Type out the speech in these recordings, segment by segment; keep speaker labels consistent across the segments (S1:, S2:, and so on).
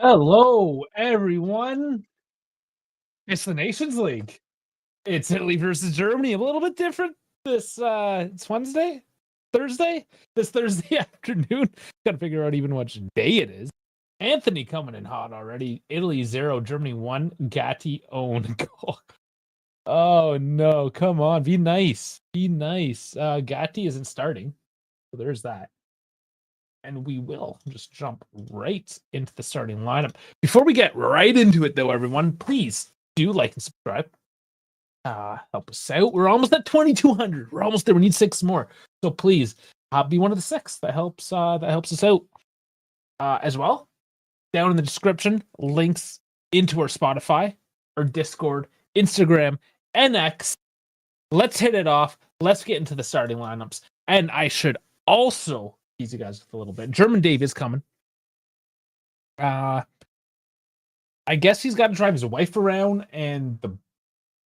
S1: Hello, everyone. It's the Nations League. It's Italy versus Germany. A little bit different this it's Wednesday, Thursday, this Thursday afternoon. Got to figure out even which day it is. Anthony coming in hot already. Italy 0, Germany 1. Gatti own goal. Oh no, come on, be nice. Be nice. Gatti isn't starting. So there's that. And we will just jump right into the starting lineup. Before we get right into it, though, everyone, please do like and subscribe. Help us out. We're almost at 2,200. We're almost there. We need 6 more. So please be one of the 6. That helps us out. As well, down in the description, links into our Spotify, our Discord, Instagram, and X. Let's hit it off. Let's get into the starting lineups. And I should also tease you guys a little bit. German Dave is coming. I guess he's got to drive his wife around, and the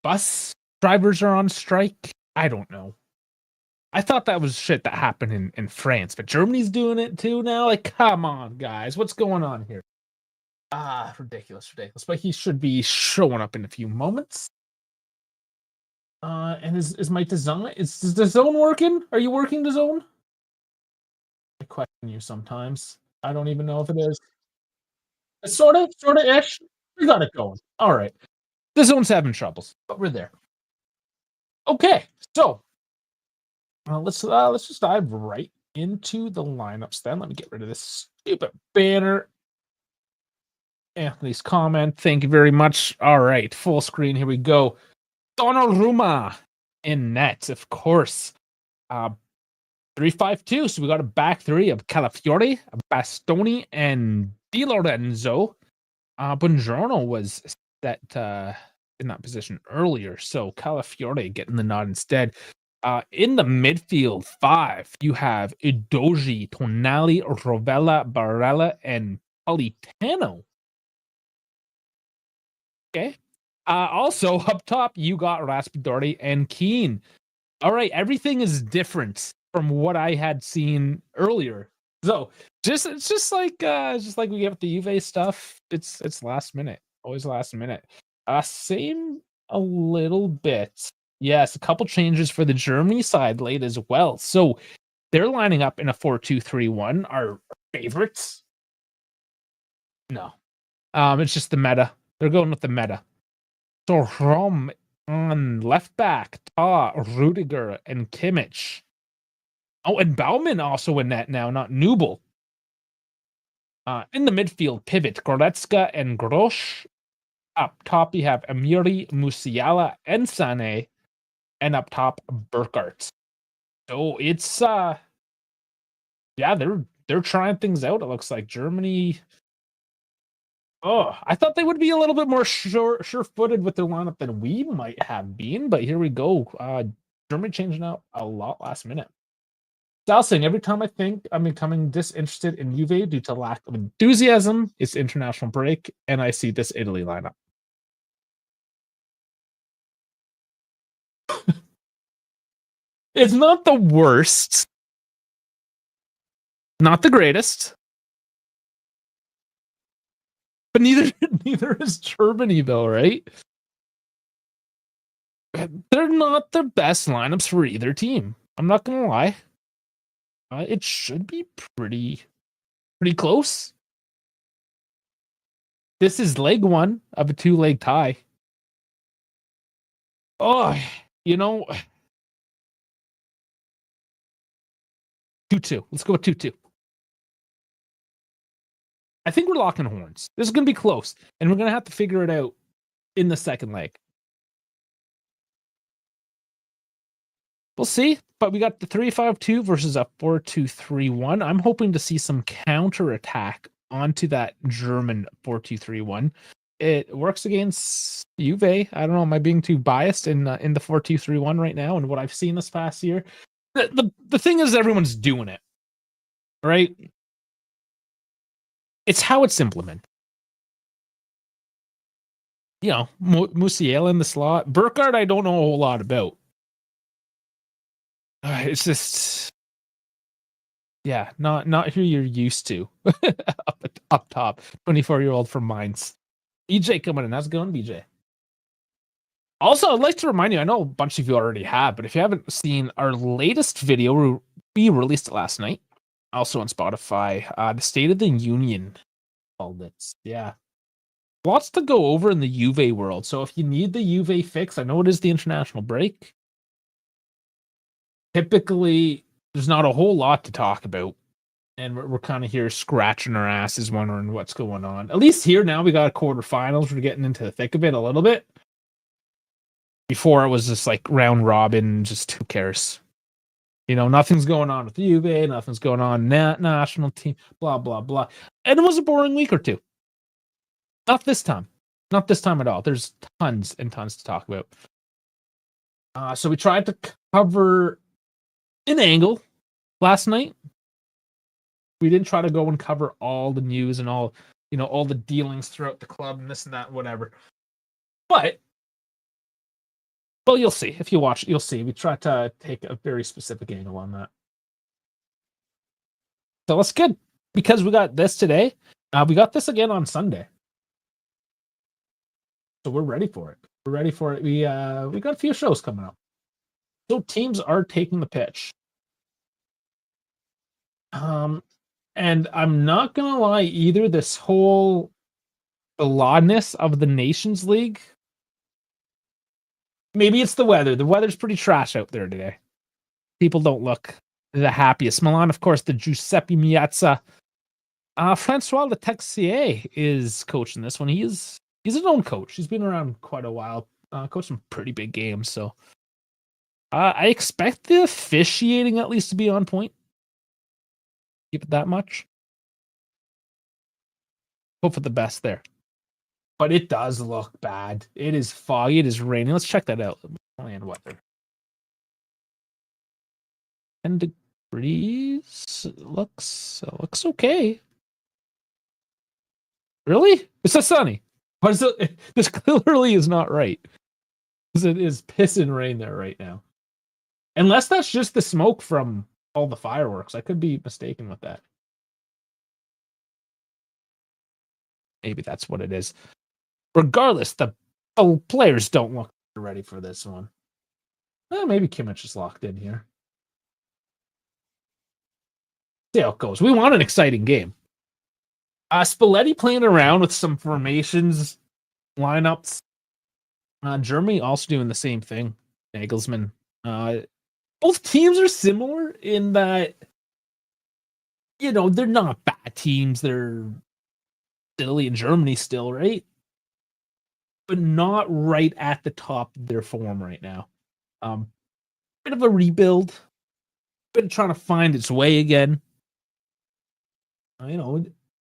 S1: bus drivers are on strike. I don't know. I thought that was shit that happened in France, but Germany's doing it too now. Like, come on, guys, what's going on here? Ridiculous. But he should be showing up in a few moments. And is my design? Is the zone working? Are you working the zone? I question you sometimes. I don't even know if it is. It's sort of ish. We got it going. All right. The zone's having troubles, but we're there. Okay, so let's just dive right into the lineups then. Let me get rid of this stupid banner. Anthony's comment. Thank you very much. All right, full screen. Here we go. Donnarumma in net, of course. 3-5-2. So we got a back three of Calafiore, Bastoni, and Di Lorenzo. Buongiorno was that in that position earlier, so Calafiore getting the nod instead. In the midfield 5, you have Udogie, Tonali, Rovella, Barella, and Politano. Okay. Also up top, you got Raspadori and Keane. All right, everything is different from what I had seen earlier. So it's just like we get with the Juve stuff. It's last minute, always last minute. Same a little bit. Yes, a couple changes for the Germany side late as well. So they're lining up in a 4-2-3-1. Our favorites? No. It's just the meta. They're going with the meta. So Rom on left back, Ta, Rudiger, and Kimmich. Oh, and Baumann also in net now, not Nubel. In the midfield, pivot, Goretzka and Grosch. Up top, you have Amiri, Musiala, and Sané. And up top, Burkhardt. So it's yeah, they're trying things out. It looks like Germany. Oh, I thought they would be a little bit more sure-footed with their lineup than we might have been, but here we go. Germany changing out a lot last minute. Sal saying, every time I think I'm becoming disinterested in Juve due to lack of enthusiasm, it's international break, and I see this Italy lineup. It's not the worst. Not the greatest. But neither is Germany, though, right? They're not the best lineups for either team. I'm not gonna lie. It should be pretty close. This is leg 1 of a 2-leg tie. Oh, 2-2. Let's go with 2-2. I think we're locking horns. This is going to be close, and we're going to have to figure it out in the second leg. We'll see, but we got the 3-5-2 versus a 4-2-3-1. I'm hoping to see some counterattack onto that German 4-2-3-1. It works against Juve. I don't know. Am I being too biased in the 4-2-3-1 right now and what I've seen this past year? The thing is, everyone's doing it, right? It's how it's implemented. Musiala in the slot. Burkhardt, I don't know a whole lot about. It's just Yeah, not who you're used to. up top, 24-year-old from Mainz. BJ coming in. How's it going, BJ? Also, I'd like to remind you, I know a bunch of you already have, but if you haven't seen our latest video, we released it last night, also on Spotify, the State of the Union, called it. Yeah. Lots to go over in the Juve world. So if you need the Juve fix, I know it is the international break. Typically, there's not a whole lot to talk about. And we're kind of here scratching our asses, wondering what's going on. At least here now, we got quarterfinals. We're getting into the thick of it a little bit. Before it was just like round robin, just who cares? You know, nothing's going on with Juve, nothing's going on national team, blah, blah, blah. And it was a boring week or two. Not this time. Not this time at all. There's tons and tons to talk about. So we tried to cover an angle last night. We didn't try to go and cover all the news and all, all the dealings throughout the club and this and that, whatever. But, well, you'll see. If you watch, you'll see. We tried to take a very specific angle on that. So that's good. Because we got this today. We got this again on Sunday. So we're ready for it. We're ready for it. We got a few shows coming up. So teams are taking the pitch. And I'm not gonna lie either, this whole oddness of the Nations League. Maybe it's the weather. The weather's pretty trash out there today. People don't look the happiest. Milan, of course, the Giuseppe Meazza. Francois Letexier is coaching this one. He's a known coach. He's been around quite a while. Coached some pretty big games, so I expect the officiating at least to be on point. Keep it that much. Hope for the best there. But it does look bad. It is foggy. It is raining. Let's check that out. Land weather. 10 degrees. It looks okay. Really? It's so sunny. What is it? This clearly is not right. Because it is pissing rain there right now. Unless that's just the smoke from all the fireworks. I could be mistaken with that. Maybe that's what it is. Regardless, the players don't look ready for this one. Well, maybe Kimmich is locked in here. See how it goes. We want an exciting game. Spalletti playing around with some formations, lineups. Germany also doing the same thing. Nagelsmann. Both teams are similar in that, they're not bad teams. They're Italy and Germany still, right? But not right at the top of their form right now. Bit of a rebuild. Been trying to find its way again.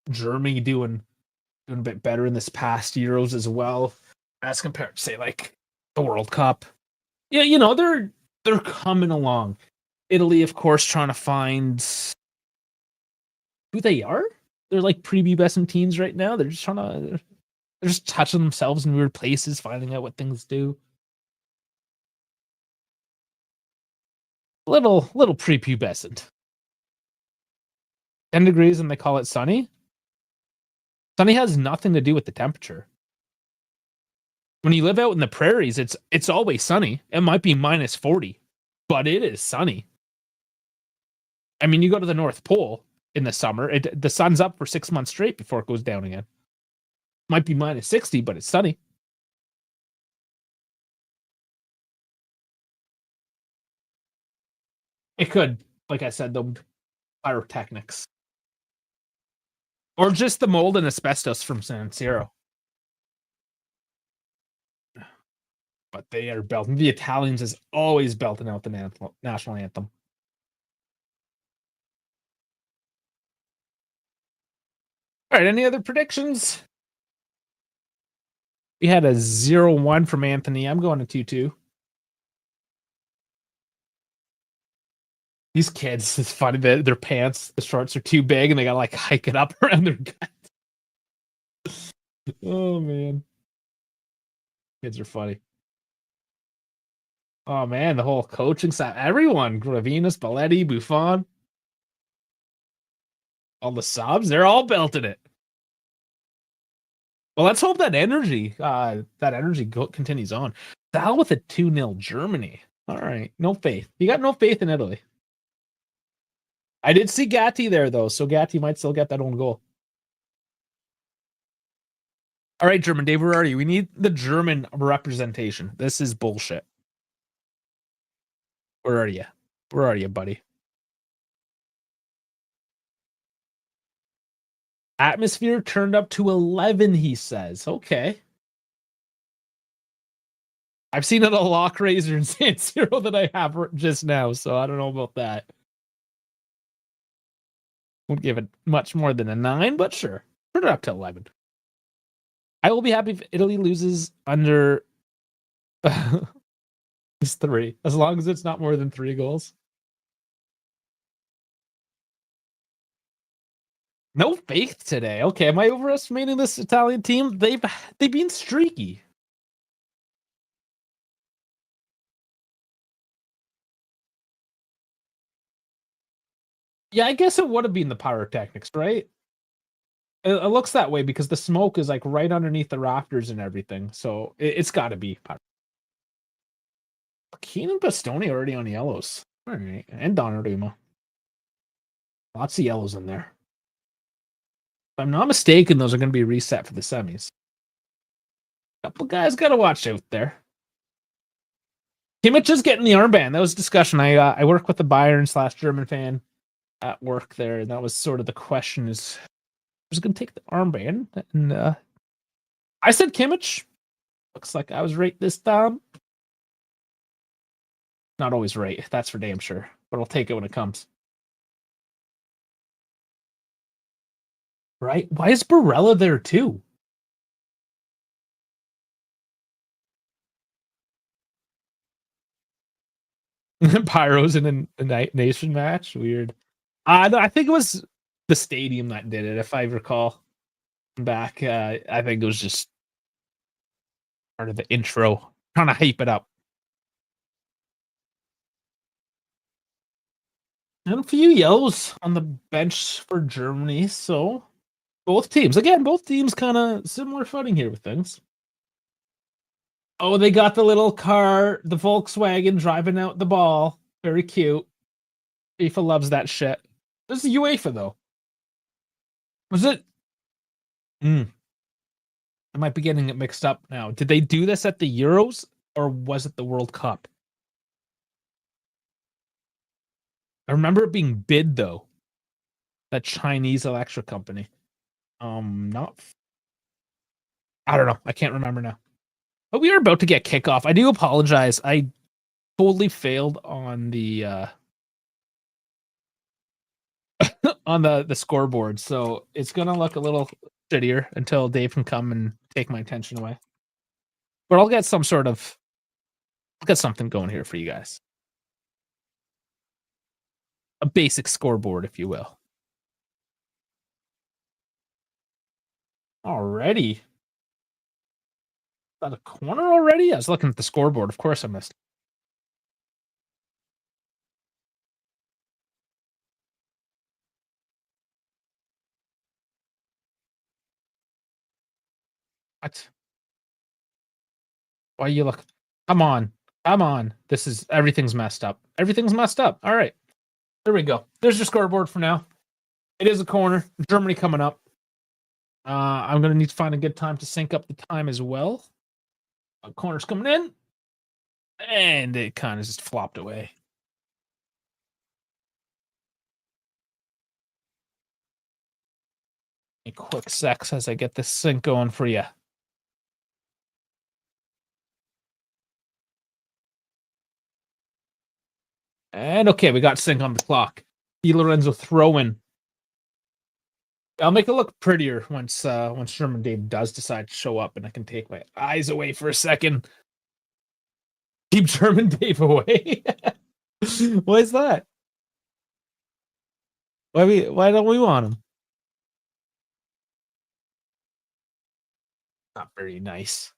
S1: Germany doing a bit better in this past Euros as well, as compared to say like the World Cup. Yeah, they're coming along. Italy, of course, trying to find who they are. They're like prepubescent teens right now. They're just touching themselves in weird places, finding out what things do. Little prepubescent. 10 degrees and they call it sunny. Sunny has nothing to do with the temperature. When you live out in the prairies, it's always sunny. It might be minus 40, but it is sunny. I mean, you go to the North Pole in the summer, the sun's up for 6 months straight before it goes down again. Might be minus 60, but it's sunny. It could, like I said, the pyrotechnics. Or just the mold and asbestos from San Siro. But they are belting. The Italians is always belting out the national anthem. All right, any other predictions? We had a 0-1 from Anthony. I'm going to 2-2. These kids, it's funny that their pants, the shorts are too big and they gotta hike it up around their gut. Oh man. Kids are funny. Oh man, the whole coaching staff, everyone, Gravina, Spalletti, Buffon. All the subs, they're all belting it. Well, let's hope that energy continues on. Sal with a 2-0 Germany. All right, no faith. You got no faith in Italy. I did see Gatti there though, so Gatti might still get that own goal. All right, German Dave, where are you? We need the German representation. This is bullshit. Where are you? Where are you, buddy? Atmosphere turned up to 11, he says. Okay. I've seen it a lock razor in San Siro that I have just now, so I don't know about that. Won't give it much more than a 9, but sure. Turn it up to 11. I will be happy if Italy loses under this 3, as long as it's not more than 3 goals. No faith today. Okay, am I overestimating this Italian team? They've been streaky. Yeah, I guess it would have been the pyrotechnics, right? It looks that way because the smoke is like right underneath the rafters and everything. So it's got to be. Keenan Bastoni already on yellows. All right, and Donnarumma. Lots of yellows in there. If I'm not mistaken, those are going to be reset for the semis. Couple guys got to watch out there. Kimmich is getting the armband. That was discussion. I work with the Bayern/German fan at work there, and that was sort of the question: is who's going to take the armband? And I said Kimmich. Looks like I was right this time. Not always right, that's for damn sure. But I'll take it when it comes. Right? Why is Barella there too? Pyros in a nation match. Weird. No, I think it was the stadium that did it, if I recall back. I think it was just part of the intro, trying to hype it up. And a few yellows on the bench for Germany. So both teams kind of similar footing here with things. Oh, they got the little car, the Volkswagen driving out the ball. Very cute. FIFA loves that shit. This is UEFA though. Was it? I might be getting it mixed up now. Did they do this at the Euros or was it the World Cup? I remember it being bid though. That Chinese electric company. Not. I don't know. I can't remember now. But we are about to get kickoff. I do apologize. I totally failed on the on the scoreboard, so it's gonna look a little shittier until Dave can come and take my attention away. But I'll get something going here for you guys. A basic scoreboard, if you will. Already. Is that a corner already? I was looking at the scoreboard. Of course I missed. What? Why you look? Come on. Come on. Everything's messed up. Everything's messed up. All right. There we go. There's your scoreboard for now. It is a corner. Germany coming up. I'm going to need to find a good time to sync up the time as well. Corner's coming in. And it kind of just flopped away. A quick sex as I get this sync going for you. And okay, we got sync on the clock. Di Lorenzo throwing. I'll make it look prettier once Sherman Dave does decide to show up and I can take my eyes away for a second. Keep Sherman Dave away. Why is that? Why don't we want him? Not very nice.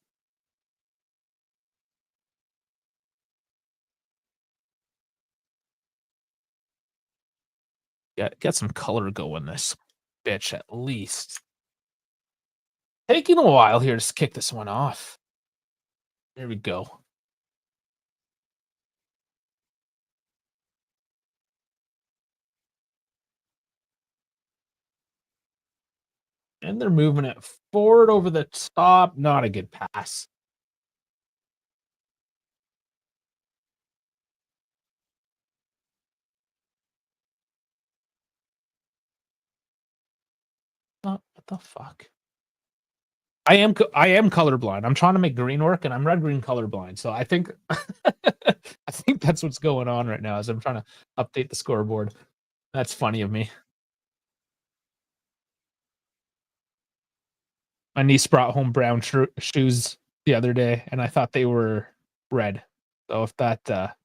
S1: Get some color going this. bitch at least. Taking a while here to kick this one off. There we go. And they're moving it forward over the top. Not a good pass. What the fuck? I am colorblind. I'm trying to make green work, and I'm red green colorblind. So I think I think that's what's going on right now. As I'm trying to update the scoreboard. That's funny of me. My niece brought home brown shoes the other day, and I thought they were red. So if that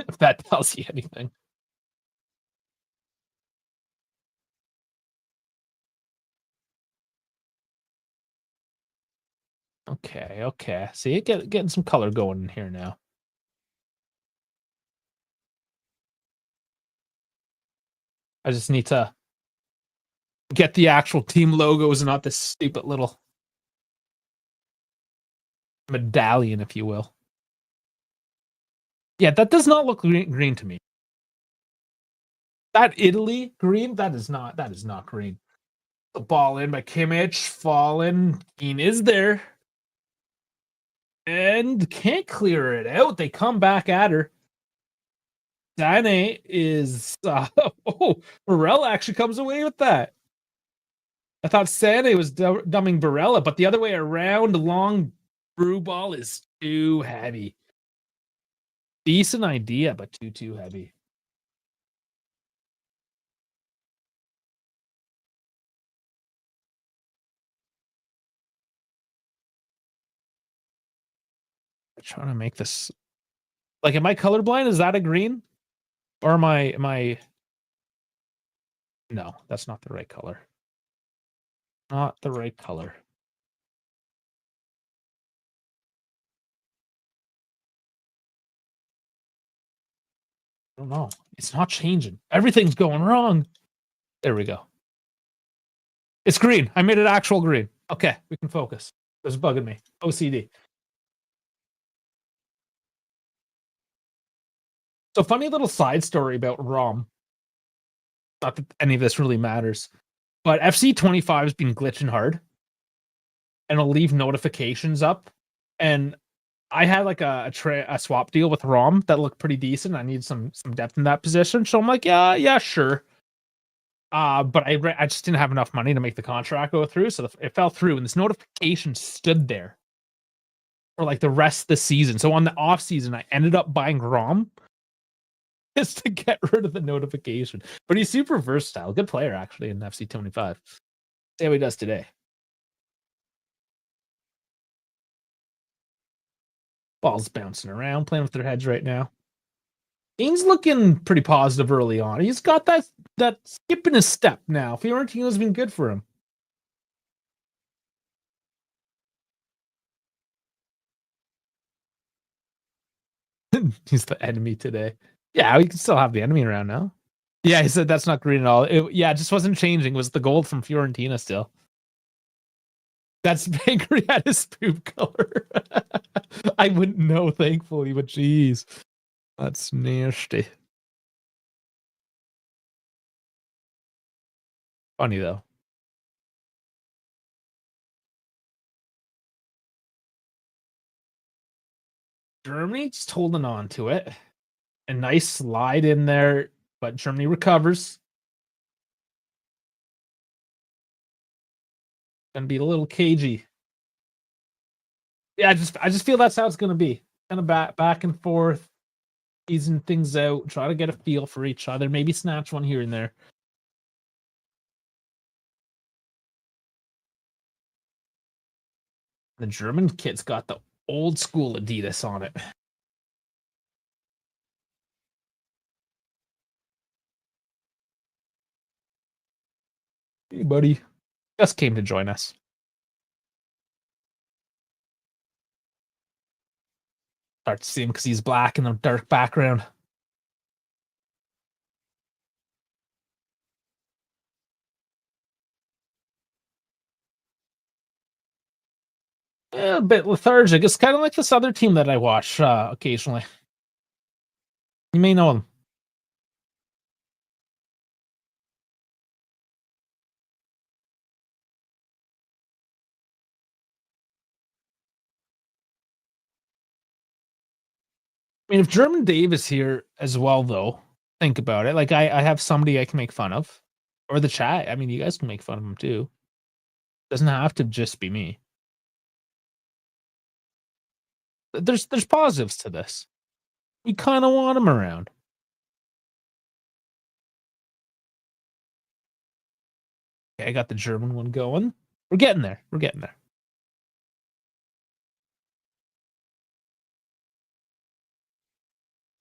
S1: if that tells you anything. Okay, okay. See, getting some color going in here now. I just need to get the actual team logos and not this stupid little medallion, if you will. Yeah, that does not look green to me. That Italy green, that is not green. The ball in by Kimmich, fallen. Keane is there. And can't clear it out. They come back at her. Dane is oh, Barella actually comes away with that. I thought Sané was dumbing Barella, but the other way around, long through ball is too heavy. Decent idea, but too heavy. I'm trying to make this like, am I colorblind? Is that a green? Or am I no, that's not the right color. Not the right color. I don't know. It's not changing. Everything's going wrong. There we go. It's green. I made it actual green. Okay, we can focus. It was bugging me. OCD. So funny little side story about ROM. Not that any of this really matters, but FC 25 has been glitching hard, and it'll leave notifications up. And I had like a swap deal with ROM that looked pretty decent. I need some depth in that position, so I'm like, yeah, sure. But I just didn't have enough money to make the contract go through, so it fell through, and this notification stood there for like the rest of the season. So on the off season, I ended up buying ROM just to get rid of the notification. But he's super versatile, good player actually in FC 25. See how he does today. Ball's bouncing around, playing with their heads right now. Dean's looking pretty positive early on. He's got that skip in his step now. Fiorentina's been good for him. He's the enemy today. Yeah, we can still have the enemy around now. Yeah, he said that's not green at all. It just wasn't changing. It was the gold from Fiorentina still. That's Bakery at his poop color. I wouldn't know, thankfully, but geez. That's nasty. Funny though. Germany just holding on to it. A nice slide in there, but Germany recovers. Gonna be a little cagey. Yeah, I just feel that's how it's gonna be. Kind of back and forth, easing things out, try to get a feel for each other, maybe snatch one here and there. The German kit's got the old school Adidas on it. Hey, buddy. Just came to join us. Start to see him because he's black in the dark background. A bit lethargic. It's kind of like this other team that I watch occasionally. You may know them. I mean, if German Dave is here as well, though, think about it. Like, I have somebody I can make fun of, or the chat. I mean, you guys can make fun of him too. Doesn't have to just be me. There's positives to this. We kind of want him around. Okay, I got the German one going. We're getting there. We're getting there.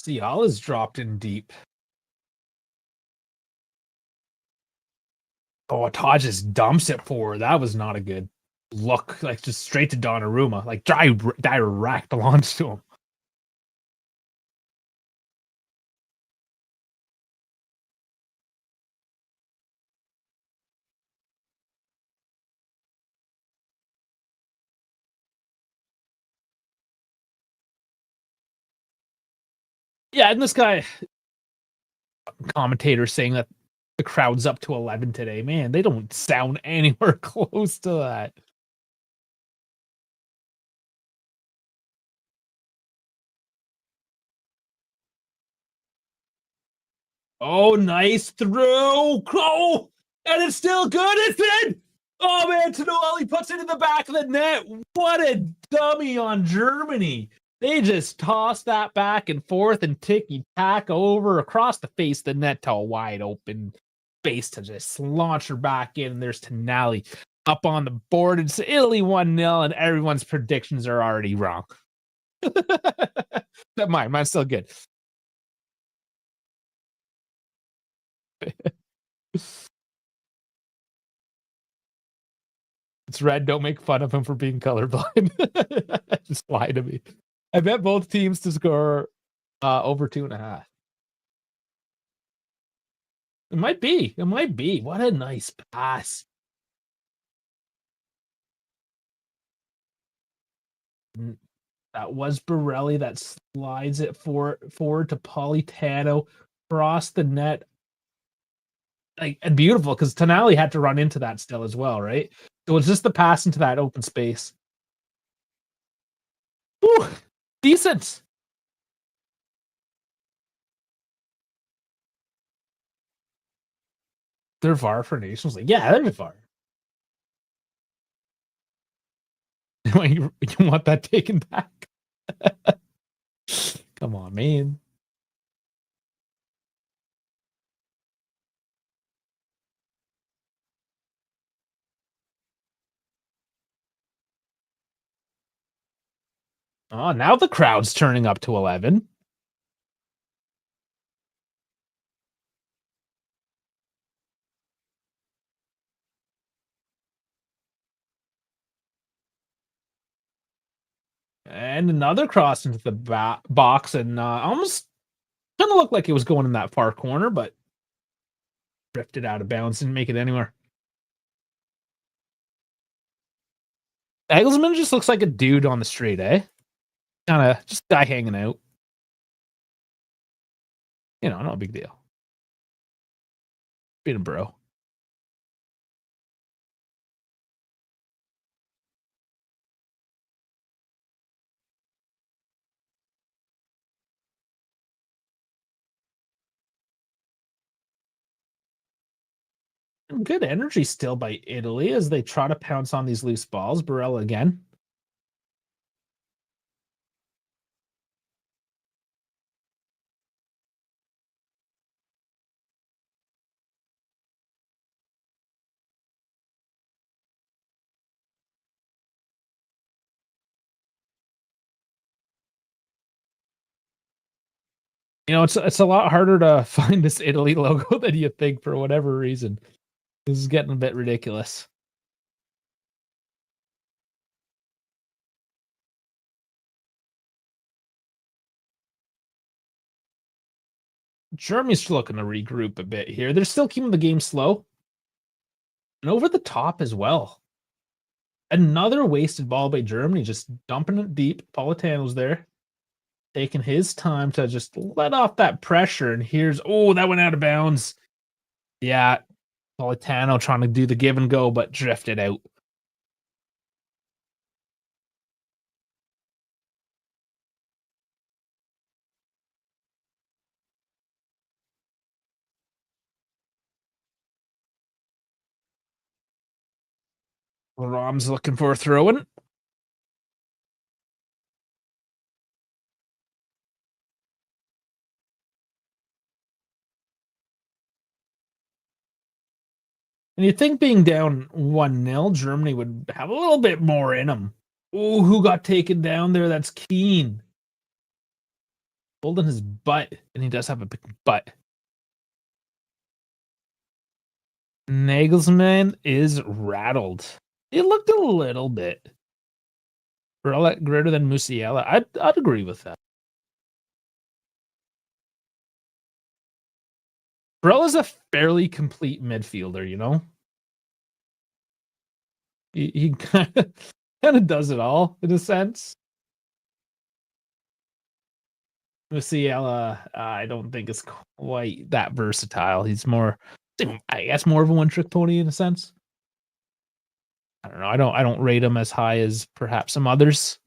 S1: Ciala's dropped in deep. Oh, Todd just dumps it forward. That was not a good look. Like, just straight to Donnarumma. Like, direct launch to him. Yeah, and this guy, commentator, saying that the crowd's up to 11 today. Man, they don't sound anywhere close to that. Oh, nice throw. Oh, and it's still good. It's in. Oh, man, Tonali puts it in the back of the net. What a dummy on Germany. They just toss that back and forth and ticky-tack over across the face of the net to a wide open space to just launch her back in. And there's Tonali up on the board. It's Italy 1-0, and everyone's predictions are already wrong. But mine's still good. It's red. Don't make fun of him for being colorblind. Just lie to me. I bet both teams to score over 2.5. It might be. It might be. What a nice pass. That was Borelli that slides it forward to Politano across the net. Like, and beautiful, because Tonali had to run into that still as well, right? So it's just the pass into that open space. Whew, decent. They're VAR for Nations League. Yeah, they're VAR. you want that taken back? Come on, man. Oh, now the crowd's turning up to 11. And another cross into the box, and almost kind of looked like it was going in that far corner, but drifted out of bounds, didn't make it anywhere. Nagelsmann just looks like a dude on the street, eh? Kind of just a guy hanging out. You know, no big deal. Being a bro. Good energy still by Italy as they try to pounce on these loose balls. Barella again. You know, it's a lot harder to find this Italy logo than you think for whatever reason. This is getting a bit ridiculous. Germany's looking to regroup a bit here. They're still keeping the game slow and over the top as well. Another wasted ball by Germany, just dumping it deep. Politano's there, taking his time to just let off that pressure. And that went out of bounds. Yeah, Politano trying to do the give and go, but drifted out. Rom's looking for a throw-in. And you'd think being down 1-0, Germany would have a little bit more in them. Oh, who got taken down there? That's Keane. Holding his butt, and he does have a big butt. Nagelsmann is rattled. It looked a little bit greater than Musiala. I'd agree with that. Barella's a fairly complete midfielder, you know? He kind of does it all in a sense. Musiala, I don't think is quite that versatile. He's more, I guess, more of a one-trick pony in a sense. I don't know. I don't rate him as high as perhaps some others.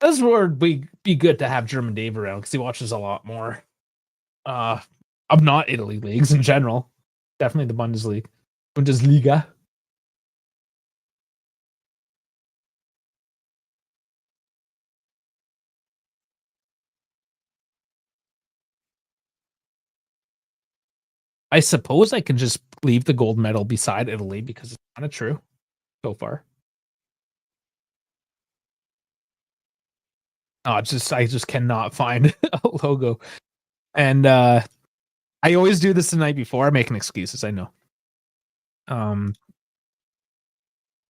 S1: This would be good to have German Dave around because he watches a lot more of not Italy leagues in general. Definitely the Bundesliga. I suppose I can just leave the gold medal beside Italy because it's kind of true so far. Oh, I just cannot find a logo. And I always do this the night before, making excuses, I know.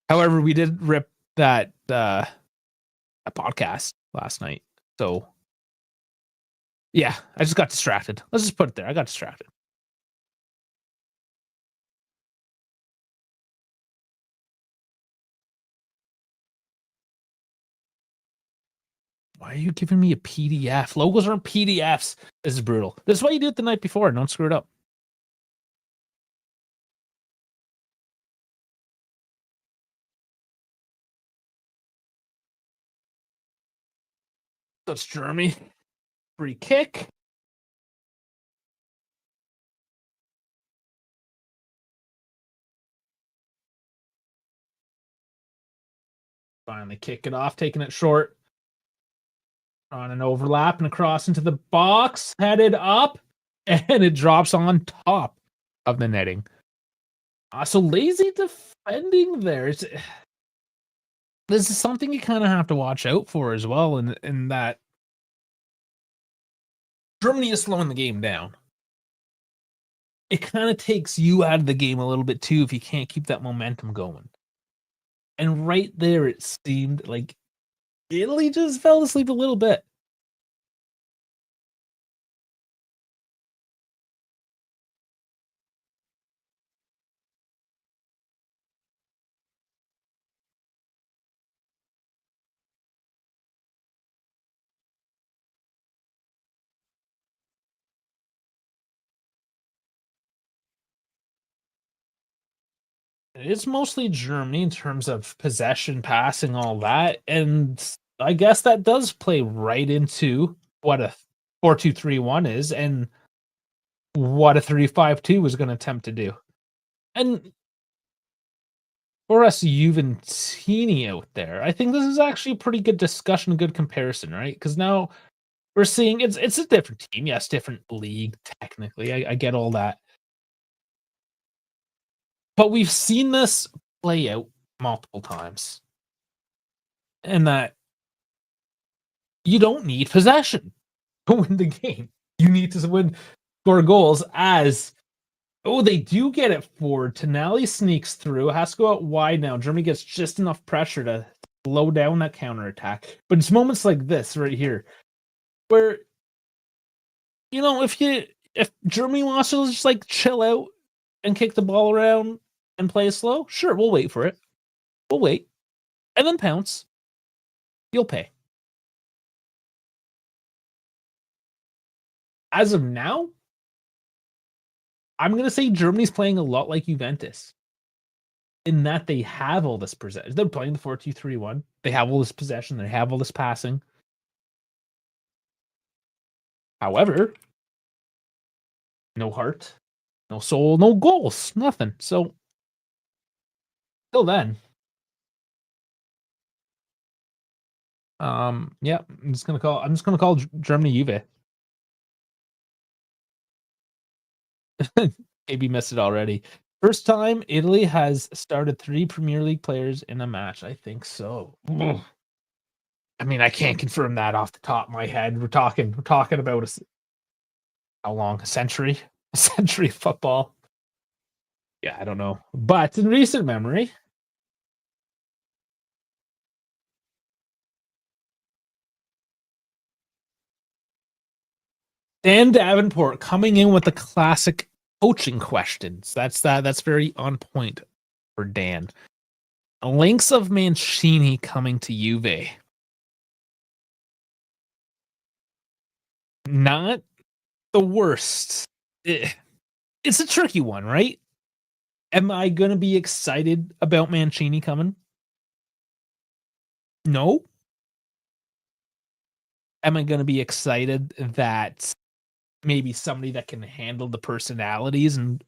S1: However, we did rip that a podcast last night. So yeah, I just got distracted. Let's just put it there. I got distracted. Why are you giving me a PDF? Logos aren't PDFs. This is brutal. This is why you do it the night before. Don't screw it up. That's Germany. Free kick. Finally kick it off, taking it short. On an overlap and across into the box, headed up, and it drops on top of the netting. So lazy defending there. This is something you kind of have to watch out for as well, in that Germany is slowing the game down. It kind of takes you out of the game a little bit too if you can't keep that momentum going. And right there, it seemed like Italy just fell asleep a little bit. It's mostly Germany in terms of possession, passing, all that. And I guess that does play right into what a 4-2-3-1 is and what a 3-5-2 is going to attempt to do. And for us Juventini out there, I think this is actually a pretty good discussion, a good comparison, right? Because now we're seeing it's a different team. Yes, different league, technically. I get all that. But we've seen this play out multiple times. And that you don't need possession to win the game. You need to score goals as they do get it forward. Tonali sneaks through, has to go out wide now. Germany gets just enough pressure to slow down that counterattack. But it's moments like this right here where, you know, if Germany wants to just like chill out and kick the ball around and play slow, sure, we'll wait for it. We'll wait. and then pounce, you'll pay. As of now, I'm going to say Germany's playing a lot like Juventus in that they have all this possession. They're playing the 4-2-3-1. They have all this possession. They have all this passing. However, no heart, no soul, no goals, nothing. So, till then, yeah, I'm just gonna call Germany Juve. Maybe missed it already. First time Italy has started 3 Premier League players in a match. I think so. Ugh. I mean, I can't confirm that off the top of my head. We're talking about how long? A century? A century of football? Yeah, I don't know. But in recent memory, Dan Davenport coming in with the classic coaching questions. That's very on point for Dan. Links of Mancini coming to Juve. Not the worst. It's a tricky one, right? Am I going to be excited about Mancini coming? No. Am I going to be excited that maybe somebody that can handle the personalities and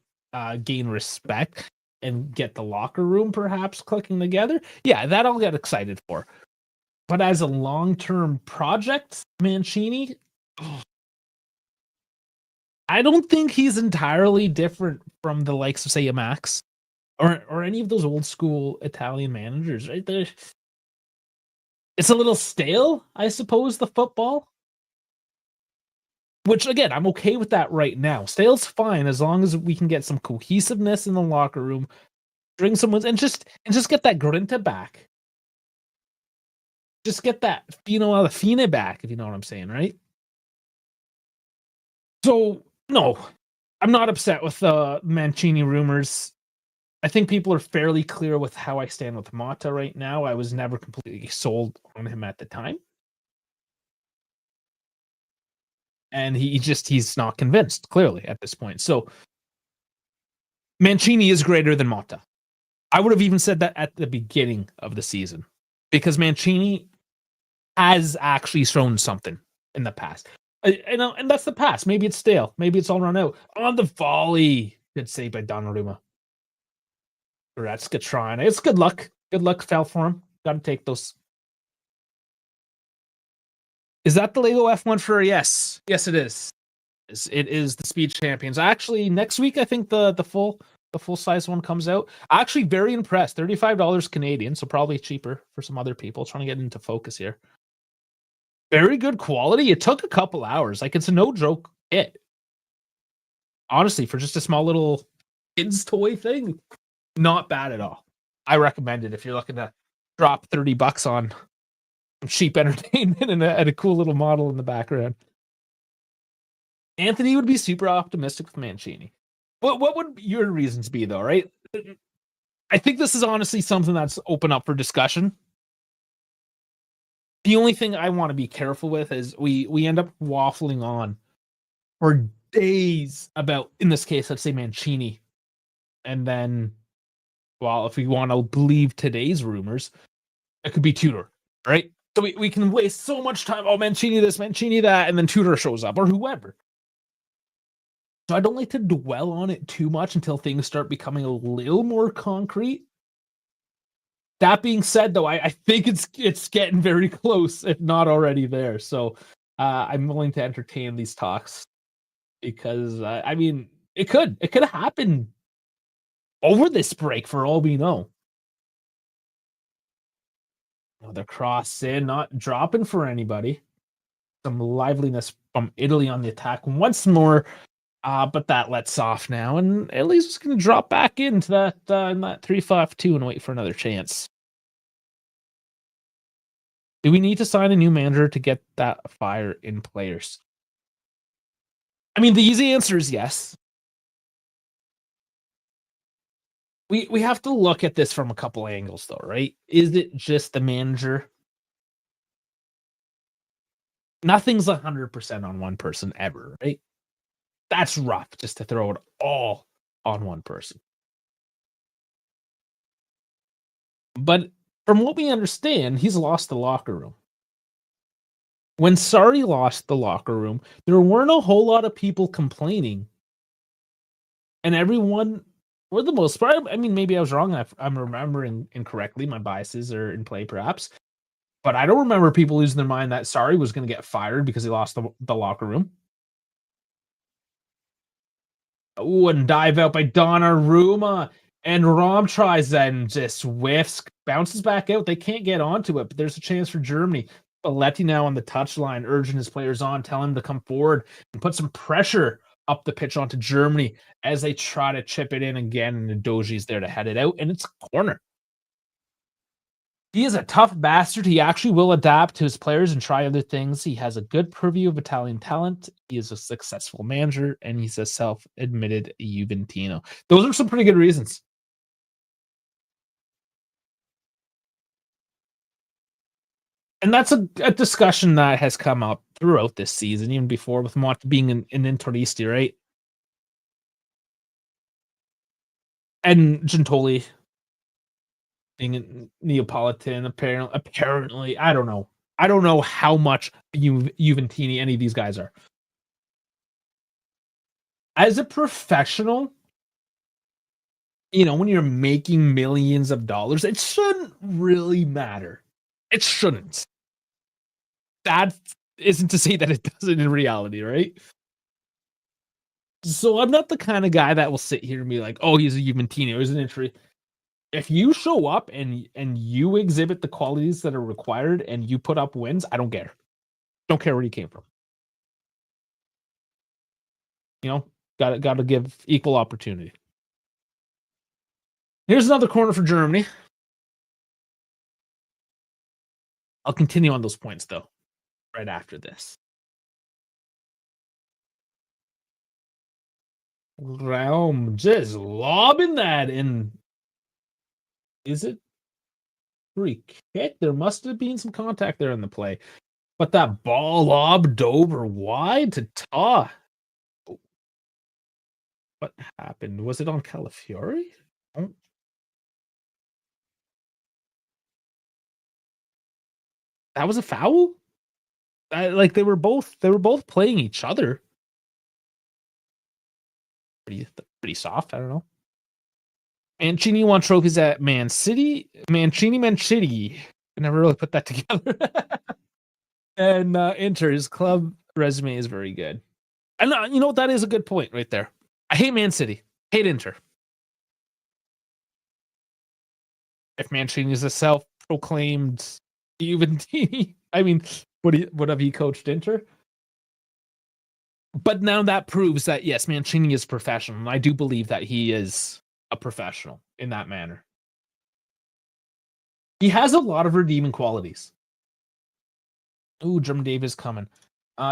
S1: gain respect and get the locker room perhaps clicking together? Yeah, that I'll get excited for. But as a long-term project, Mancini, I don't think he's entirely different from the likes of, say, a Max or any of those old school Italian managers, right? It's a little stale, I suppose, the football. Which again, I'm okay with that right now. Stale's fine as long as we can get some cohesiveness in the locker room, bring someone and just get that grinta back. Just get that the fine back, if you know what I'm saying, right? So no, I'm not upset with the Mancini rumors. I think people are fairly clear with how I stand with Mata right now. I was never completely sold on him at the time. And he's not convinced, clearly, at this point. So Mancini is greater than Mata. I would have even said that at the beginning of the season because Mancini has actually shown something in the past. And that's the past. Maybe it's stale. Maybe it's all run out. On the volley. Good save by Donnarumma. Goretzka trying. It's good luck. Good luck fell for him. Got to take those. Is that the Lego F1 for yes? Yes, it is. It is the Speed Champions. Actually, next week I think the full size one comes out. Actually, very impressed. $35 Canadian, so probably cheaper for some other people trying to get into focus here. Very good quality. It took a couple hours. Like it's a no joke hit. Honestly, for just a small little kids toy thing, not bad at all. I recommend it if you're looking to drop $30 on cheap entertainment and a cool little model in the background. Anthony would be super optimistic with Mancini. What would your reasons be, though, right? I think this is honestly something that's open up for discussion. The only thing I want to be careful with is we end up waffling on for days about, in this case, let's say Mancini. And then, well, if we want to believe today's rumors, it could be Tudor, right? So we can waste so much time. Oh, Mancini this, Mancini that, and then Tudor shows up or whoever. So I don't like to dwell on it too much until things start becoming a little more concrete. That being said, though, I think it's getting very close, if not already there. So I'm willing to entertain these talks because I mean it could happen over this break for all we know. The cross in, not dropping for anybody. Some liveliness from Italy on the attack once more. But that lets off now, and Italy's just going to drop back into that in that 3-5-2 and wait for another chance. Do we need to sign a new manager to get that fire in players? I mean, the easy answer is yes. we have to look at this from a couple angles though, right? Is it just the manager? Nothing's 100% on one person ever, right? That's rough just to throw it all on one person. But from what we understand, he's lost the locker room. When Sarri lost the locker room, there weren't a whole lot of people complaining. And everyone, for the most part, I mean, maybe I was wrong. I'm remembering incorrectly. My biases are in play, perhaps. But I don't remember people losing their mind that Sarri was going to get fired because he lost the locker room. Ooh, and dive out by Donnarumma. And Rom tries that and just whiffs, bounces back out. They can't get onto it, but there's a chance for Germany. Belletti now on the touchline, urging his players on, telling them to come forward and put some pressure up the pitch onto Germany as they try to chip it in again. And Doji's there to head it out, and it's a corner. He is a tough bastard. He actually will adapt to his players and try other things. He has a good purview of Italian talent. He is a successful manager, and he's a self-admitted Juventino. Those are some pretty good reasons. And that's a discussion that has come up throughout this season, even before with Mott being an Interisti, right? And Gentoli being a Neapolitan, apparently, I don't know. I don't know how much Juventini any of these guys are. As a professional, when you're making millions of dollars, it shouldn't really matter. It shouldn't. That isn't to say that it doesn't in reality, right? So I'm not the kind of guy that will sit here and be like, "Oh, he's a Juventino, he's an entry." If you show up and you exhibit the qualities that are required and you put up wins, I don't care. Don't care where you came from. Got to give equal opportunity. Here's another corner for Germany. I'll continue on those points though, right after this. Realm just lobbing that in. Is it free kick? There must have been some contact there in the play. But that ball lobbed over wide to Ta. What happened? Was it on Calafiori? That was a foul? Like they were both playing each other. Pretty soft. I don't know. Mancini won trophies at Man City. Mancini. I never really put that together. And Inter, his club resume is very good. And that is a good point right there. I hate Man City. Hate Inter. If Mancini is a self-proclaimed Juventini, I mean, what have he coached Inter? But now that proves that yes, Mancini is professional. And I do believe that he is a professional in that manner. He has a lot of redeeming qualities. Ooh, Jim Davis coming.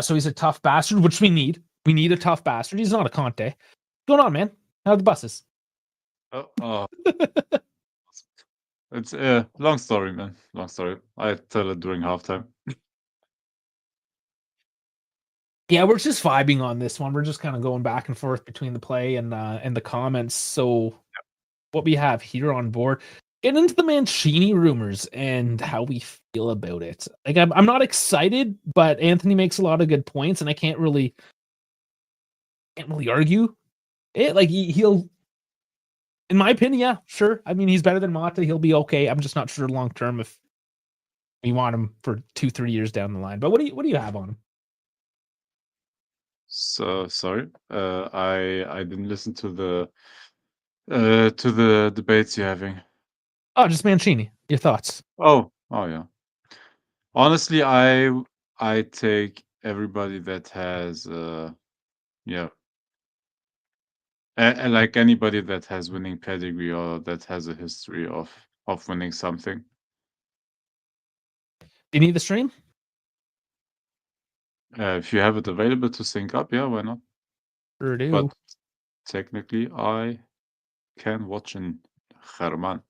S1: So he's a tough bastard, which we need. We need a tough bastard. He's not a Conte. What's going on, man? How are the buses?
S2: It's a long story, man. Long story. I tell it during halftime.
S1: Yeah, we're just vibing on this one. We're just kind of going back and forth between the play and the comments. So what we have here on board, get into the Mancini rumors and how we feel about it. Like I'm not excited, but Anthony makes a lot of good points, and I can't really argue it. Like he'll, in my opinion, yeah, sure. I mean, he's better than Mata. He'll be okay. I'm just not sure long term if we want him for 2-3 years down the line. But what do you have on him?
S2: So sorry, I didn't listen to the debates you're having.
S1: Oh, just Mancini. Your thoughts?
S2: Oh yeah. Honestly, I take everybody that has yeah, and like anybody that has winning pedigree or that has a history of winning something.
S1: Do you need the stream?
S2: If you have it available to sync up, yeah, why not?
S1: Sure do.
S2: But technically, I can watch in Herman.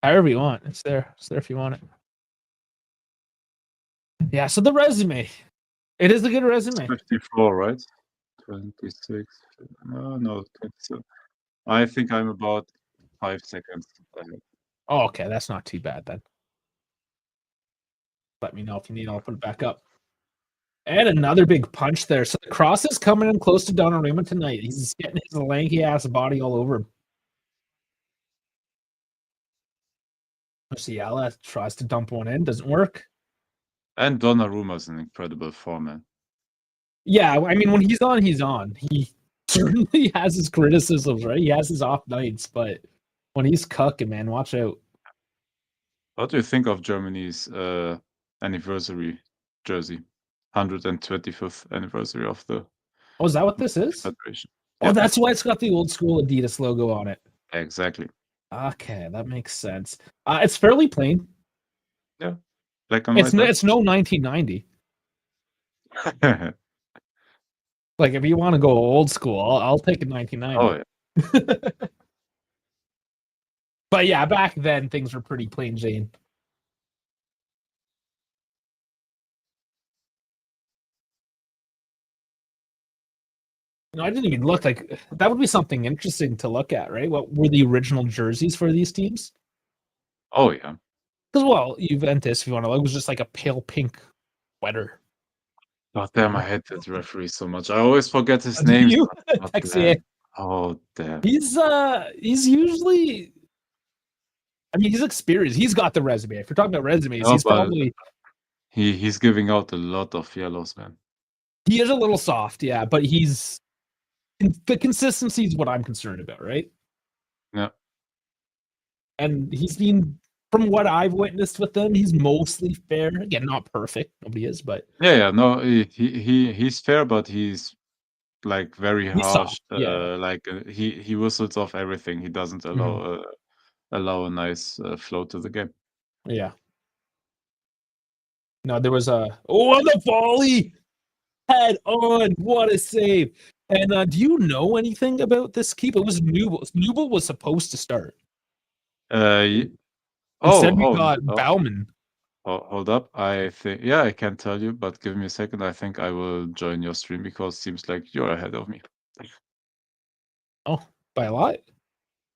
S1: However you want. It's there. It's there if you want it. Yeah, so the resume. It is a good resume.
S2: 54, right? 26. No, 27. I think I'm about 5 seconds ahead.
S1: Oh, okay. That's not too bad then. Let me know if you need. I'll put it back up. And another big punch there. So the cross is coming in close to Donnarumma tonight. He's getting his lanky ass body all over him. Musiala tries to dump one in, doesn't work.
S2: And Donnarumma's in incredible form, man.
S1: Yeah, I mean, when he's on, he's on. He certainly has his criticisms, right? He has his off nights, but when he's cooking, man, watch out.
S2: What do you think of Germany's anniversary jersey? 125th anniversary of the
S1: Oh, is that what this is?
S2: Federation.
S1: Oh,
S2: Yep.
S1: that's why it's got the old school Adidas logo on it.
S2: Exactly.
S1: Okay, that makes sense. It's fairly plain.
S2: Yeah. Black and white.
S1: It's no 1990. Like if you want to go old school, I'll take a 1990.
S2: Oh yeah.
S1: But yeah, back then things were pretty plain Jane. I didn't even look like that would be something interesting to look at, right? What were the original jerseys for these teams?
S2: Oh yeah.
S1: Because well, Juventus, if you want to look, was just like a pale pink sweater.
S2: God damn, I hate that referee so much. I always forget his
S1: Do
S2: name.
S1: you?
S2: God
S1: Texier.
S2: damn. Oh damn.
S1: He's usually, I mean, he's experienced. He's got the resume. If you're talking about resumes,
S2: No,
S1: he's
S2: but
S1: probably
S2: he's giving out a lot of yellows, man.
S1: he is a little soft, yeah, but he's the consistency is what I'm concerned about, right?
S2: Yeah.
S1: And he's been, from what I've witnessed with them, he's mostly fair. Again, not perfect. Nobody is, but
S2: Yeah. No, he's fair, but he's like very
S1: he's
S2: harsh.
S1: soft. Yeah.
S2: Like he whistles off everything. He doesn't allow a nice flow to the game.
S1: Yeah. No, there was a the volley head on. What a save! And do you know anything about this keep? It was Nubel. Nubel was supposed to start. Instead, we got Bauman.
S2: Hold up. I think, yeah, I can tell you, but give me a second. I think I will join your stream because it seems like you're ahead of me.
S1: Oh, by a lot?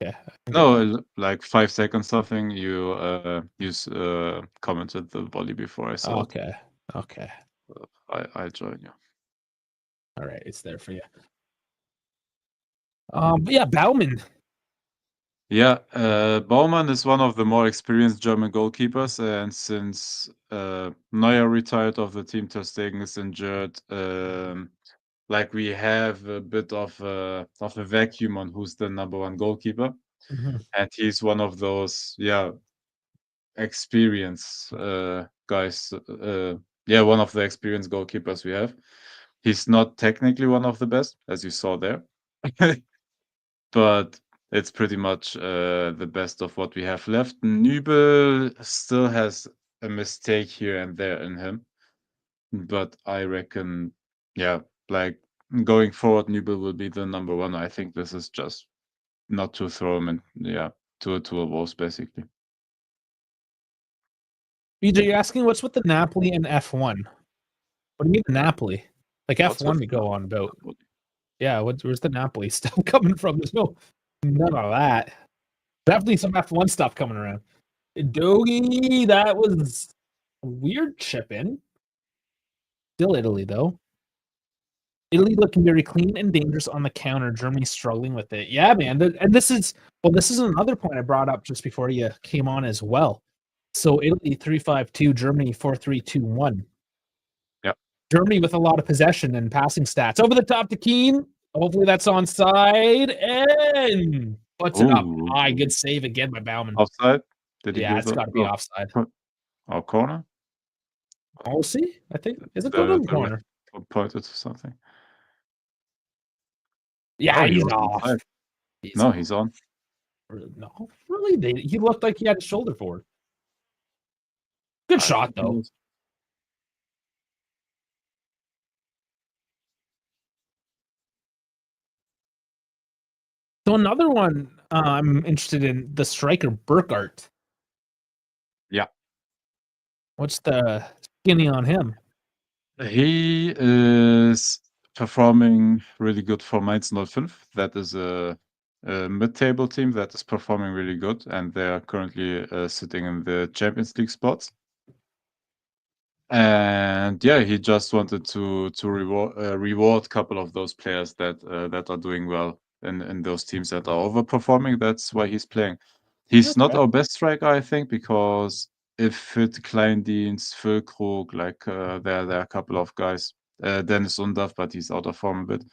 S1: Yeah.
S2: No, like 5 seconds something. You commented the volley before I saw it.
S1: Okay.
S2: I join you.
S1: All right, it's there for you. But yeah, Bauman.
S2: Yeah, Baumann is one of the more experienced German goalkeepers, and since Neuer retired of the team, Ter Stegen is injured. Like we have a bit of a vacuum on who's the number one goalkeeper, and he's one of those experienced guys. One of the experienced goalkeepers we have. He's not technically one of the best, as you saw there, but it's pretty much the best of what we have left. Nübel still has a mistake here and there in him, but I reckon, like going forward, Nübel will be the number one. I think this is just not to throw him in, to a wolves, basically.
S1: BJ, you're asking what's with the Napoli and F1? What do you mean Napoli? Like F1 to go on about. Yeah, where's the Napoli stuff coming from? There's none of that. Definitely some F1 stuff coming around. Dogi, that was a weird chip in. Still Italy, though. Italy looking very clean and dangerous on the counter. Germany struggling with it. Yeah, man. And this is another point I brought up just before you came on as well. So Italy 3-5-2, Germany 4-3-2-1.
S2: Yep.
S1: Germany with a lot of possession and passing stats. Over the top to Keane. Hopefully that's onside. And puts it up high. Good save again by Bauman.
S2: Offside? Did he
S1: Yeah, it's got to be offside.
S2: Or corner?
S1: We'll see. I think. Is it going to the corner?
S2: Pointed to something.
S1: Yeah, he's off.
S2: He's on.
S1: No, really? He looked like he had his shoulder forward. Good shot, though. So another one, I'm interested in the striker Burkhardt.
S2: Yeah.
S1: What's the skinny on him?
S2: He is performing really good for Mainz 05. That is a mid-table team that is performing really good, and they are currently sitting in the Champions League spots. And yeah, he just wanted to reward a couple of those players that are doing well in those teams that are overperforming. That's why he's playing. He's not
S1: Okay.
S2: our best striker, I think, because if Fit, Kleindienst, Füllkrug, like there are a couple of guys, Dennis Undav, but he's out of form a bit.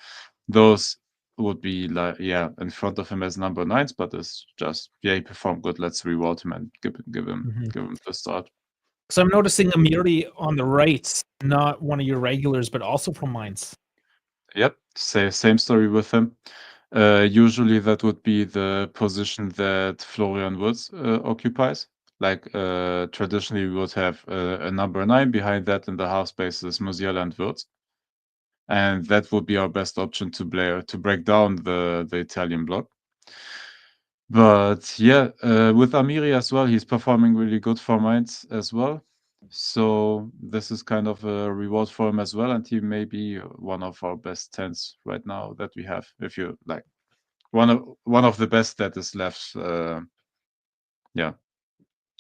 S2: Those would be like in front of him as number 9s, but it's just he performed good. Let's reward him and give him the start.
S1: So I'm noticing Amiri on the right, not one of your regulars, but also from Mainz.
S2: Yep, same story with him. Usually that would be the position that Florian Wirtz occupies. Like traditionally, we would have a number 9. Behind that in the half space is Musiala and Wirtz. And that would be our best option to break down the Italian block. But yeah, with Amiri as well, he's performing really good for Mainz as well. So this is kind of a reward for him as well, and he may be one of our best 10s right now that we have. If you like, one of the best that is left.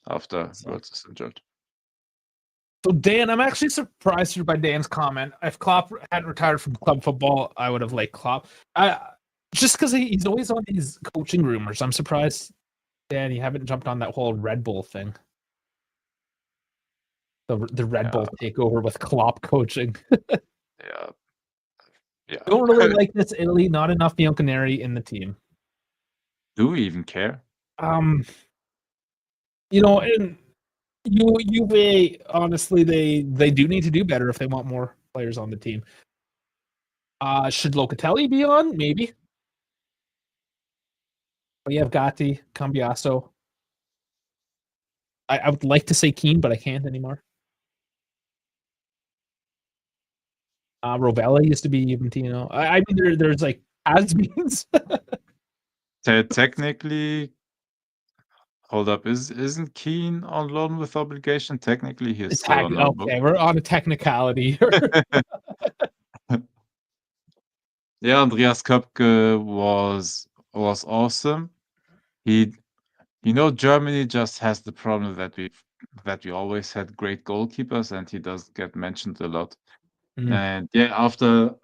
S2: After Wirtz is injured.
S1: So Dan, I'm actually surprised here by Dan's comment. If Klopp hadn't retired from club football, I would have liked Klopp. Just because he's always on these coaching rumors, I'm surprised, Dan, you haven't jumped on that whole Red Bull thing. The Red Bull takeover with Klopp coaching.
S2: Yeah.
S1: Don't really like this Italy. Not enough Bianconeri in the team.
S2: Do we even care?
S1: And Juve, honestly, they do need to do better if they want more players on the team. Should Locatelli be on? Maybe. But you have Gatti, Cambiaso. I would like to say Keane, but I can't anymore. Rovella used to be Juventino. I mean, there's like has-beens.
S2: Technically, hold up. Isn't Keane on loan with obligation? Technically, he's still on loan.
S1: Okay, we're on a technicality here.
S2: Yeah, Andreas Köpke was awesome. Germany just has the problem that we always had great goalkeepers, and he does get mentioned a lot. And yeah, after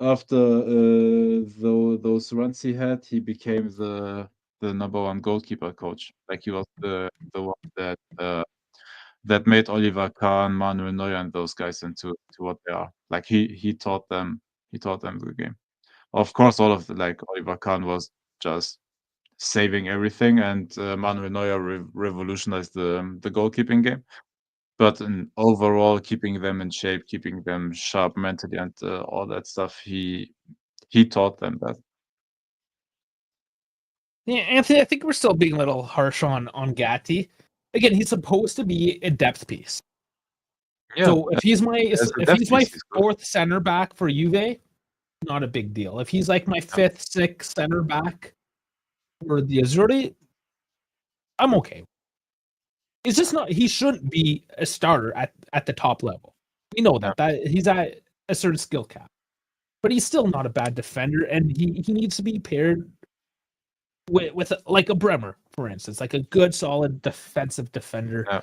S2: those runs he had, he became the number 1 goalkeeper coach. Like he was the one that made Oliver Kahn, Manuel Neuer, and those guys into what they are. Like he taught them the game. Of course, all of like Oliver Kahn was just saving everything, and Manuel Neuer revolutionized the goalkeeping game. But in overall, keeping them in shape, keeping them sharp mentally, and all that stuff, he taught them that.
S1: Yeah, Anthony, I think we're still being a little harsh on Gatti. Again, he's supposed to be a depth piece. Yeah, so if he's my fourth center back for Juve, not a big deal. If he's like my fifth, sixth center back for the Azzurri, I'm okay. It's just not. He shouldn't be a starter at the top level. We know that he's at a certain skill cap, but he's still not a bad defender, and he needs to be paired with like a Bremer, for instance, like a good, solid defensive defender. Yeah.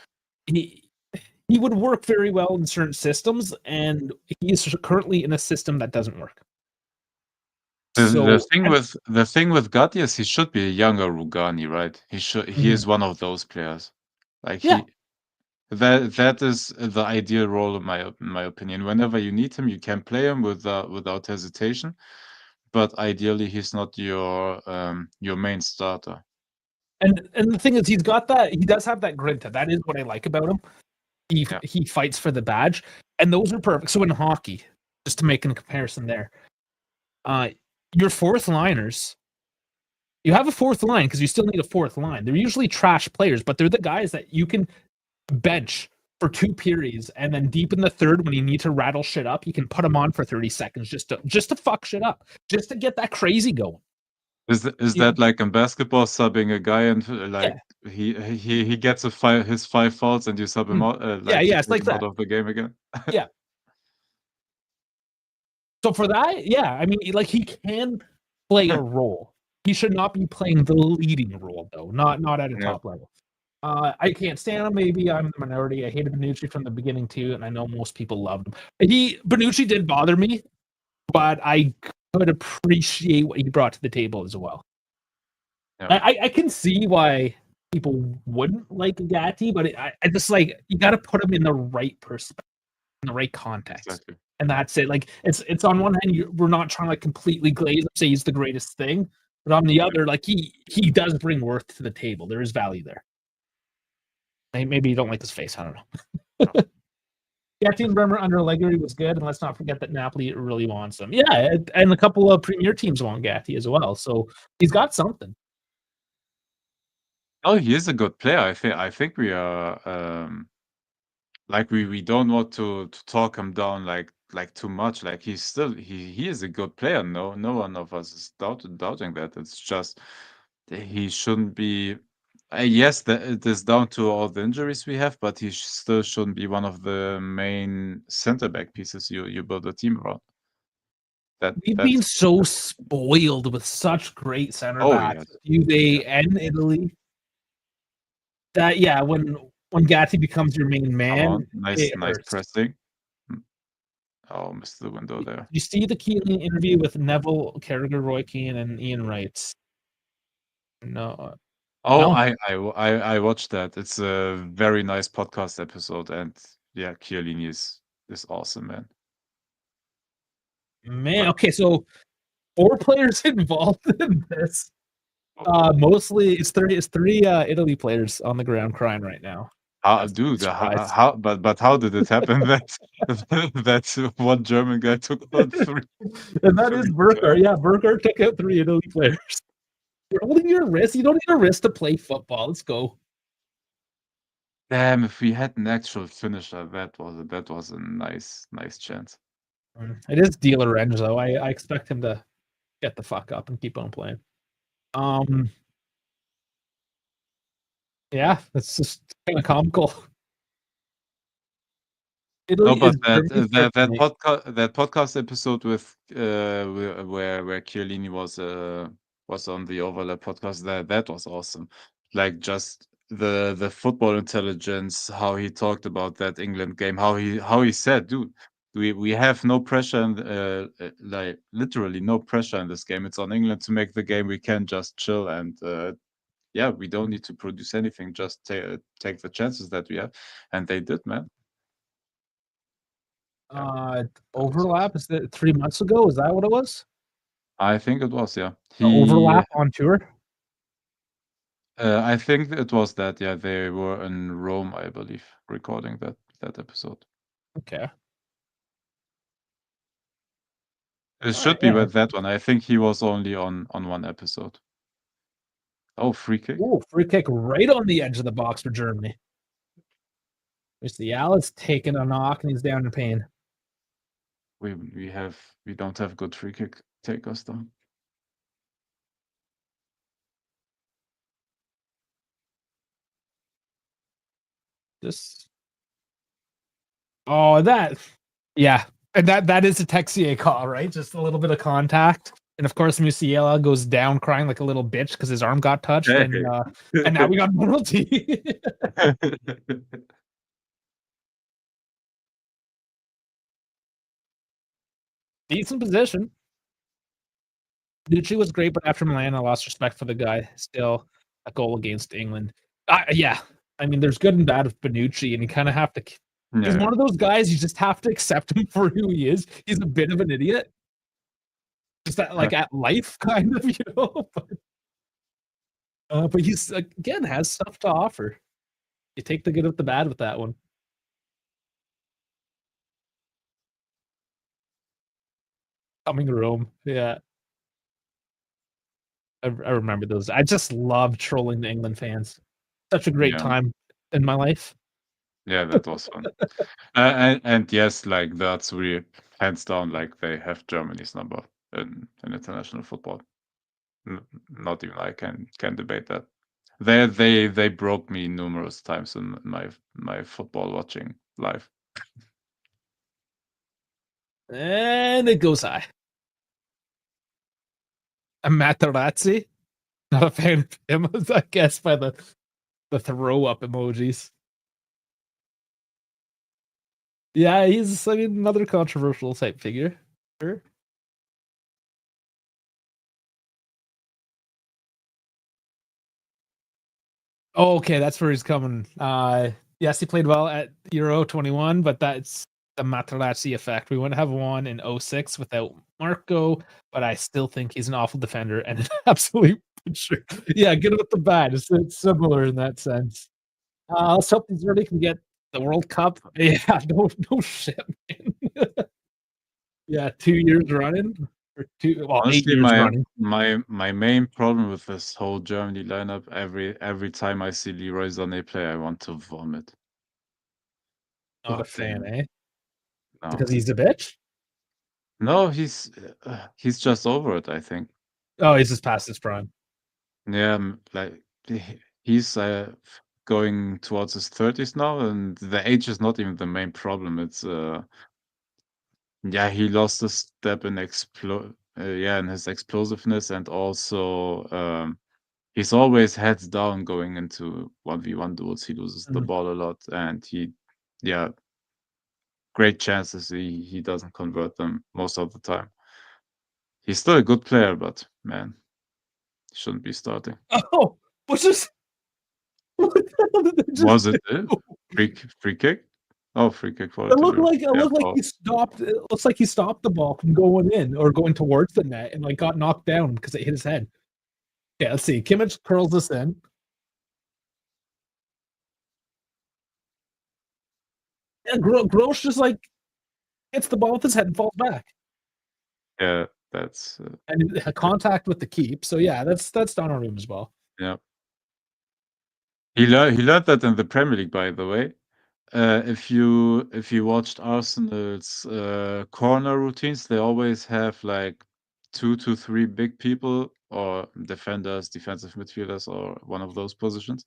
S1: He would work very well in certain systems, and he's currently in a system that doesn't work.
S2: The thing with Gatti is he should be a younger Rugani, right? He is one of those players. Like that is the ideal role in my opinion. Whenever you need him, you can play him without hesitation. But ideally, he's not your main starter.
S1: And the thing is, he does have that grinta. That is what I like about him. He fights for the badge, and those are perfect. So in hockey, just to make a comparison there, your fourth liners, you have a fourth line because you still need a fourth line. They're usually trash players, but they're the guys that you can bench for 2 periods, and then deep in the third, when you need to rattle shit up, you can put them on for 30 seconds just to fuck shit up, just to get that crazy going.
S2: Is
S1: Yeah,
S2: that like in basketball, subbing a guy and
S1: yeah,
S2: like he gets his 5 fouls and you sub him
S1: mm,
S2: out,
S1: yeah,
S2: like you
S1: yeah. It's
S2: take
S1: like
S2: him out
S1: that.
S2: of the game again?
S1: Yeah. So for that, yeah, I mean, like he can play a role. He should not be playing the leading role though, not at a
S2: Yeah,
S1: top level. I can't stand him. Maybe I'm the minority. I hated Benucci from the beginning too, and I know most people loved him. Benucci did bother me, but I could appreciate what he brought to the table as well.
S2: yeah,
S1: I can see why people wouldn't like Gatti, but I just like you got to put him in the right perspective, in the right context,
S2: exactly.
S1: and that's it. Like it's on one hand, we're not trying to like completely glaze him, say he's the greatest thing, but on the
S2: Yeah.
S1: other, like he does bring worth to the table. There is value there. Maybe you don't like his face. I don't know. Gatti and Bremer under Allegri was good, and let's not forget that Napoli really wants him. Yeah, and a couple of premier teams want Gatti as well, so he's got something.
S2: Oh, he is a good player. I think we are like we don't want to talk him down like too much. Like he's still he is a good player. No one of us is doubting that. It's just he shouldn't be. Yes, it is down to all the injuries we have, but he still shouldn't be one of the main center back pieces you build a team around.
S1: We've been
S2: That's
S1: so spoiled with such great center
S2: oh
S1: backs,
S2: yes,
S1: Juve
S2: yeah.
S1: and Italy. That yeah, when Gatti becomes your main
S2: Come
S1: man,
S2: on, nice
S1: it
S2: nice
S1: hurts.
S2: pressing. Mm. Oh, missed the window there.
S1: You see the Keelan interview with Neville Carragher, Roy Keane, and Ian Wright. No,
S2: Oh,
S1: no,
S2: I watched that. It's a very nice podcast episode, and yeah, Chiellini is awesome, man.
S1: man.
S2: But
S1: Okay, so 4 players involved in this.
S2: oh,
S1: Mostly it's three Italy players on the ground crying right now.
S2: how,
S1: That's a big
S2: dude,
S1: surprise.
S2: but how did it happen that that one German guy took on three
S1: And that is
S2: three
S1: Burkhardt.
S2: German?
S1: Yeah, Burkhardt took out 3 Italy players. You're holding your wrist. You don't need a wrist to play football. Let's go.
S2: Damn, if we had an actual finisher, that was a nice chance.
S1: It is Di Lorenzo. I expect him to get the fuck up and keep on playing. Um, yeah, it's just kind of comical.
S2: No,
S1: Italy
S2: but
S1: is Germany's kryptonite.
S2: that podcast episode with where Chiellini was on the Overlap podcast, that was awesome. Like just the football intelligence, how he talked about that England game, how he said, dude, we have no pressure and like literally no pressure in this game. It's on England to make the game. We can just chill and yeah, we don't need to produce anything. Just take the chances that we have, and they did, man. Yeah, that was
S1: Overlap
S2: awesome.
S1: is that 3 months ago? Is that what it was?
S2: I think it was, yeah.
S1: The overlap on tour.
S2: I think it was that, yeah, they were in Rome, I believe, recording that episode.
S1: Okay.
S2: It
S1: All right.
S2: should be
S1: Yeah.
S2: with that one. I think he was only on one episode. Oh, free kick.
S1: Ooh, free kick right on the edge of the box for Germany. There's the Alice taking a knock and he's down in pain.
S2: We don't have good free kick takers though.
S1: Just that yeah. And that is a Texier call, right? Just a little bit of contact. And of course, Musiala goes down crying like a little bitch because his arm got touched,
S2: Hey.
S1: and now we got penalty. Decent position. Nucci was great, but after Milan, I lost respect for the guy. Still, a goal against England. Yeah, I mean, there's good and bad with Benucci, and you kind of have to. He's
S2: Yeah.
S1: one of those guys you just have to accept him for who he is. He's a bit of an idiot, just like at life, kind of, but he's again has stuff to offer. You take the good with the bad with that one. Coming Rome, yeah, I remember those. I just love trolling the England fans. Such a great
S2: Yeah.
S1: time in my life.
S2: Yeah, that was fun. And yes, like that's really hands down, like they have Germany's number in international football. Not even I can debate that. They broke me numerous times in my football watching life.
S1: And it goes high. And Materazzi, not a fan of him, I guess, by the throw up emojis. Yeah, he's another controversial type figure. Sure. Oh, okay, that's where he's coming. Yes, he played well at Euro 21, but that's the Materazzi effect. We wouldn't have won in 06 without Marco, but I still think he's an awful defender and an absolute butcher. Yeah, good with the bad. It's similar in that sense. Let's hope these already can get the World Cup. Yeah, no shit, man. Yeah, 2 years running or 8
S2: Honestly,
S1: years running.
S2: my main problem with this whole Germany lineup, every time I see Leroy Sané play, I want to vomit.
S1: Not a
S2: God
S1: fan,
S2: damn it.
S1: eh?
S2: No.
S1: Because he's a bitch?
S2: No, he's just over it, I think.
S1: Oh, he's just past his prime.
S2: Yeah, like he's going towards his 30s now, and the age is not even the main problem. It's yeah, he lost a step in in his explosiveness, and also he's always heads down going into 1v1 duels. He loses the ball a lot, and yeah, great chances he doesn't convert them most of the time. He's still a good player, but man, he shouldn't be starting.
S1: Oh, what's this? What the hell did they just
S2: Was it
S1: do?
S2: free kick? Oh, free kick for
S1: It looked
S2: Italy.
S1: like
S2: Yeah,
S1: he stopped. It looks like he stopped the ball from going in or going towards the net and got knocked down because it hit his head. Yeah, let's see. Kimmich curls this in. And Gross just hits the ball with his head and falls back.
S2: yeah, that's
S1: And contact with the keep. So yeah, that's Donnarumma as well.
S2: yeah. He learned that in the Premier League, by the way. If you watched Arsenal's corner routines, they always have like 2 to 3 big people or defenders, defensive midfielders, or one of those positions,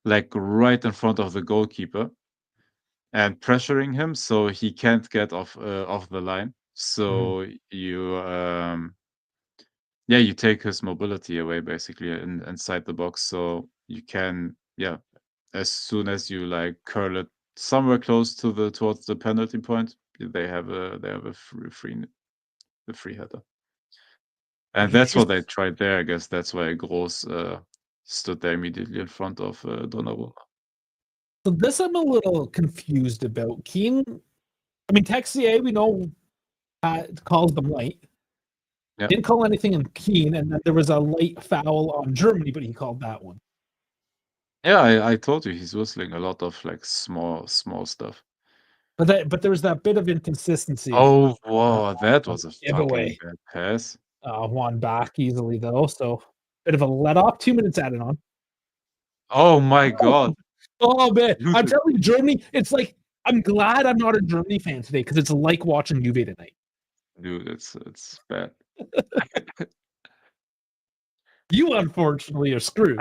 S2: like right in front of the goalkeeper and pressuring him so he can't get off the line. So you take his mobility away basically inside the box, so you can as soon as you curl it somewhere close towards the penalty point, they have a free header. And that's what they tried there. I guess that's why Gross stood there immediately in front of Donnarumma.
S1: So this I'm a little confused about. Keane, I mean, Texier, we know calls them light.
S2: Yeah.
S1: Didn't call anything in Keane, and then there was a light foul on Germany, but he called that one.
S2: Yeah, I told you he's whistling a lot of small stuff.
S1: But there was that bit of inconsistency.
S2: Oh, whoa, that was a fucking
S1: Giveaway.
S2: bad pass.
S1: Won back easily though, so bit of a let off. 2 minutes added on.
S2: Oh my god.
S1: Oh man, I'm telling you, Germany. It's like I'm glad I'm not a Germany fan today because it's like watching Juve tonight.
S2: Dude, it's bad.
S1: You unfortunately are screwed.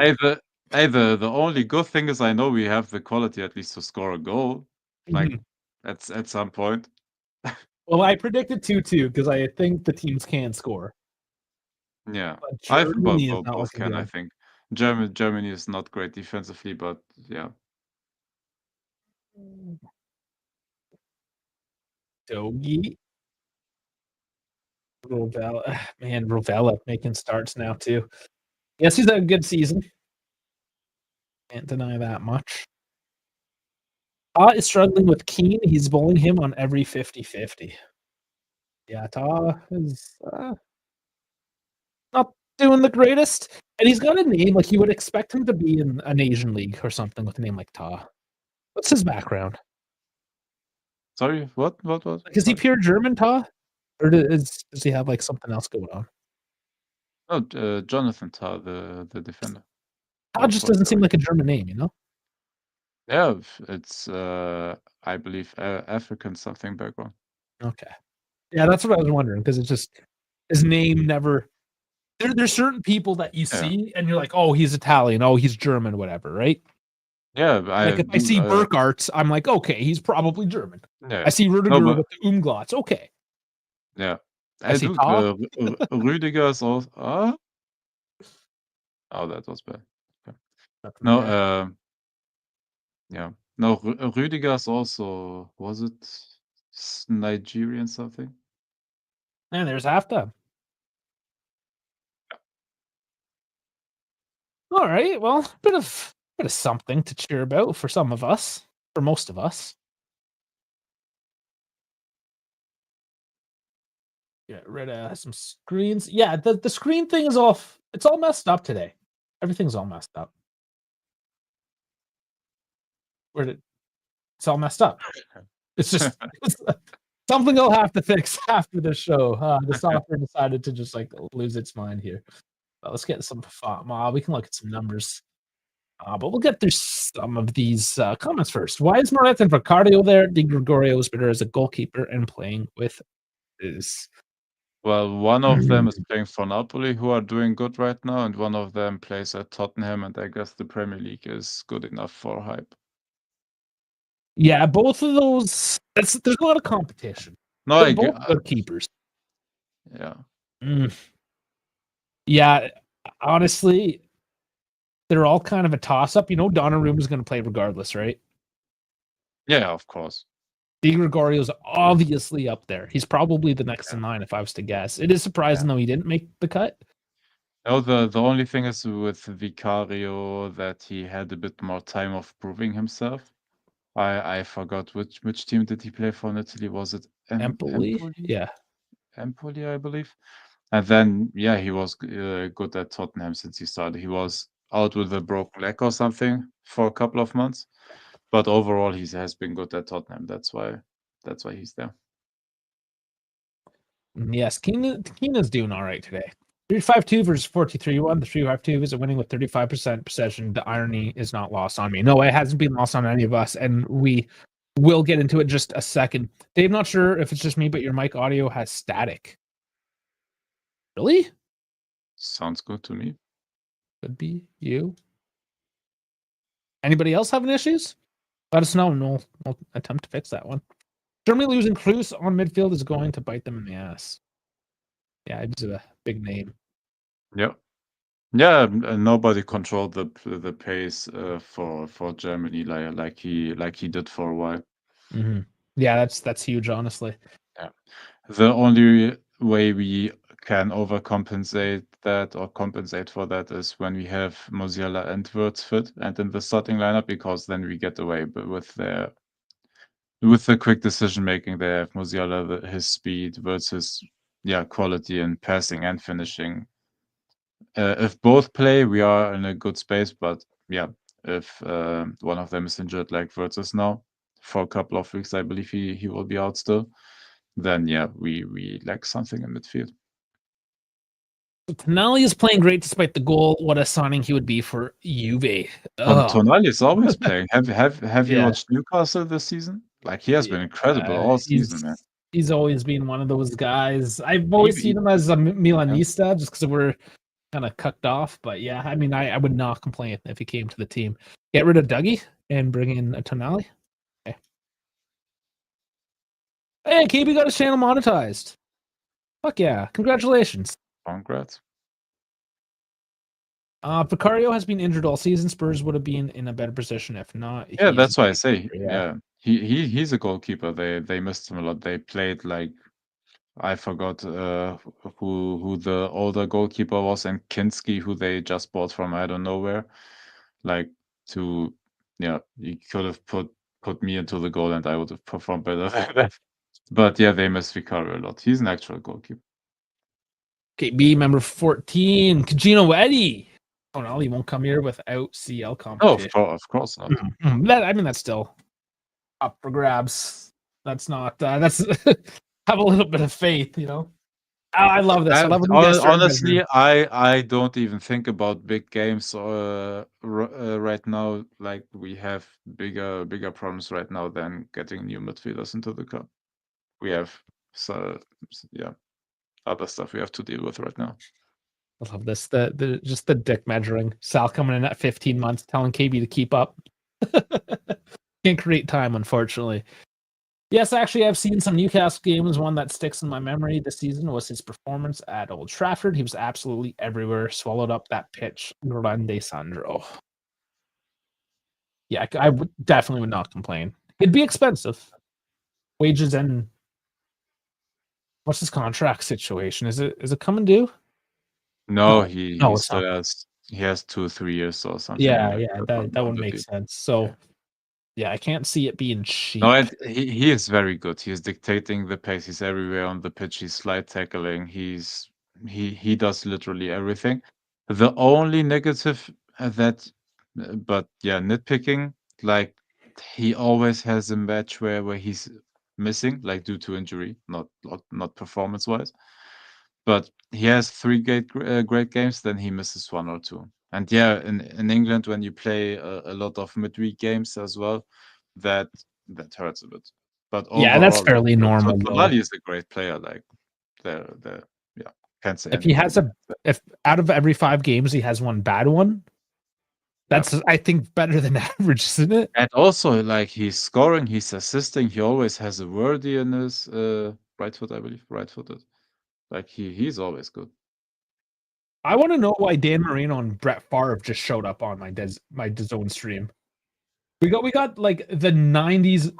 S2: The only good thing is I know we have the quality at least to score a goal, like at some point.
S1: Well, I predicted 2-2 because I think the teams can score.
S2: Yeah,
S1: But
S2: I think
S1: Germany is not
S2: both
S1: looking
S2: can. I
S1: good.
S2: think Germany is not great defensively, but yeah.
S1: Dogi. Rovella making starts now too. Yes, he's had a good season. Can't deny that much. Is struggling with Keane. He's bowling him on every 50-50. Yeah, is not doing the greatest. And he's got a name like you would expect him to be in an Asian league or something with a name like Ta. What's his background?
S2: Sorry, what?
S1: Like, is he pure German, Ta? Or does he have something else going on?
S2: Oh, Jonathan Tah, the defender.
S1: Ta just doesn't seem like a German name, you know?
S2: Yeah, it's I believe African something background.
S1: Okay. Yeah, that's what I was wondering because it's just his name never there's certain people that you
S2: Yeah.
S1: see and you're like, oh, he's Italian, oh, he's German, whatever, right?
S2: Yeah,
S1: Like if I see Burkhardt, I'm like, okay, he's probably German.
S2: yeah.
S1: I see
S2: No,
S1: Rudiger
S2: but
S1: with the umlauts, okay.
S2: yeah.
S1: I see
S2: Dude,
S1: Ta.
S2: Rüdiger is also oh, that was bad. Okay.
S1: Nothing
S2: No,
S1: there.
S2: yeah. No, Rüdiger is also, was it Nigerian something?
S1: And there's halftime. All right, well, bit of something to cheer about for some of us, for most of us. Get rid of some screens. Yeah, the screen thing is off. It's all messed up today. Everything's all messed up. Where did it's all messed up? It's just it's something I'll have to fix after the show. The software decided to just like lose its mind here. Let's get some. We can look at some numbers. But we'll get through some of these comments first. Why is Moret and Ricardo there? Di Gregorio is better as a goalkeeper and playing with is.
S2: Well, one of them is playing for Napoli, who are doing good right now, and one of them plays at Tottenham, and I guess the Premier League is good enough for hype.
S1: Yeah, both of those. There's a lot of competition.
S2: No,
S1: They're both good keepers.
S2: Yeah.
S1: Yeah, honestly, they're all kind of a toss-up. You know, Donnarumma's going to play regardless, right?
S2: Yeah, of course.
S1: Di Gregorio's obviously up there. He's probably the next in line, if I was to guess. It is surprising, though, he didn't make the cut.
S2: No, the only thing is with Vicario that he had a bit more time of proving himself. I forgot which team did he play for in Italy? Was it
S1: Empoli?
S2: Empoli?
S1: Yeah.
S2: Empoli, I believe. And then, yeah, he was good at Tottenham since he started. He was out with a broken leg or something for a couple of months, but overall he has been good at Tottenham. That's why he's there.
S1: Yes, Keena's doing all right today. 352 versus 43-1. The 352 is winning with 35% possession. The irony is not lost on me. No, it hasn't been lost on any of us, and we will get into it in just a second. Dave, not sure if it's just me, but your mic audio has static. Really?
S2: Sounds good to me.
S1: Could be you. Anybody else having issues? Let us know, and we'll attempt to fix that one. Germany losing Cruz on midfield is going to bite them in the ass. Yeah, it's a big name.
S2: Yeah. Yeah, nobody controlled the pace for Germany like he did for a while.
S1: Mm-hmm. Yeah, that's huge, honestly.
S2: Yeah, the only way we can overcompensate that or compensate for that is when we have Musiala and Wirtz fit and in the starting lineup, because then we get away with the quick decision making. They have Musiala, his speed, versus quality in passing and finishing. If both play, we are in a good space. But yeah, if one of them is injured, like Wirtz is now, for a couple of weeks, I believe he will be out still. Then yeah, we lack something in midfield.
S1: Tonali is playing great despite the goal. What a signing he would be for Juve.
S2: Tonali is always playing. Have you
S1: Yeah.
S2: watched Newcastle this season? Like, he has been incredible all season, man.
S1: He's always been one of those guys. I've always seen him as a Milanista just because we're kind of cut off. But yeah, I mean, I would not complain if he came to the team. Get rid of Dougie and bring in a Tonali. Okay. Hey, KB got his channel monetized. Fuck yeah. Congratulations.
S2: Congrats.
S1: Vicario has been injured all season. Spurs would have been in a better position if not.
S2: Yeah, that's why I say, yeah. He's a goalkeeper. They missed him a lot. They played like, I forgot who the older goalkeeper was, and Kinski, who they just bought from I don't know where. Like, you could have put me into the goal and I would have performed better than that. But yeah, they miss Vicario a lot. He's an actual goalkeeper.
S1: KB member 14, Kajino Eddie. Oh no, he won't come here without CL competition.
S2: Oh, of course not.
S1: That's still up for grabs. That's not. That's have a little bit of faith, you know. I love this. I love when you guys start
S2: honestly,
S1: measuring.
S2: I don't even think about big games right now. Like, we have bigger problems right now than getting new midfielders into the cup. We have other stuff we have to deal with right now.
S1: I love this. Just the dick measuring. Sal coming in at 15 months, telling KB to keep up. Can't create time, unfortunately. Yes, actually, I've seen some Newcastle games. One that sticks in my memory this season was his performance at Old Trafford. He was absolutely everywhere, swallowed up that pitch. Grande Sandro. Yeah, I would definitely would not complain. It'd be expensive. Wages and what's his contract situation? Is it coming due?
S2: No,
S1: No,
S2: he
S1: no, it's not.
S2: he has 2-3 years or something
S1: Yeah,
S2: like
S1: yeah,
S2: that
S1: that
S2: on
S1: would
S2: the
S1: make
S2: deal.
S1: sense. So,
S2: Yeah.
S1: yeah, I can't see it being
S2: No,
S1: cheap.
S2: and he is very good. He is dictating the pace. He's everywhere on the pitch. He's slide tackling. He does literally everything. The only negative but yeah, nitpicking, like he always has a match where he's missing, like due to injury, not performance wise. But he has 3 great games, then he misses 1 or 2. And yeah, in England, when you play a lot of midweek games as well, that hurts a bit. But
S1: Yeah, that's
S2: overall,
S1: fairly normal though.
S2: Tonali is a great player. Like they're yeah, can't say
S1: If he
S2: anything
S1: has
S2: against that.
S1: if out of every 5 games he has one bad one,
S2: Yeah.
S1: that's I think better than average, isn't it?
S2: And also, like he's scoring, he's assisting. He always has a wordy in his right foot, I believe, right-footed. Like he's always good.
S1: I want to know why Dan Marino and Brett Favre just showed up on my DAZN stream. We got like the 90s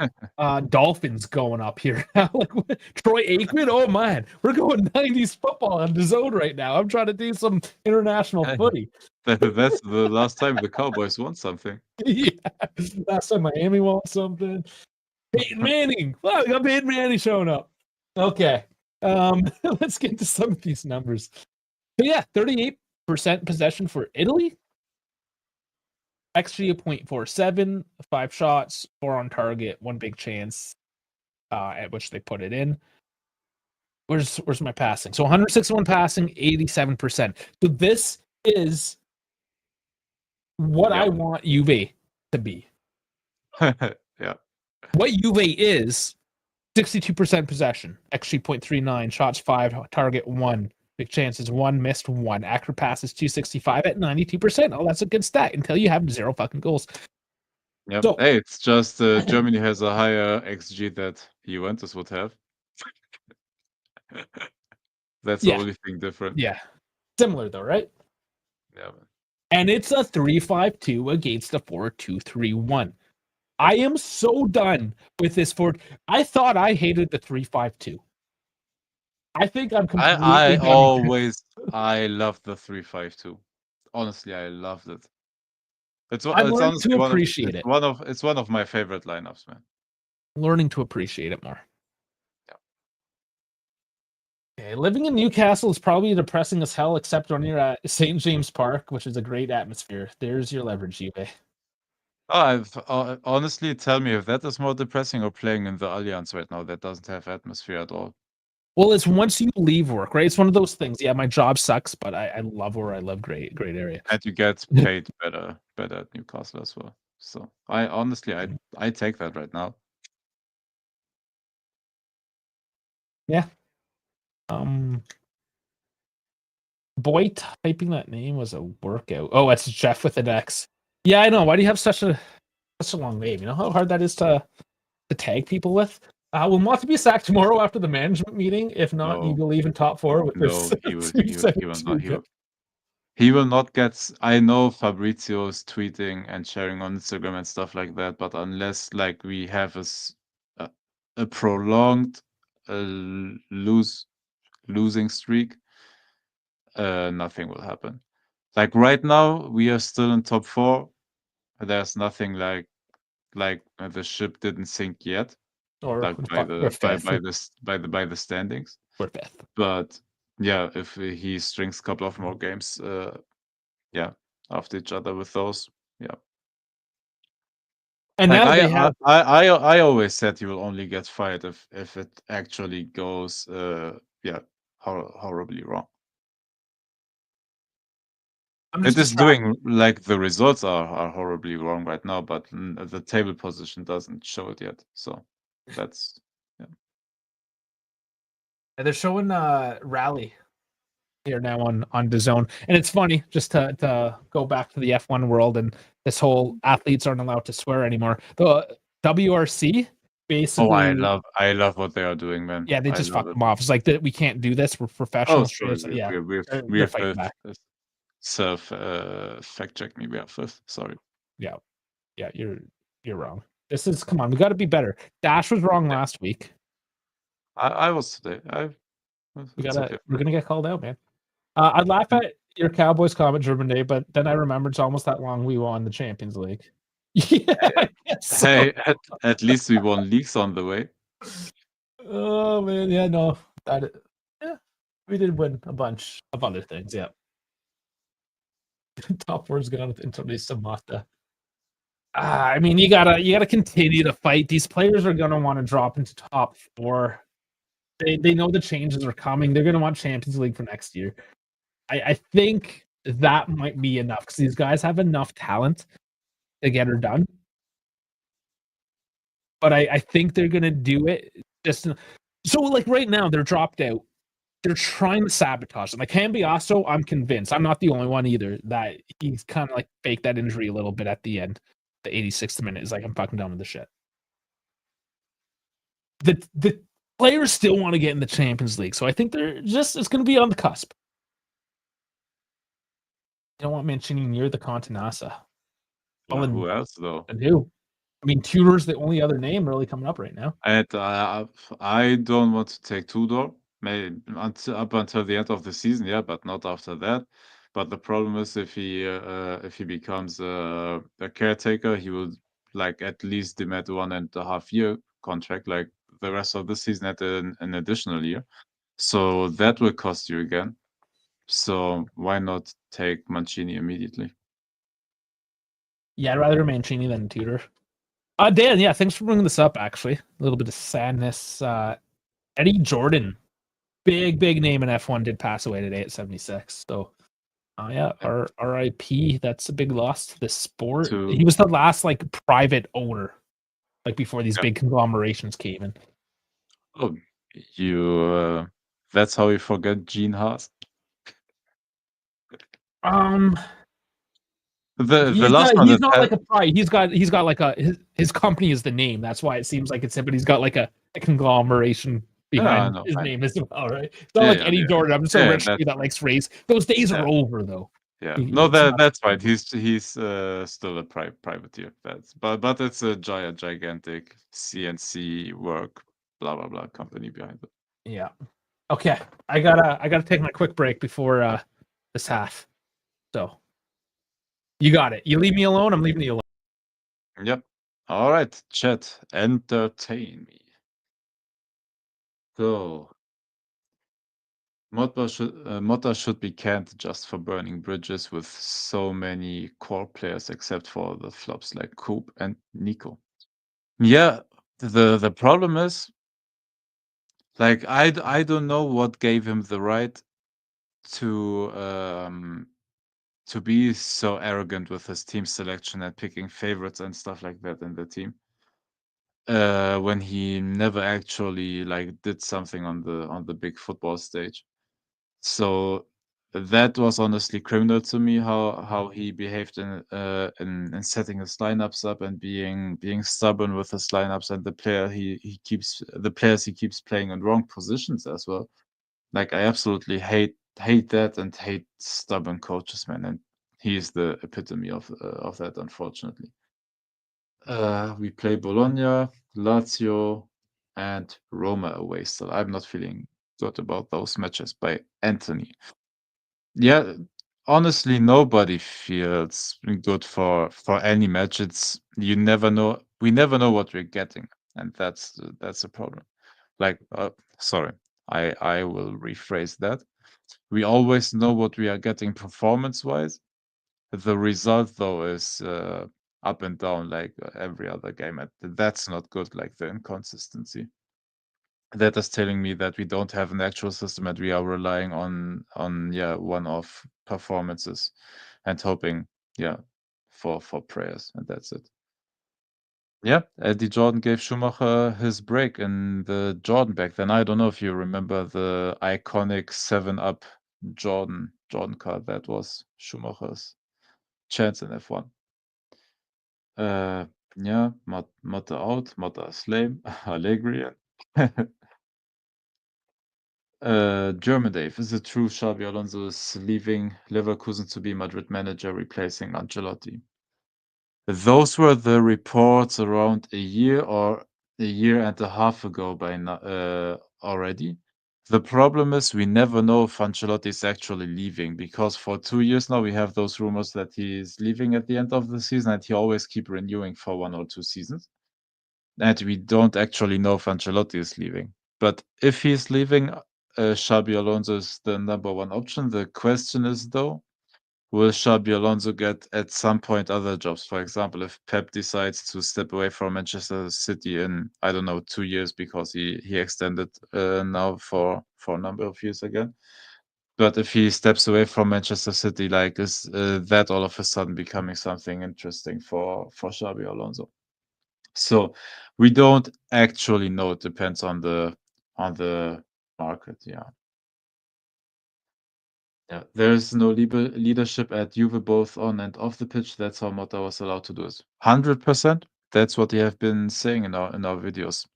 S1: Dolphins going up here. Like Troy Aikman. Oh man, we're going 90s football on DAZN right now. I'm trying to do some international footy.
S2: That's the last time the Cowboys won something.
S1: Yeah. Last time Miami won something. Peyton Manning. Wow, we got Peyton Manning showing up. Okay. Let's get to some of these numbers. So yeah, 38% possession for Italy. XG of 0.47, 5 shots, 4 on target, 1 big chance, at which they put it in. Where's my passing? So 161 passing, 87%. So this is what I want Juve to be.
S2: Yeah.
S1: What Juve is 62% possession, XG 0.39, shots 5, target 1, big chances 1, missed 1, accurate passes 265 at 92%. Oh, that's a good stat until you have 0 fucking goals.
S2: Yeah.
S1: So,
S2: Hey, it's just Germany has a higher XG that Juventus would have. That's the
S1: yeah,
S2: only thing different.
S1: yeah. Similar though, right?
S2: Yeah.
S1: And it's a 3-5-2 against a 4-2-3-1. I am so done with this I thought I hated the 3-5-2. I think I'm completely done with it.
S2: I love the 3-5-2. Honestly, I loved it. It's
S1: I'm
S2: it's
S1: learning to
S2: honestly
S1: appreciate it.
S2: one of my favorite lineups, man.
S1: Learning to appreciate it more.
S2: Yeah.
S1: Okay, living in Newcastle is probably depressing as hell, except when you're at St. James Park, which is a great atmosphere. There's your leverage, Juve.
S2: Honestly, tell me if that is more depressing or playing in the Allianz right now that doesn't have atmosphere at all.
S1: Well, it's once you leave work, right? It's one of those things. Yeah, my job sucks, but I love where I live. Great area.
S2: And you get paid better at Newcastle as well. So I honestly I take that right now.
S1: Yeah. Boy, typing that name was a workout. Oh, it's Jeff with an X. Yeah, I know. Why do you have such a long name? You know how hard that is to tag people with? Will Monty be sacked tomorrow after the management meeting? If not, do you
S2: No.
S1: believe in top 4 with this?
S2: No, he will not get. I know Fabrizio is tweeting and sharing on Instagram and stuff like that, but unless like we have a prolonged losing streak, nothing will happen. Like right now, we are still in top 4. There's nothing like the ship didn't sink yet,
S1: Or
S2: like
S1: we're fifth.
S2: by the standings.
S1: We're fifth.
S2: But yeah, if he strings a couple of more games, yeah, after each other with those, yeah.
S1: And
S2: Like
S1: now they have.
S2: I always said he will only get fired if it actually goes, yeah, horribly wrong.
S1: I'm
S2: It
S1: just
S2: is
S1: distracted.
S2: doing like the results are horribly wrong right now, but the table position doesn't show it yet. So that's yeah.
S1: They're showing rally. here now on DAZN. And it's funny, just to go back to the F1 world and this whole athletes aren't allowed to swear anymore. The WRC basically,
S2: I love what they are doing, man.
S1: yeah, they
S2: I
S1: just
S2: love
S1: fuck
S2: it.
S1: them off. It's like that we can't do this. We're
S2: Oh,
S1: professional.
S2: sorry,
S1: So yeah, they're
S2: we've
S1: fighting back.
S2: self fact check me. We have sorry.
S1: Yeah, you're wrong. This is come on. We got to be better. Dash was wrong last week.
S2: I was today.
S1: We're gonna get called out, man. I'd laugh at your Cowboys comment, German Day, but then I remember it's almost that long we won the Champions League. Yeah, I guess so.
S2: Hey, at least we won leagues on the way.
S1: Oh man, yeah, no, yeah, we did win a bunch of other things. Yeah, top four's gone into Samata. I mean, you gotta continue to fight. These players are gonna want to drop into top four. They know the changes are coming. They're gonna want Champions League for next year. I think that might be enough because these guys have enough talent to get her done. But I think they're gonna do it just so like right now they're dropped out. They're trying to sabotage them. Like Cambiasso, I'm convinced. I'm not the only one either that he's kind of like faked that injury a little bit at the end. The 86th minute is like I'm fucking done with the shit. The players still want to get in the Champions League, so I think they're just it's going to be on the cusp. You don't want Mancini near the Continasa.
S2: Well, who else though?
S1: And who? I mean, Tudor's the only other name really coming up right now.
S2: And I don't want to take Tudor, maybe up until the end of the season, yeah, but not after that. But the problem is if he becomes a caretaker, he will like at least demand 1.5 year contract, like the rest of the season at an additional year. So that will cost you again. So why not take Mancini immediately?
S1: Yeah, I'd rather Mancini than Tudor. Dan, yeah, thanks for bringing this up. Actually, a little bit of sadness. Eddie Jordan, big name in F1, did pass away today at 76. So, yeah, R.I.P. That's a big loss to the sport. He was the last like private owner, like before these big conglomerations came in.
S2: Oh, you. That's how you forget Gene Haas. The last one.
S1: He's not like a pride. He's got like his company is the name. That's why it seems like it's him. But he's got like a conglomeration behind his name as well, right? It's not like Eddie Jordan. I'm so rich that likes race. Those days are over, though.
S2: Yeah, no, that's right. He's still a privateer. But it's a gigantic CNC work, blah blah blah company behind it.
S1: Yeah. Okay, I gotta take my quick break before this half. So you got it. You leave me alone. I'm leaving you alone.
S2: Yep. All right, chat, entertain me. So, Motta should be canned just for burning bridges with so many core players, except for the flops like Coop and Nico. Yeah, the problem is, like, I don't know what gave him the right to be so arrogant with his team selection and picking favorites and stuff like that in the team. When he never actually like did something on the big football stage. So that was honestly criminal to me how he behaved in setting his lineups up and being stubborn with his lineups and the players he keeps playing in wrong positions as well. Like I absolutely hate that and hate stubborn coaches, man. And he's the epitome of that, unfortunately. We play Bologna, Lazio, and Roma away still. I'm not feeling good about those matches by Anthony. Yeah, honestly, nobody feels good for any match. It's you never know. We never know what we're getting, and that's a problem. Like, sorry, I will rephrase that. We always know what we are getting performance-wise. The result, though, is up and down like every other game, and that's not good. Like the inconsistency. That is telling me that we don't have an actual system and we are relying on one-off performances and hoping for prayers, and that's it. Yeah, Eddie Jordan gave Schumacher his break in the Jordan back then. I don't know if you remember the iconic 7-up Jordan car. That was Schumacher's chance in F1. Yeah, Motta out, Motta is lame, Allegri. German Dave, is it true Xabi Alonso is leaving Leverkusen to be Madrid manager, replacing Ancelotti? Those were the reports around a year or a year and a half ago by already. The problem is we never know if Ancelotti is actually leaving, because for 2 years now we have those rumors that he is leaving at the end of the season, and he always keep renewing for 1 or 2 seasons. And we don't actually know if Ancelotti is leaving. But if he's leaving, Xabi Alonso is the number one option. The question is, though, will Xabi Alonso get at some point other jobs? For example, if Pep decides to step away from Manchester City in, I don't know, 2 years, because he extended now for a number of years again. But if he steps away from Manchester City, like, is that all of a sudden becoming something interesting for Xabi Alonso? So we don't actually know. It depends on the market. Yeah. Yeah. There is no leadership at Juve, both on and off the pitch. That's how Motta was allowed to do it. 100%. That's what we have been saying in our videos.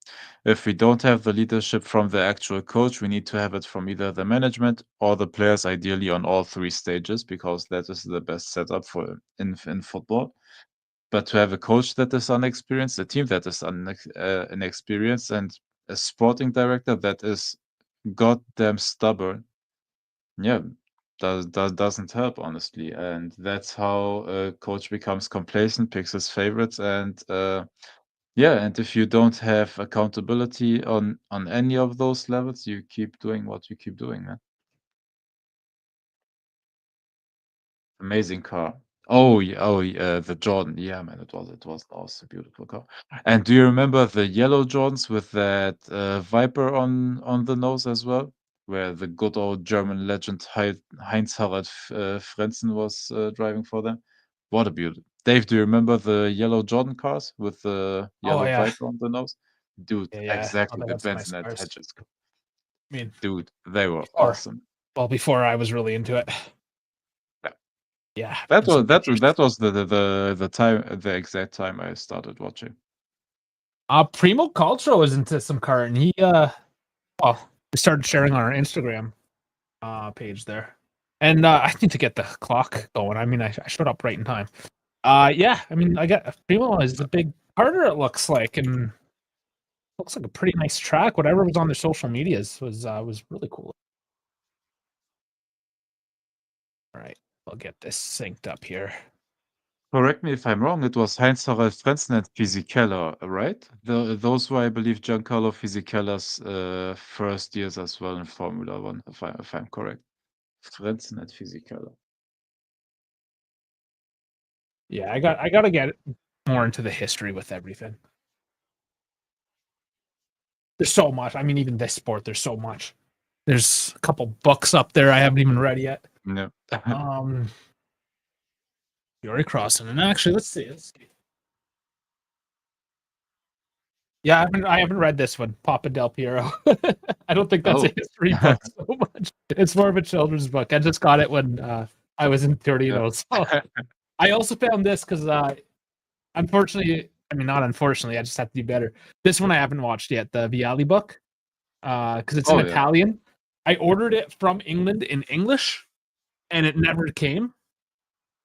S2: If we don't have the leadership from the actual coach, we need to have it from either the management or the players, ideally on all 3 stages, because that is the best setup for in football. But to have a coach that is unexperienced, a team that is inexperienced, and a sporting director that is goddamn stubborn, yeah, doesn't help, honestly. And that's how a coach becomes complacent, picks his favorites, and yeah, and if you don't have accountability on any of those levels, you keep doing what you keep doing, man. Amazing car. Oh, the Jordan. Yeah, man, it was also a beautiful car. And do you remember the yellow Jordans with that Viper on the nose as well? Where the good old German legend Heinz-Harald Frentzen was driving for them? What a beauty. Dave, do you remember the yellow Jordan cars with the
S1: Oh
S2: yellow
S1: yeah,
S2: Viper on the nose? Dude,
S1: yeah. Oh,
S2: exactly,
S1: they
S2: the
S1: had some nice
S2: Benzonet
S1: cars.
S2: hedges.
S1: I mean,
S2: Dude, they were
S1: before
S2: awesome.
S1: before I was really into it.
S2: Yeah.
S1: Yeah,
S2: That
S1: there's
S2: was
S1: some pictures.
S2: the time, the exact time I started watching.
S1: Primo Culture was into some car, and he we started sharing on our Instagram page there. And I need to get the clock going. I mean, I showed up right in time. Yeah, I mean, I got Primo is a big partner. It looks like, and looks like a pretty nice track. Whatever was on their social medias was really cool. All right, I'll get this synced up here.
S2: Correct me if I'm wrong, it was Heinz-Harald Frentzen and Fisichella, right? Those were, I believe, Giancarlo Fisichella's first years as well in Formula One, if I'm correct. Frentzen and Fisichella.
S1: Yeah, I gotta get more into the history with everything. There's so much. I mean, even this sport, there's so much. There's a couple books up there I haven't even read yet.
S2: Yeah.
S1: Fury Crossing, and actually, let's see. Yeah, I haven't read this one, Papa Del Piero. I don't think that's a
S2: Oh.
S1: history book so much. It's more of a children's book. I just got it when I was in Torino. So I also found this because unfortunately, I mean not unfortunately, I just have to do better. This one I haven't watched yet, the Vialli book, because it's in
S2: Oh, yeah.
S1: Italian. I ordered it from England in English, and it never came.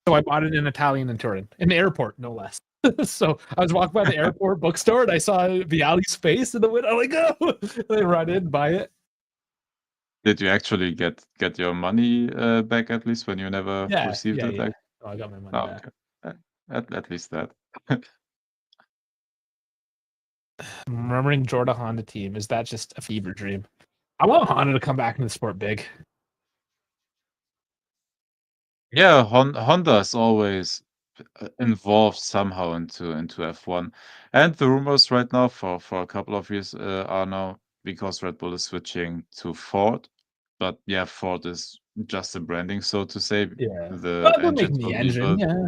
S1: So I bought it in Italian in Turin, in the airport, no less. So I was walking by the airport bookstore and I saw Vialli's face in the window. I'm like, oh, I run in, buy it.
S2: Did you actually get your money back, at least, when you never received it?
S1: Yeah. Oh, I got my money
S2: Oh,
S1: back.
S2: okay. At least that.
S1: Remembering Jordan Honda team, is that just a fever dream? I want Honda to come back into the sport big.
S2: Yeah, Honda is always involved somehow into F1, and the rumors right now for a couple of years are now because Red Bull is switching to Ford. But yeah, Ford is just a branding, so to say.
S1: Yeah.
S2: The
S1: But they're making
S2: engines
S1: the
S2: will be
S1: engine,
S2: built.
S1: yeah.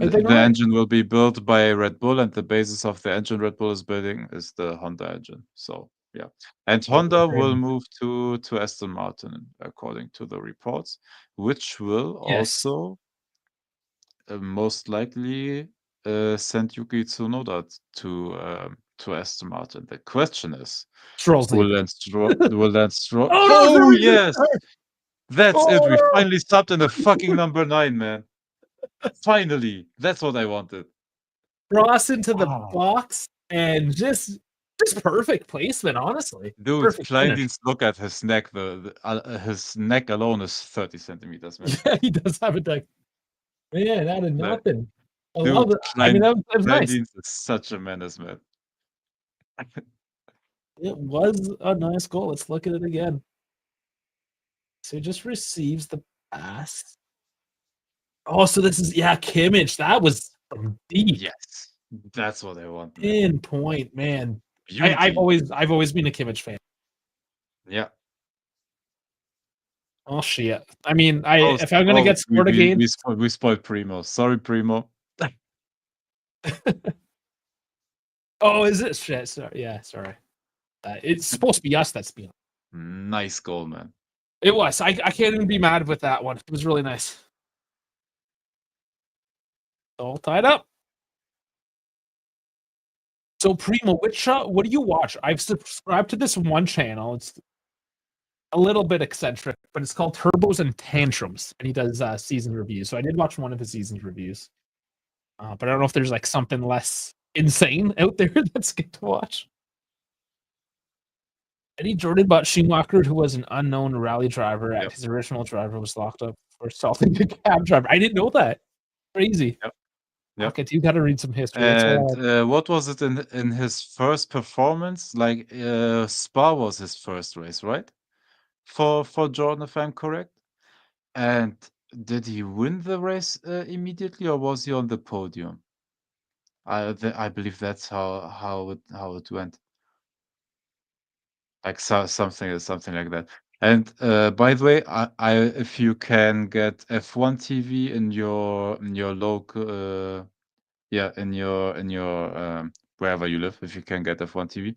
S1: Are they
S2: The
S1: not?
S2: engine will be built by Red Bull, and the basis of the engine Red Bull is building is the Honda engine. So Yeah. And Honda will move to Aston Martin, according to the reports, which will
S1: Yes.
S2: also most likely send Yuki Tsunoda to Aston Martin. The question is,
S1: Stroll's
S2: will
S1: leaving.
S2: Lance Stroll?
S1: Oh no,
S2: Oh
S1: sorry, good
S2: yes,
S1: start.
S2: that's it.
S1: Oh
S2: We
S1: no.
S2: finally stopped in the fucking number 9, man. Finally, that's what I wanted.
S1: Cross into the
S2: Wow.
S1: box and just perfect placement, honestly.
S2: Dude,
S1: Perfect finish.
S2: Kleindienst, look at his neck. His neck alone is 30 centimeters, man.
S1: Yeah, he does have a deck. Man, out of
S2: Like,
S1: nothing. I love
S2: dude,
S1: it. I mean, that was nice.
S2: Kleindienst is such a menace, man.
S1: It was a nice goal. Let's look at it again. So he just receives the pass. Oh, so this is Kimmich. That was from deep.
S2: Yes, that's what I want, man.
S1: Pinpoint, man. I've
S2: Beauty.
S1: always been a Kimmich fan.
S2: Yeah.
S1: Oh shit. I mean,
S2: Oh,
S1: if I'm gonna get scored against,
S2: we spoiled Primo. Sorry, Primo.
S1: oh, is it shit? Sorry, sorry. It's supposed to be us that's being.
S2: Nice goal, man.
S1: It was. I can't even be mad with that one. It was really nice. All tied up. So Primo, what do you watch? I've subscribed to this one channel. It's a little bit eccentric, but it's called Turbos and Tantrums, and he does season reviews. So I did watch one of his season reviews, but I don't know if there's like something less insane out there that's good to watch. Eddie Jordan bought Schumacher, who was an unknown rally driver. At his original driver was locked up for assaulting a cab driver. I didn't know that. Crazy.
S2: Yep.
S1: Okay, you got to read some history.
S2: And what was it in his first performance? Like Spa was his first race, right? For Jordan, if I'm correct. And did he win the race immediately, or was he on the podium? I believe that's how it went. Like something like that. And by the way, I if you can get F1 TV in your local in your wherever you live, if you can get F1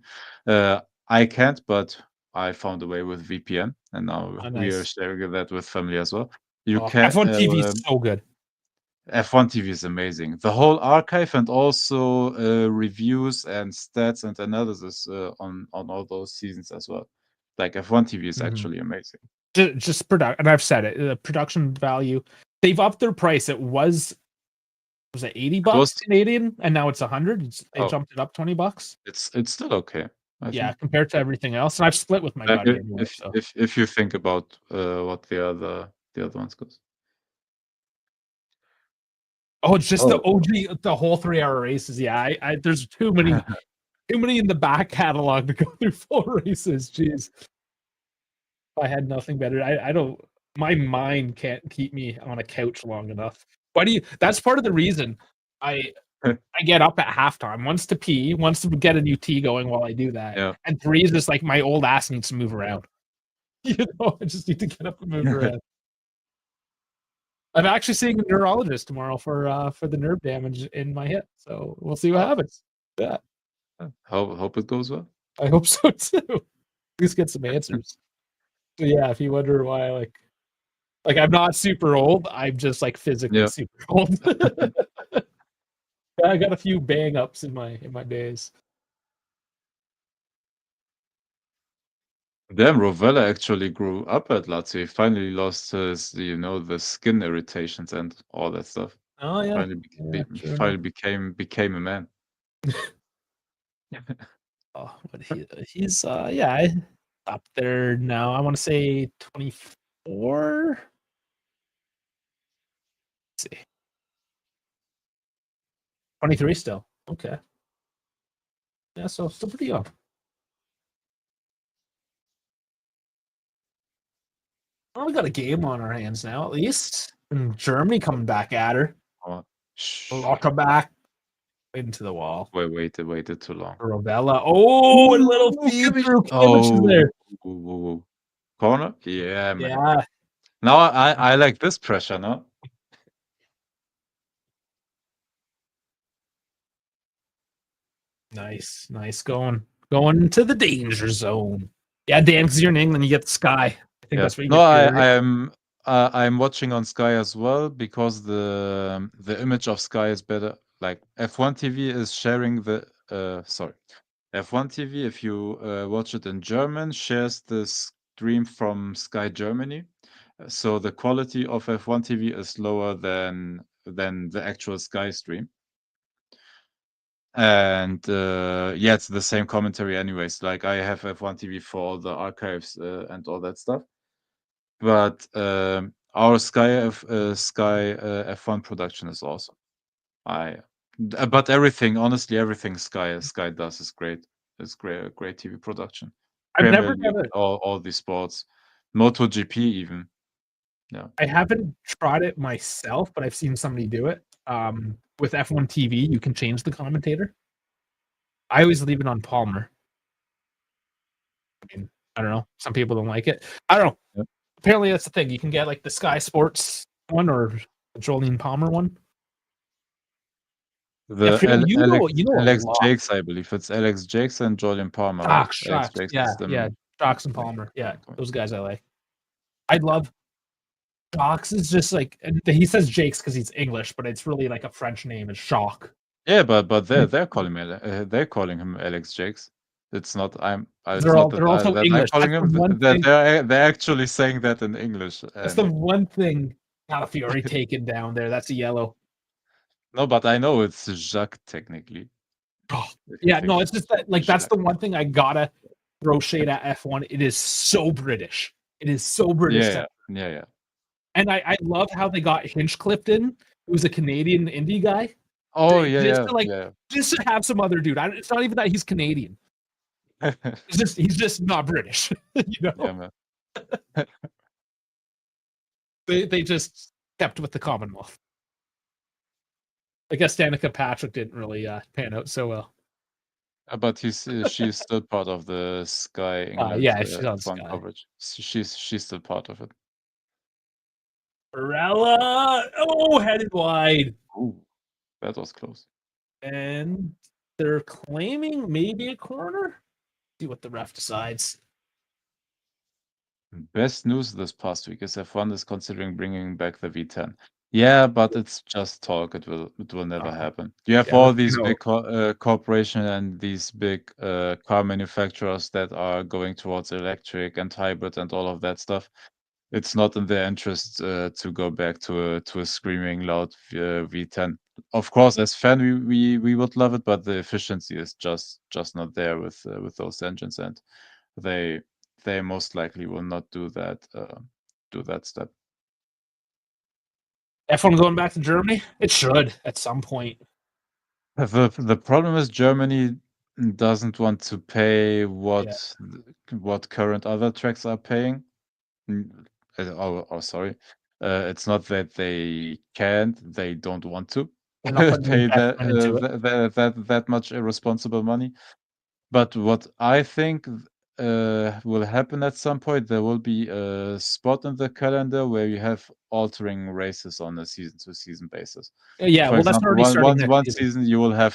S2: TV. I can't, but I found a way with VPN, and now we are
S1: Nice.
S2: sharing that with family as well. You
S1: Oh,
S2: can
S1: F1 TV is so good.
S2: F1 TV is amazing. The whole archive and also reviews and stats and analysis on all those seasons as well. Like F1 TV is actually amazing.
S1: Just product, and I've said it. The production value. They've upped their price. It was it $80 Canadian, and now it's 100. They jumped it up $20.
S2: It's still okay. I think.
S1: Compared to everything else, and I've split with my buddy anyway. So
S2: If you think about what the other ones cost.
S1: oh, it's just the OG, the whole 3-hour races. Yeah, I there's too many in the back catalog to go through 4 races. Jeez, if I had nothing better, I don't. My mind can't keep me on a couch long enough. Why do you? That's part of the reason I get up at halftime, once to pee, once to get a new tea going while I do that, and 3 is just like my old ass needs to move around. I just need to get up and move around. I'm actually seeing a neurologist tomorrow for the nerve damage in my hip, so we'll see what happens. Yeah,
S2: Hope it goes well.
S1: I hope so too. At least get some answers. So yeah, if you wonder why, like I'm not super old, I'm just like physically super old. I got a few bang ups in my days.
S2: Damn, Rovella actually grew up at Lazio. He finally lost his, the skin irritations and all that stuff.
S1: Oh yeah,
S2: Finally became a man.
S1: Oh, but he's up there now. I want to say 24. Let's see, 23 still. Okay, yeah, so still pretty young. Well, we got a game on our hands now, at least. And Germany coming back at her. Lock her back into the wall.
S2: Waited too long.
S1: Rovella. Oh, a little feed through Kimmich is there.
S2: Corner? Yeah, man.
S1: Yeah.
S2: Now I like this pressure, no?
S1: Nice going. going to the danger zone. Yeah, Dan, because you're in England, you get the Sky. I think that's what you
S2: No,
S1: get here, right?
S2: I'm watching on Sky as well because the image of Sky is better. Like F1 TV is sharing the sorry. F1 TV, if you watch it in German, shares the stream from Sky Germany. So the quality of F1 TV is lower than the actual Sky stream. And yeah, it's the same commentary anyways. Like I have F1 TV for all the archives and all that stuff. But our Sky F1 production is awesome. But everything, honestly, everything Sky does is great. It's great TV production.
S1: I've
S2: Premier
S1: never
S2: League,
S1: done it.
S2: all these sports, MotoGP even. Yeah.
S1: I haven't tried it myself, but I've seen somebody do it. With F1 TV, you can change the commentator. I always leave it on Palmer. I mean, I don't know. Some people don't like it. I don't know.
S2: Yep.
S1: Apparently, that's the thing. You can get like the Sky Sports one or the Jolene Palmer one.
S2: The
S1: Phil, you know, a
S2: Alex
S1: lot.
S2: Jakes, I believe it's Alex Jakes and Jordan Palmer, right? Alex Jakes
S1: Yeah,
S2: is the
S1: yeah. Dox and Palmer. Yeah, those guys I like. I love Dox is just like, and he says Jakes because he's English, but it's really like a French name. It's Shock.
S2: Yeah, but they're calling him Alex Jakes. It's not it's
S1: They're
S2: not that
S1: also
S2: I'm
S1: English.
S2: calling
S1: That's
S2: him.
S1: the one
S2: That
S1: thing.
S2: they're actually saying that in English.
S1: That's the one thing Calafiore taken down there. That's a yellow.
S2: No, but I know it's Jacques technically.
S1: Oh, yeah, no, it's just that like that's
S2: Jacques.
S1: the one thing I gotta throw shade at F1. It is so British. It is so British.
S2: Yeah.
S1: And I love how they got Hinchcliffe in, who's a Canadian indie guy.
S2: Oh
S1: Just to have some other dude. It's not even that he's Canadian. He's just not British. You know?
S2: Yeah, man.
S1: They just kept with the Commonwealth. I guess Danica Patrick didn't really pan out so well.
S2: But she's still part of the Sky England
S1: Yeah, she's on
S2: fun
S1: Sky.
S2: coverage. She's still part of it.
S1: Barella, headed wide.
S2: Ooh, that was close.
S1: And they're claiming maybe a corner. See what the ref decides.
S2: Best news this past week is F1 is considering bringing back the V10. Yeah, but it's just talk. It will never happen. You have all these big corporation and these big car manufacturers that are going towards electric and hybrid and all of that stuff. It's not in their interest to go back to a screaming loud V10. Of course, as fan, we would love it, but the efficiency is just not there with those engines, and they most likely will not do that step.
S1: F1 going back to Germany? It should at some point.
S2: The problem is Germany doesn't want to pay what current other tracks are paying. Sorry. It's not that they can't, they don't want to pay that much irresponsible money. But what I think will happen at some point, there will be a spot in the calendar where you have altering races on a season-to-season basis.
S1: Yeah,
S2: For
S1: that's
S2: example,
S1: already starting next
S2: one
S1: season.
S2: season you will have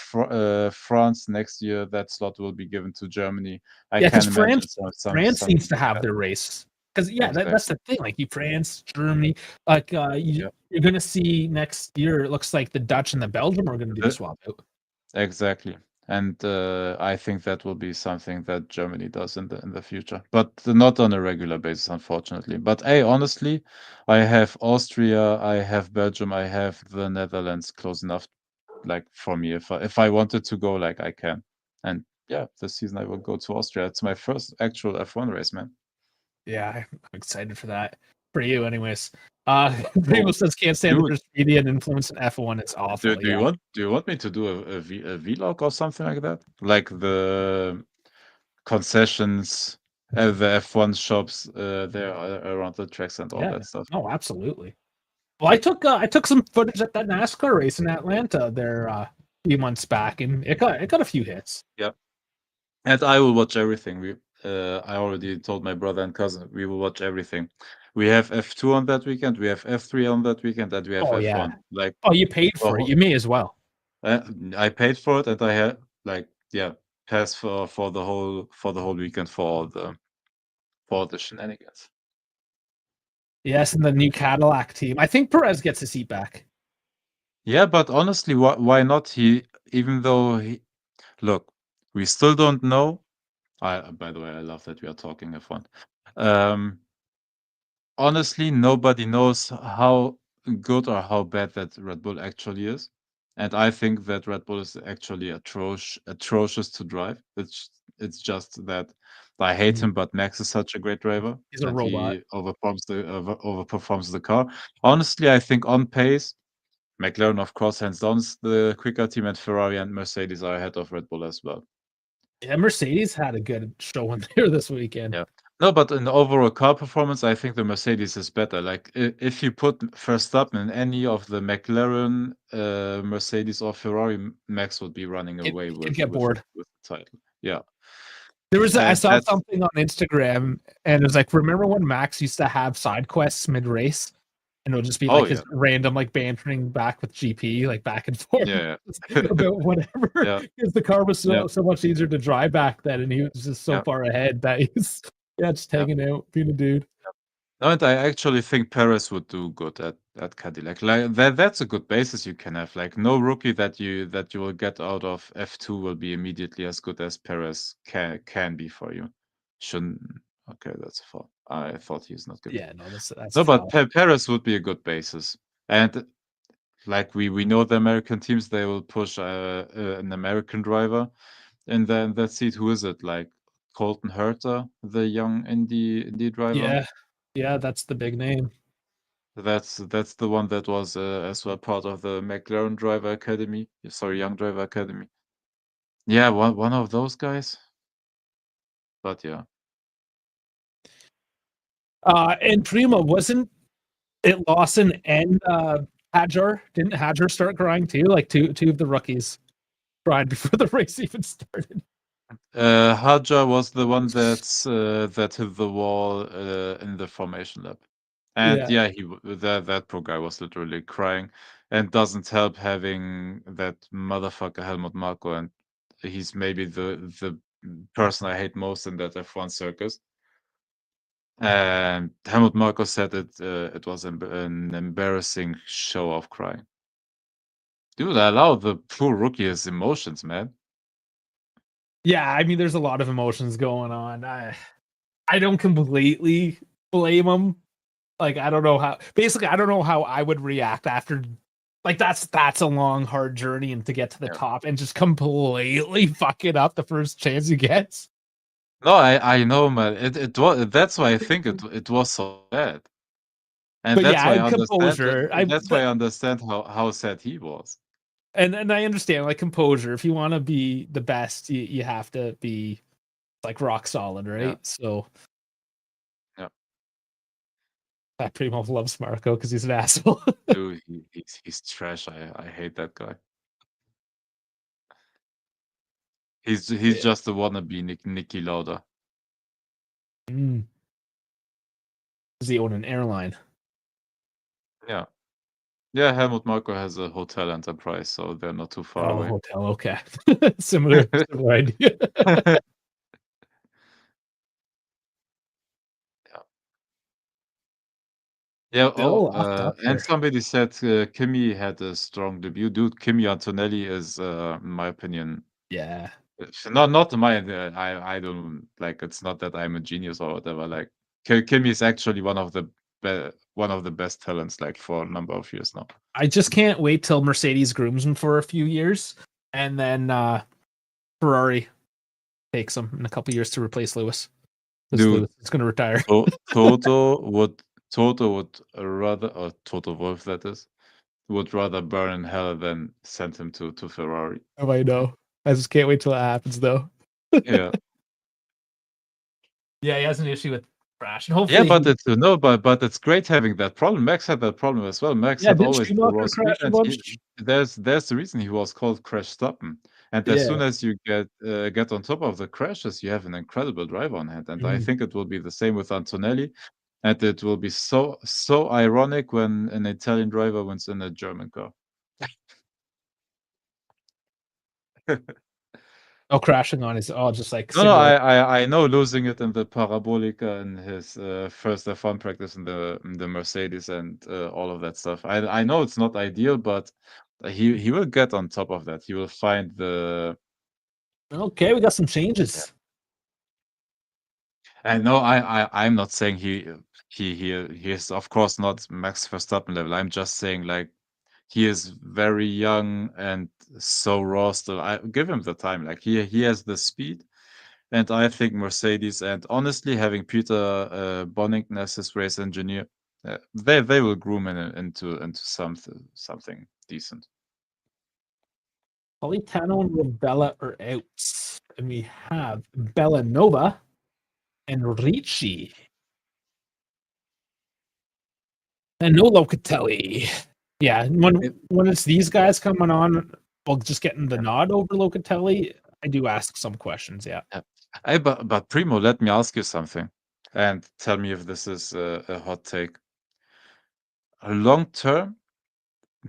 S2: France. Next year, that slot will be given to Germany. I
S1: because
S2: can imagine
S1: France needs to have their race. Because
S2: Exactly.
S1: that's the thing. Like France, Germany, like you're going to see next year. It looks like the Dutch and the Belgium are going to do the swap out.
S2: Exactly. And I think that will be something that Germany does in the future, but not on a regular basis, unfortunately. But hey, honestly, I have Austria, I have Belgium, I have the Netherlands close enough, like for me, if I wanted to go, like I can. And yeah, this season I will go to Austria. It's my first actual F1 race, man.
S1: Yeah, I'm excited for that. For you, anyways. Primo says can't stand the media and influence in F1. It's awful.
S2: Do you want me to do a vlog or something like that? Like the concessions, the F1 shops there around the tracks and all that stuff.
S1: No, absolutely. Well, I took some footage at that NASCAR race in Atlanta there a few months back, and it got a few hits.
S2: Yep. And I will watch everything. I already told my brother and cousin we will watch everything. We have F2 on that weekend, we have F3 on that weekend, and we have F1.
S1: Yeah.
S2: Like,
S1: you paid for it. You may as well.
S2: I paid for it, and I had pass for the whole weekend for all the shenanigans.
S1: Yes, and the new Cadillac team. I think Perez gets his seat back.
S2: Yeah, but honestly, why not? Even though look, we still don't know. By the way, I love that we are talking F1. Honestly, nobody knows how good or how bad that Red Bull actually is. And I think that Red Bull is actually atrocious to drive. It's just that I hate him, but Max is such a great driver,
S1: He's a
S2: and
S1: robot.
S2: he overperforms the car. Honestly, I think on pace, McLaren, of course, hands down is the quicker team, and Ferrari and Mercedes are ahead of Red Bull as well.
S1: Yeah, Mercedes had a good showing there this weekend.
S2: Yeah. No, but in the overall car performance, I think the Mercedes is better. Like if you put Verstappen in any of the McLaren, Mercedes or Ferrari, Max would be running away
S1: He could
S2: with
S1: get bored.
S2: the title. Yeah.
S1: I saw
S2: That's
S1: something on Instagram, and it was like, remember when Max used to have side quests mid race, and it'll just be like his
S2: yeah.
S1: random like bantering back with GP, like back and forth
S2: Yeah.
S1: about whatever,
S2: Yeah.
S1: because the car was
S2: Yeah.
S1: so much easier to drive back then, and he was just so
S2: Yeah.
S1: far ahead that he's just
S2: Yeah.
S1: hanging out, being a dude.
S2: No, and I actually think Perez would do good at Cadillac. Like that's a good basis you can have. Like no rookie that you will get out of F2 will be immediately as good as Perez can be for you. Shouldn't Okay, that's a foul. I thought he's not gonna
S1: Yeah,
S2: be.
S1: no, that's
S2: No, but
S1: foul.
S2: Perez would be a good basis. And like we know the American teams, they will push an American driver in that seat. Who is it? Like Colton Herta, the young Indy driver.
S1: Yeah, yeah, that's the big name.
S2: That's the one that was as well part of the McLaren Driver Academy. Sorry, Young Driver Academy. Yeah, one of those guys. But yeah,
S1: And Prima, wasn't it Lawson and Hadjar? Didn't Hadjar start crying too? Like two of the rookies cried before the race even started.
S2: Hadja was the one that hit the wall in the formation lap, and
S1: Yeah,
S2: yeah, that poor guy was literally crying, and doesn't help having that motherfucker Helmut Marko, and he's maybe the person I hate most in that F1 circus. And Helmut Marko said it was an embarrassing show of crying. Dude, allow the poor rookie his emotions, man.
S1: yeah. I mean, there's a lot of emotions going on. I don't completely blame him. Like, I don't know how. Basically, I don't know how I would react after. Like, that's a long, hard journey, and to get to the
S2: Yeah.
S1: top and just completely fuck it up the first chance he gets.
S2: No, I know, man. It was that's why I think it was so bad, and
S1: But yeah, I had composure.
S2: that's why I understand how sad he was.
S1: And I understand like composure. If you want to be the best, you have to be like rock solid,
S2: Yeah,
S1: right? So
S2: yeah.
S1: I pretty much loves Marco because he's an asshole.
S2: Dude, he's trash. I hate that guy. He's
S1: Yeah.
S2: just a wannabe Nicky Lauda.
S1: Mm. Does he own an airline?
S2: Yeah. Yeah, Helmut Marko has a hotel enterprise, so they're not too far
S1: Oh,
S2: away.
S1: hotel. Okay, similar idea.
S2: Yeah. Yeah,
S1: Still locked up
S2: and
S1: there.
S2: somebody said, Kimi had a strong debut. Dude, Kimi Antonelli is, in my opinion,
S1: Yeah,
S2: not my, I don't like, it's not that I'm a genius or whatever. Like, Kimi is actually one of the best talents, like, for a number of years now.
S1: I just can't wait till Mercedes grooms him for a few years, and then Ferrari takes him in a couple years to replace Lewis. Because
S2: Dude,
S1: Lewis is going to retire.
S2: Toto would rather, or Toto Wolff, that is, would rather burn in hell than send him to Ferrari.
S1: Oh, I know. I just can't wait till it happens, though.
S2: Yeah.
S1: Yeah, he has an issue with crash, and
S2: Yeah,
S1: hopefully
S2: but
S1: he.
S2: it's no, but it's great having that problem. Max had that problem as well. Max
S1: Yeah,
S2: had
S1: didn't
S2: always the raw
S1: Schumacher
S2: speed,
S1: crash a
S2: and
S1: bunch?
S2: there's the reason he was called Crash Stoppen. And as
S1: Yeah.
S2: soon as you get on top of the crashes, you have an incredible driver on hand. And I
S1: Mm.
S2: think it will be the same with Antonelli. And it will be so ironic when an Italian driver wins in a German car.
S1: Oh, crashing on his just like
S2: No,
S1: single.
S2: I know losing it in the Parabolica in his first F1 practice in the Mercedes and all of that stuff. I know it's not ideal, but he will get on top of that. He will find the
S1: Okay, we got some
S2: yeah.
S1: changes.
S2: And no, I'm not saying he is of course not Max Verstappen level. I'm just saying like he is very young and so raw still. I give him the time. Like he has the speed. And I think Mercedes and honestly, having Peter Bonington as his race engineer, they will groom him into something decent.
S1: Politano and Ravella are out. And we have Bellanova and Ricci. And no Locatelli. Yeah, when it's these guys coming on, well, just getting the nod over Locatelli, I do ask some questions, yeah.
S2: Hey, but Primo, let me ask you something, and tell me if this is a hot take. Long term,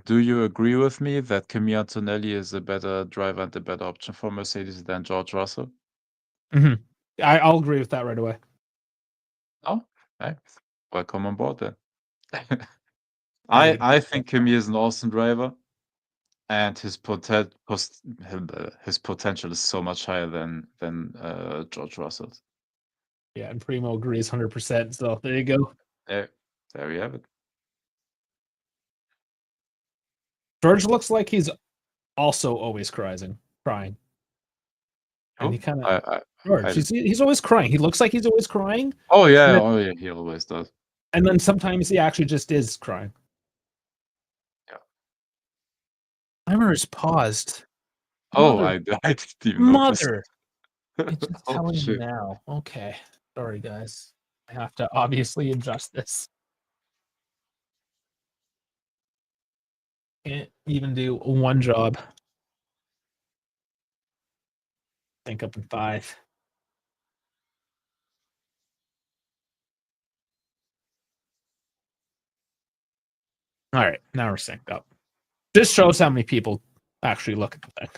S2: do you agree with me that Kimi Antonelli is a better driver and a better option for Mercedes than George Russell?
S1: Mm-hmm. I'll agree with that right away.
S2: Oh, hey, welcome on board then.
S1: I
S2: I think Kimi is an awesome driver. And his potential is so much higher than George Russell's.
S1: yeah, and Primo agrees 100%. So there you go.
S2: There you have it.
S1: George looks like he's also always crying. And he
S2: Who?
S1: kind of
S2: I
S1: George, he's always crying. He looks like he's always crying.
S2: Oh yeah, he always does.
S1: And then sometimes he actually just is crying.
S2: Yeah.
S1: Timer is paused.
S2: Oh,
S1: Mother,
S2: I didn't even notice.
S1: mother. It's just
S2: Oh
S1: telling me
S2: shit.
S1: now. Okay. Sorry, guys. I have to obviously adjust this. Can't even do one job. Think up in 5. All right, now we're synced up. This shows how many people actually look at the thing.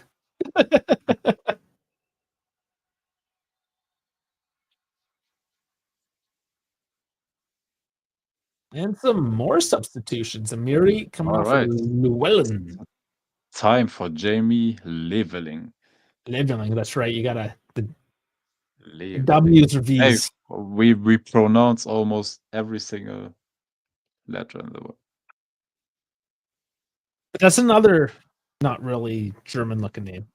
S1: And some more substitutions. Amiri coming
S2: All
S1: off of
S2: right.
S1: Llewellyn.
S2: Time for Jamie leveling.
S1: Leveling, that's right. You gotta the
S2: Leveling.
S1: W's or
S2: Hey,
S1: V's.
S2: we pronounce almost every single letter in the word.
S1: But that's another not really German looking name.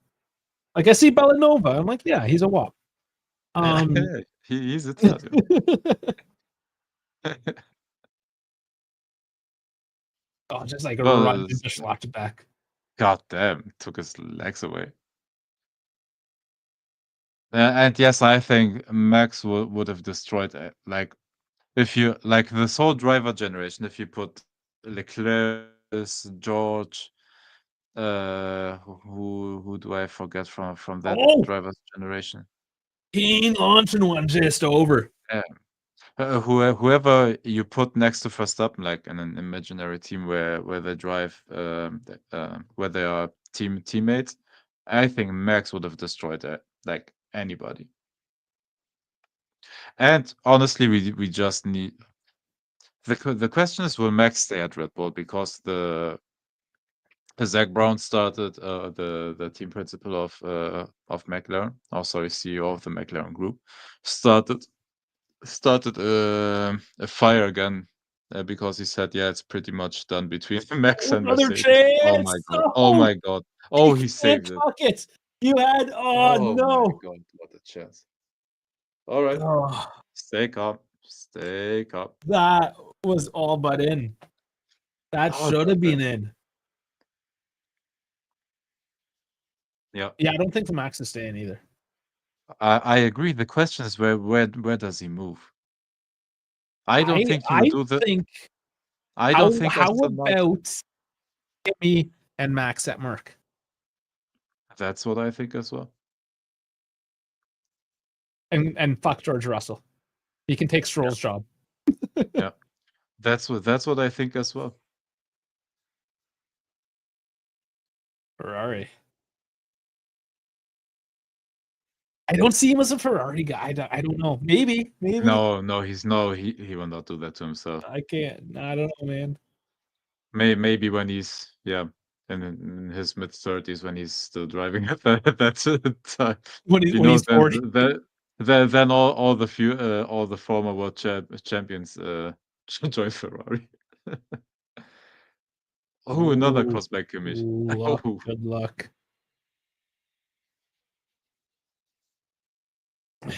S1: Like I see Bellanova. I'm like, yeah, he's a WAP.
S2: He's Italian.
S1: Oh, just like a run
S2: Well,
S1: and just watch it back.
S2: God damn, took his legs away. And yes, I think Max would have destroyed like if you like this whole driver generation. If you put Leclerc, George, who do I forget from that
S1: Oh,
S2: driver's generation?
S1: Keen launching one just over.
S2: Yeah. Whoever you put next to Verstappen, like in an imaginary team where they drive, where they are teammates, I think Max would have destroyed like anybody. And honestly, we just need the question is, will Max stay at Red Bull because the Zach Brown started the team principal of McLaren, oh sorry, CEO of the McLaren group, started a fire again because he said, yeah, it's pretty much done between Max and
S1: Another
S2: Mercedes. Oh
S1: chance.
S2: my god! Oh
S1: Oh,
S2: my god!
S1: you
S2: Oh, he
S1: can't
S2: saved it!
S1: tuck it. You had. Oh
S2: Oh my
S1: no.
S2: god! What a chance! All right,
S1: Oh,
S2: stay calm. Stay calm.
S1: that was all but in. That
S2: Oh
S1: should
S2: god
S1: have been
S2: damn.
S1: in.
S2: Yeah,
S1: Yeah, I don't think the Max is staying either.
S2: I agree. The question is where does he move? I don't think he will
S1: I
S2: do the.
S1: think
S2: I don't think
S1: how
S2: Aston Martin.
S1: about Kimi and Max at Merck
S2: That's what I think as well.
S1: and fuck George Russell. He can take
S2: Yeah,
S1: Stroll's job.
S2: yeah. That's what I think as well.
S1: Ferrari. I don't see him as a Ferrari guy. I don't know. Maybe.
S2: No, he will not do that to himself.
S1: I can't. I don't know, man.
S2: Maybe when he's in his mid-30s when he's still driving at that time.
S1: When he's 40.
S2: Then all the former world champions should join Ferrari. Oh, another
S1: Ooh,
S2: crossback Kimmich.
S1: luck.
S2: Oh,
S1: Good luck.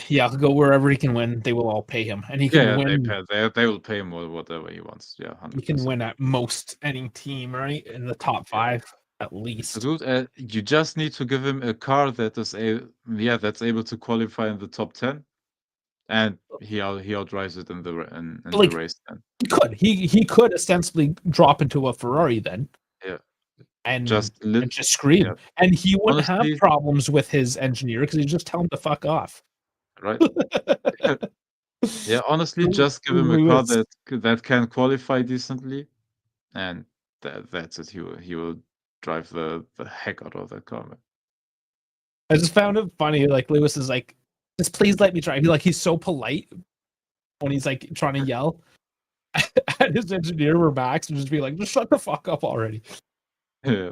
S1: Yeah, he'll go wherever he can win. They will all pay him, and he can
S2: yeah,
S1: win.
S2: they will pay him whatever he wants. Yeah,
S1: He can
S2: 100%.
S1: win at most any team, right? In the top
S2: Yeah.
S1: 5, at least.
S2: Dude, you just need to give him a car that is that's able to qualify in the top 10, and he outdrives it in the
S1: Like
S2: race then.
S1: he could ostensibly drop into a Ferrari then,
S2: Yeah.
S1: and
S2: Just lit
S1: just scream,
S2: yeah.
S1: and he wouldn't have
S2: Honestly,
S1: problems with his engineer because he'd just tell him to fuck off.
S2: right? Yeah, honestly, just give him a car
S1: Lewis.
S2: that can qualify decently, and that's it. He will drive the heck out of that car, man.
S1: I just found it funny. Like Lewis is like, just please let me drive. He's so polite when he's like trying to yell at his engineer or Max and just be like, just shut the fuck up already.
S2: Yeah.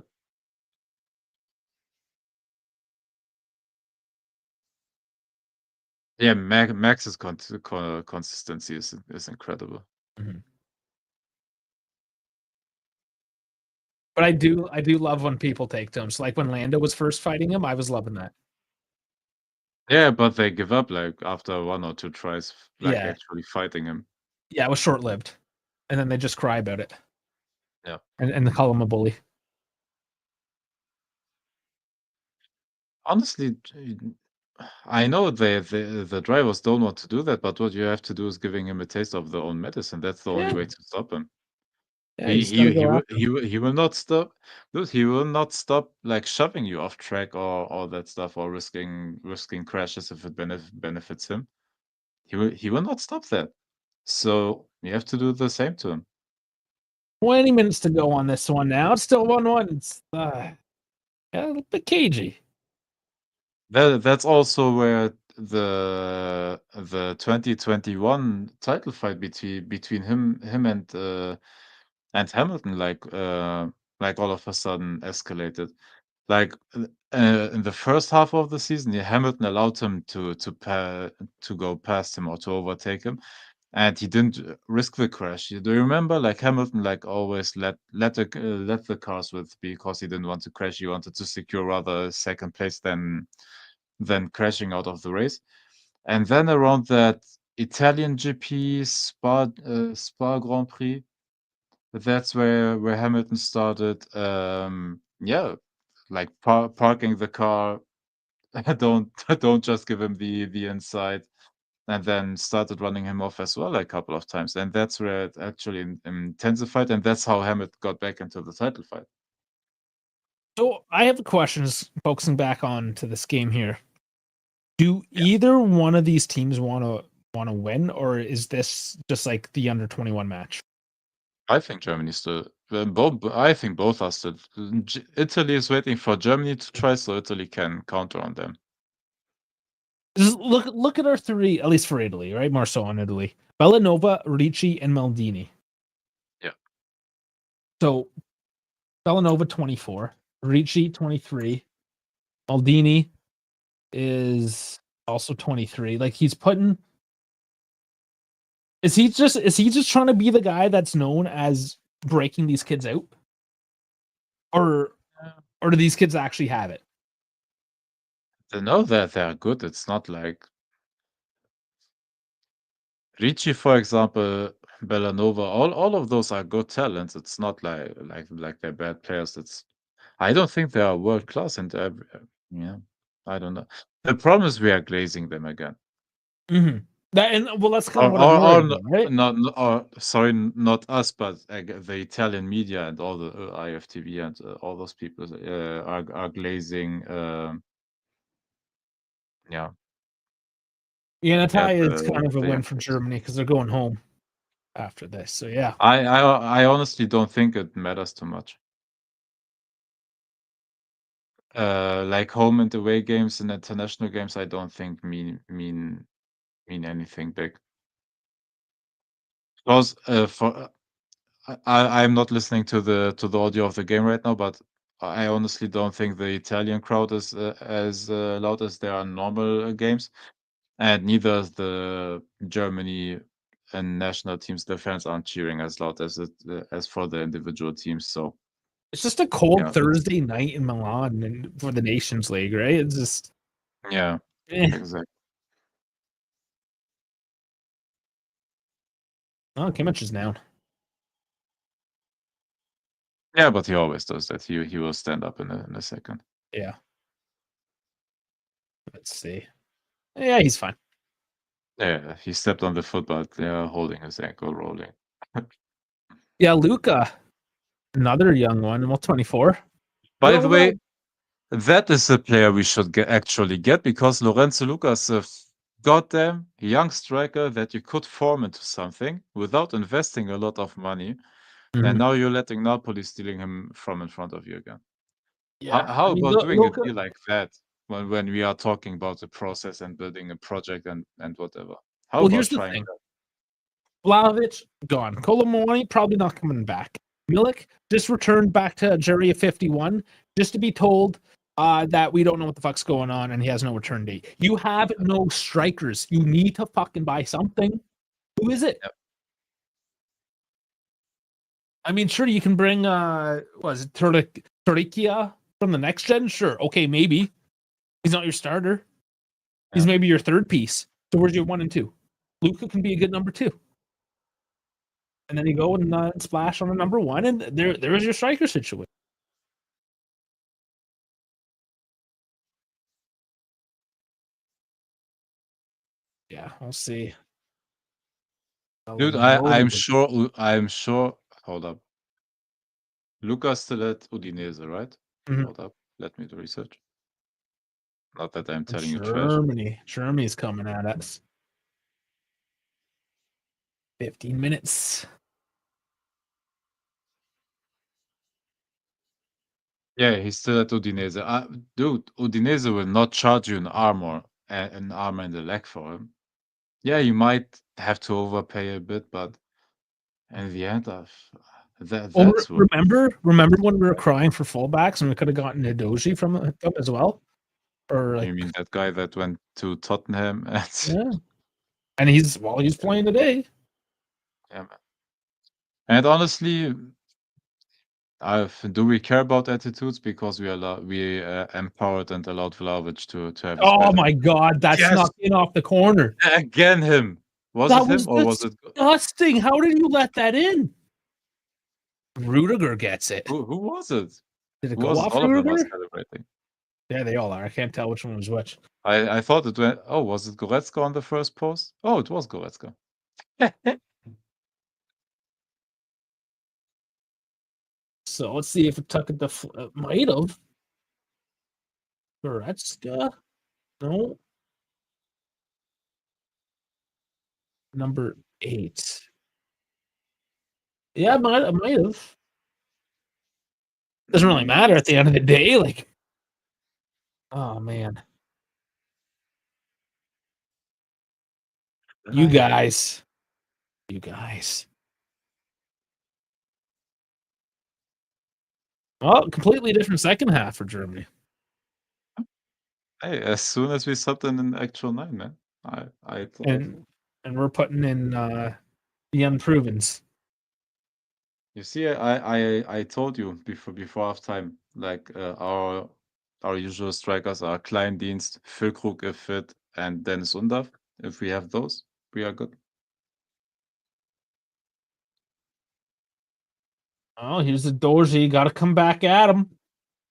S2: Yeah, Max's consistency is incredible.
S1: Mhm. But I do love when people take to him. So like when Lando was first fighting him, I was loving that.
S2: Yeah, but they give up like after 1 or 2 tries, like
S1: Yeah.
S2: actually fighting him.
S1: Yeah, it was short lived. And then they just cry about it.
S2: Yeah.
S1: And they call him a bully.
S2: Honestly, I know the drivers don't want to do that, but what you have to do is giving him a taste of their own medicine. That's the only
S1: Yeah.
S2: way to stop him.
S1: Yeah, you just gotta go after him.
S2: He will not stop. Dude, he will not stop like shoving you off track or all that stuff or risking crashes if it benefits him. He will not stop that. So you have to do the same to him.
S1: 20 minutes to go on this one now. It's still 1-1. It's a little bit cagey.
S2: That's also where the 2021 title fight between him and Hamilton like all of a sudden escalated. Like in the first half of the season, yeah, Hamilton allowed him to go past him or to overtake him, and he didn't risk the crash. Do you remember? Like Hamilton, like always let the cars with because he didn't want to crash. He wanted to secure rather second place than crashing out of the race. And then around that Italian GP Spa Grand Prix, that's where Hamilton started. Yeah, like parking the car. Don't just give him the inside, and then started running him off as well a couple of times. And that's where it actually intensified, and that's how Hamilton got back into the title fight.
S1: So I have questions focusing back on to this game here. Do
S2: Yeah.
S1: either one of these teams want to win, or is this just like the under 21 match?
S2: I think Germany still both. I think both are still. Italy is waiting for Germany to try, so Italy can counter on them.
S1: Just look at our three, at least for Italy, right? More so on Italy. Bellanova, Ricci, and Maldini.
S2: Yeah.
S1: So Bellanova 24, Ricci 23, Maldini is also 23. Like he's putting. Is he just trying to be the guy that's known as breaking these kids out? Or do these kids actually have it?
S2: They know that they are good. It's not like Ricci, for example, Bellanova. All of those are good talents. It's not like they're bad players. I don't think they are world class and yeah. I don't know. The problem is we are glazing them again.
S1: Mm-hmm. That's kind of what I'm
S2: Or
S1: worried about, right?
S2: sorry, not us, but the Italian media and all the IFTV and all those people are glazing. Yeah,
S1: Yeah,
S2: yeah.
S1: Natalia is kind of a
S2: The
S1: win
S2: young
S1: for
S2: kids.
S1: Germany because they're going home after this. So yeah.
S2: I honestly don't think it matters too much. like home and away games and international games, I don't think mean anything big. Because I'm not listening to the audio of the game right now, but I honestly don't think the Italian crowd is as loud as they are in normal games, and neither is the Germany and national teams. The fans aren't cheering as loud as for the individual teams. So
S1: It's just a cold
S2: yeah,
S1: Thursday night in Milan and for the Nations League, right? It's just
S2: yeah,
S1: eh.
S2: exactly.
S1: Oh, Kimmich is down.
S2: Yeah, but he always does that. He will stand up in a second.
S1: Yeah. Let's see. Yeah, he's fine.
S2: Yeah, he stepped on the foot, but they're holding his ankle, rolling.
S1: Yeah, Luca, another young one, well, 24.
S2: By the way, that is a player we should actually get, because Lorenzo Luca is a goddamn young striker that you could form into something without investing a lot of money. And now you're letting Napoli stealing him from in front of you again.
S1: Yeah,
S2: How
S1: I mean,
S2: about doing a
S1: Luca.
S2: deal like that when we are talking about the process and building a project and whatever? How
S1: Well,
S2: about
S1: here's the
S2: trying
S1: thing.
S2: that?
S1: Vlahovic, gone. Colomoni, probably not coming back. Milik just returned back to Jerry 51 just to be told that we don't know what the fuck's going on and he has no return date. You have no strikers. You need to fucking buy something. Who is it?
S2: Yep.
S1: I mean, sure, you can bring was it Torrikia from the next gen? Sure. Okay, maybe. He's not your starter. He's maybe your third piece. So where's your 1 and 2? Luca can be a good number 2. And then you go and splash on a number 1, and there is your striker situation. Yeah, we'll see.
S2: Dude, I'm sure. Hold up. Luca's still at Udinese, right?
S1: Mhm.
S2: Hold up. Let me do research. Not that I'm telling you trash.
S1: Germany's coming at us. 15 minutes.
S2: Yeah, he's still at Udinese. Dude, Udinese will not charge you an armor and a leg for him. Yeah, you might have to overpay a bit, but in the end, that's what.
S1: Remember when we were crying for fullbacks and we could have gotten Edoji from them as well? Or
S2: You mean that guy that went to Tottenham and
S1: yeah. And he's playing today.
S2: yeah, man. And honestly, do we care about attitudes? Because we empowered and allowed Vlahovic to have his
S1: Oh
S2: bad
S1: my god, that snuck in off the corner.
S2: again him. Was
S1: That
S2: it
S1: was
S2: him or was it
S1: disgusting. How did you let that in? Rudiger gets it.
S2: who was it?
S1: Did it
S2: Who
S1: go
S2: was it?
S1: off
S2: All of them are
S1: Rudiger?
S2: celebrating.
S1: Yeah, they all are. I can't tell which one was which.
S2: I thought it went. Oh, was it Goretzka on the first post? Oh, it was Goretzka.
S1: So let's see if it took it. Might have. Goretzka? No. Number 8. Yeah, it might have. Doesn't really matter at the end of the day. Like, oh man, you guys. Well, completely different second half for Germany.
S2: Hey, as soon as we subbed in an actual 9, man. I thought.
S1: And we're putting in the unprovens.
S2: You see, I told you before halftime, like our usual strikers are Kleindienst, Füllkrug if fit, and Dennis Undav. If we have those, we are good.
S1: Oh, here's the Doji. Got to come back at him.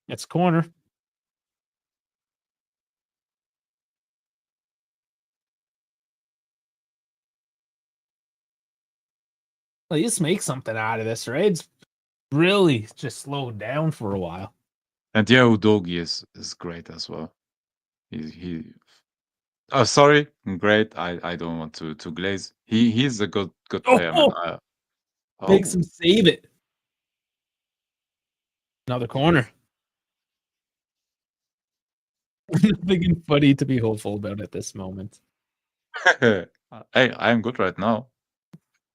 S1: It's corner. At least make something out of this, right? It's really just slowed down for a while.
S2: And yeah, Udogi is great as well. He Oh, sorry, great. I don't want to glaze. He's a good player, man.
S1: Makes him save it. Another corner. Nothing funny to be hopeful about at this moment.
S2: Hey, I'm good right now.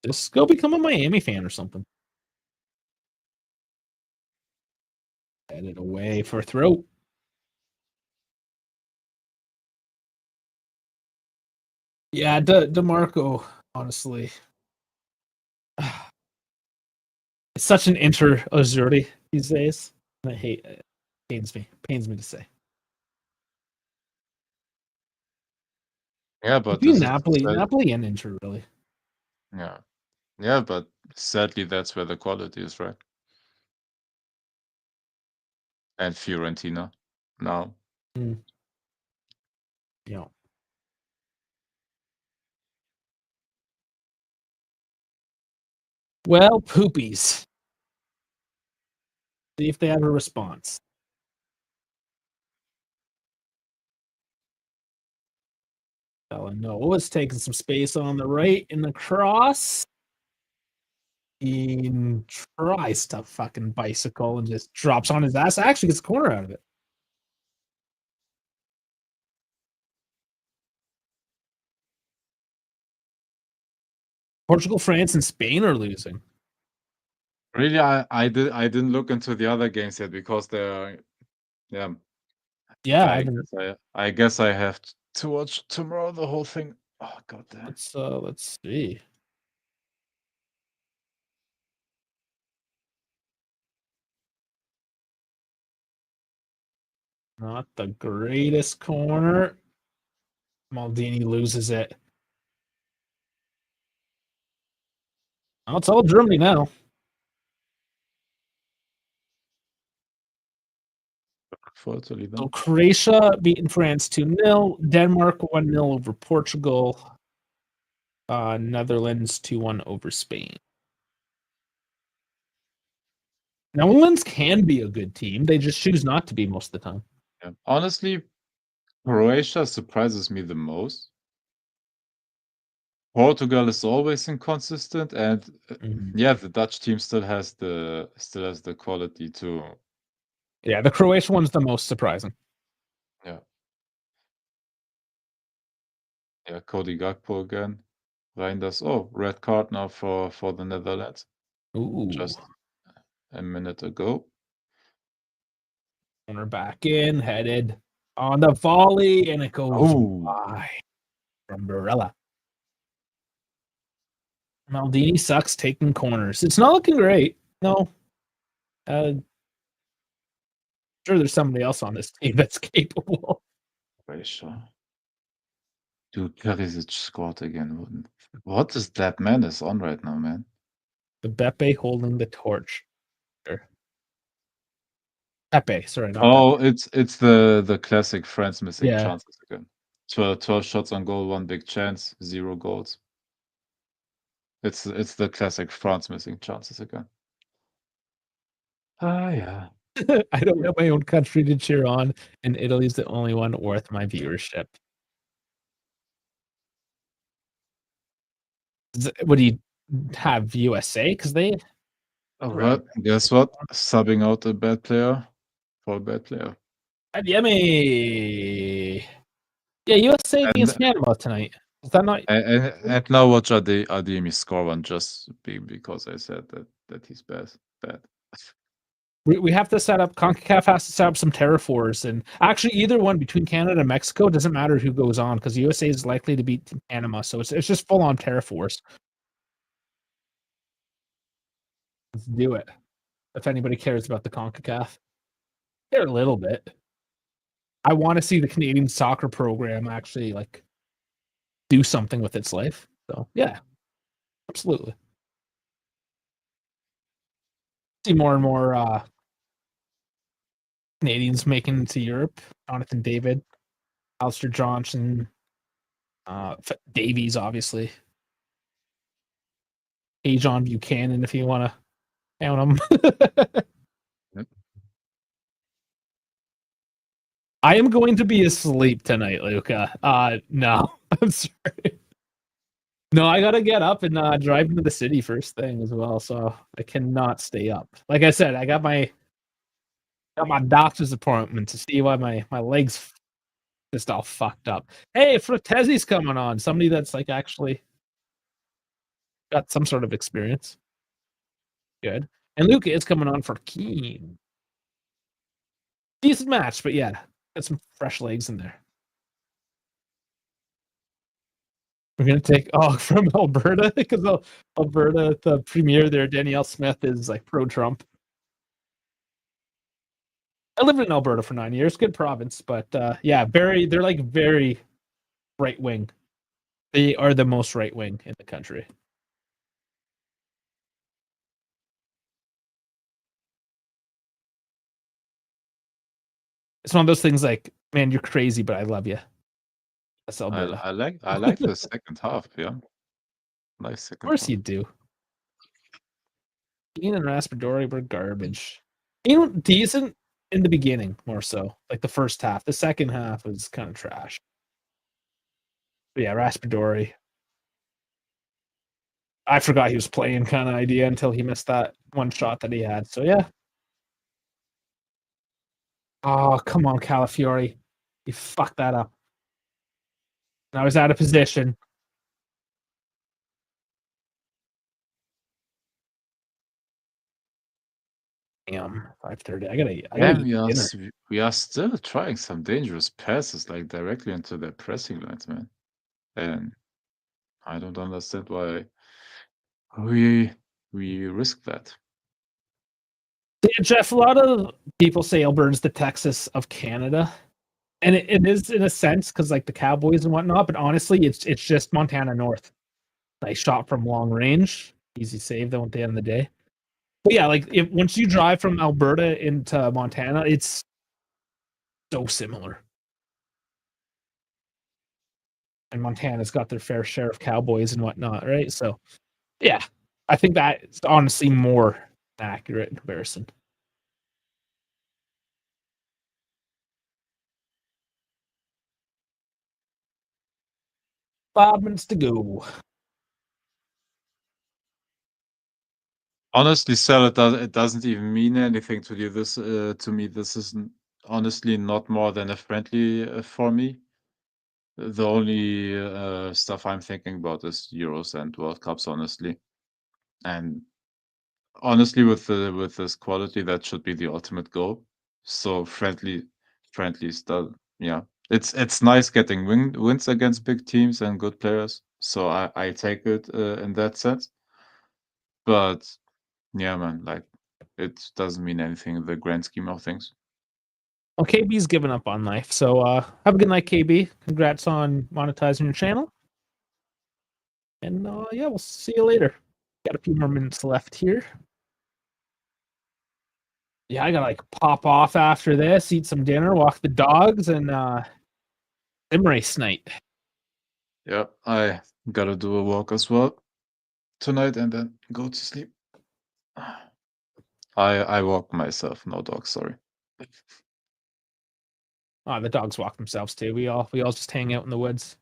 S1: Just go become a Miami fan or something. Head it away for throw. Yeah, DeMarco, honestly. It's such an inter-Azurity these days. I hate it. Pains me to say.
S2: Yeah, but
S1: Between
S2: this is
S1: Napoli and Inter, really.
S2: yeah. Yeah, but sadly that's where the quality is, right? And Fiorentina now.
S1: Mm. Yeah. Well, poopies. See if they have a response. Noah's taking some space on the right in the cross. He tries to fucking bicycle and just drops on his ass. Actually gets a corner out of it. Portugal, France, and Spain are losing.
S2: Really, I didn't look into the other games yet because they're yeah.
S1: Yeah,
S2: I guess I have to watch tomorrow the whole thing. Oh god damn.
S1: let's see. Not the greatest corner. Maldini loses it. Oh, it's all Germany now. So Croatia beating France 2-0. Denmark 1-0 over Portugal. Netherlands 2-1 over Spain. Netherlands can be a good team. They just choose not to be most of the time.
S2: Yeah. Honestly, Croatia surprises me the most. Portugal is always inconsistent, and yeah, the Dutch team still has the quality to.
S1: Yeah, the Croatian one's the most surprising.
S2: Yeah. Yeah, Cody Gakpo again. Reinders. Oh, red card now for the Netherlands.
S1: Ooh.
S2: Just a minute ago.
S1: Corner back in, headed on the volley, and it goes by from Barella. Maldini sucks taking corners. It's not looking great. No. Sure, there's somebody else on this team that's capable.
S2: Croatia. Dude, Perisic scored again. What is that madness on right now, man?
S1: The Beppe holding the torch. Pepe, sorry, not
S2: Oh,
S1: Pepe.
S2: it's the classic France missing
S1: Yeah.
S2: chances again. 12 shots on goal, 1 big chance, 0 goals. It's the classic France missing chances again. Ah, yeah.
S1: I don't have my own country to cheer on, and Italy's the only one worth my viewership. What do you have, USA? Because they.
S2: Oh, well, guess what? Subbing out a bad player for a bad player.
S1: Yummy. Yeah, USA against Panama tonight. Is that not?
S2: And now watch Ademi score one just because I said that he's bad.
S1: We have to set up. CONCACAF has to set up some terraforms, and actually, either one between Canada and Mexico doesn't matter who goes on because USA is likely to beat Panama, so it's just full on terraforms. Let's do it. If anybody cares about the CONCACAF, care a little bit. I want to see the Canadian soccer program actually like do something with its life. So yeah, absolutely. See more and more Canadians making it to Europe. Jonathan David, Alistair Johnson, Davies, obviously. John Buchanan, if you want to count him.
S2: Yep.
S1: I am going to be asleep tonight, Luca. No, I'm sorry. No, I gotta get up and drive into the city first thing as well, so I cannot stay up. Like I said, I got my doctor's appointment to see why my legs just all fucked up. Hey, Fratesi's coming on. Somebody that's like actually got some sort of experience. Good. And Luca is coming on for Keen. Decent match, but yeah, got some fresh legs in there. We're gonna take from Alberta because Alberta, the premier there, Danielle Smith, is like pro-Trump. I lived in Alberta for 9 years. Good province, but yeah, they're like very right wing. They are the most right wing in the country. It's one of those things like, man, you're crazy, but I love you. That's Alberta.
S2: I like the second half. Yeah, nice
S1: Of
S2: second
S1: course
S2: half.
S1: you do. Ian and Raspadori were garbage. Ian decent in the beginning, more so, like the first half. The second half was kind of trash. But yeah, Raspadori. I forgot he was playing kind of idea until he missed that one shot that he had. So yeah. Oh, come on, Calafiore. You fucked that up. I was out of position. Damn, 5:30. I gotta
S2: Yeah,
S1: eat dinner.
S2: we are still trying some dangerous passes, like directly into their pressing lines, man. And I don't understand why we risk that.
S1: Yeah, Jeff, a lot of people say Alberta's the Texas of Canada. And it is in a sense because like the Cowboys and whatnot, but honestly, it's just Montana North. Like shot from long range. Easy save though at the end of the day. But yeah, like if once you drive from Alberta into Montana, it's so similar. And Montana's got their fair share of cowboys and whatnot, right? So yeah, I think that's honestly more accurate in comparison. 5 minutes to go.
S2: Honestly, Sal, it doesn't even mean anything to you. This to me, this is honestly not more than a friendly for me. The only stuff I'm thinking about is Euros and World Cups, honestly. And honestly, with this quality, that should be the ultimate goal. So friendly stuff. Yeah, it's nice getting wins against big teams and good players. So I take it in that sense. But yeah, man, like it doesn't mean anything in the grand scheme of things.
S1: Well, KB's given up on life. So have a good night, KB. Congrats on monetizing your channel. And yeah, we'll see you later. Got a few more minutes left here. Yeah, I gotta like pop off after this, eat some dinner, walk the dogs, and sim race night.
S2: Yeah, I gotta do a walk as well tonight and then go to sleep. I walk myself, no dog, sorry.
S1: Oh, the dogs walk themselves too. We all just hang out in the woods.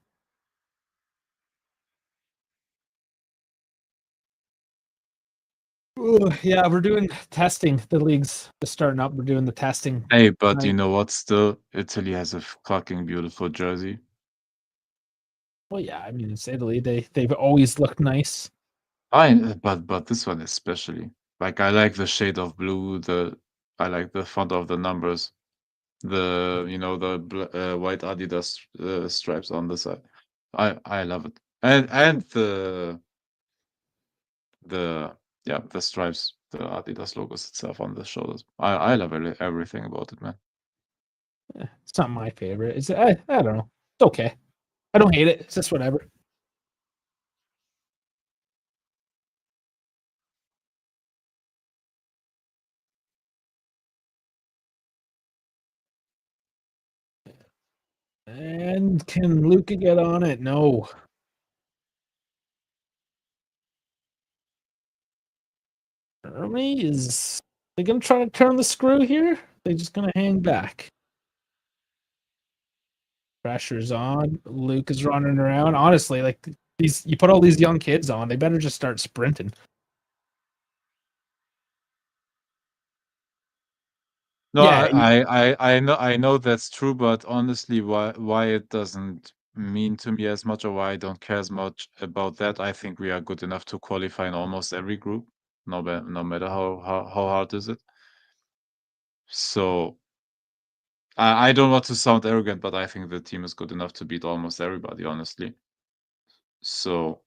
S1: Ooh, yeah, we're doing testing. The league's just starting up. We're doing the testing.
S2: Hey, but you
S1: tonight.
S2: know what? Still, Italy has a fucking beautiful jersey.
S1: Well, yeah, I mean it's Italy. They've always looked nice.
S2: But this one especially. Like I like the shade of blue. I like the font of the numbers. The white Adidas stripes on the side. I love it. And the stripes, the Adidas logos itself on the shoulders. I love everything about it, man.
S1: It's not my favorite. I don't know. It's okay. I don't hate it. It's just whatever. And can Luca get on it? No. Germany is they gonna try to turn the screw here? They just gonna hang back. Pressure's on. Luke is running around. Honestly, like these, you put all these young kids on, they better just start sprinting.
S2: No,
S1: Yeah,
S2: I know that's true, but honestly, why it doesn't mean to me as much or why I don't care as much about that, I think we are good enough to qualify in almost every group, no matter how hard is it. So I don't want to sound arrogant, but I think the team is good enough to beat almost everybody, honestly. So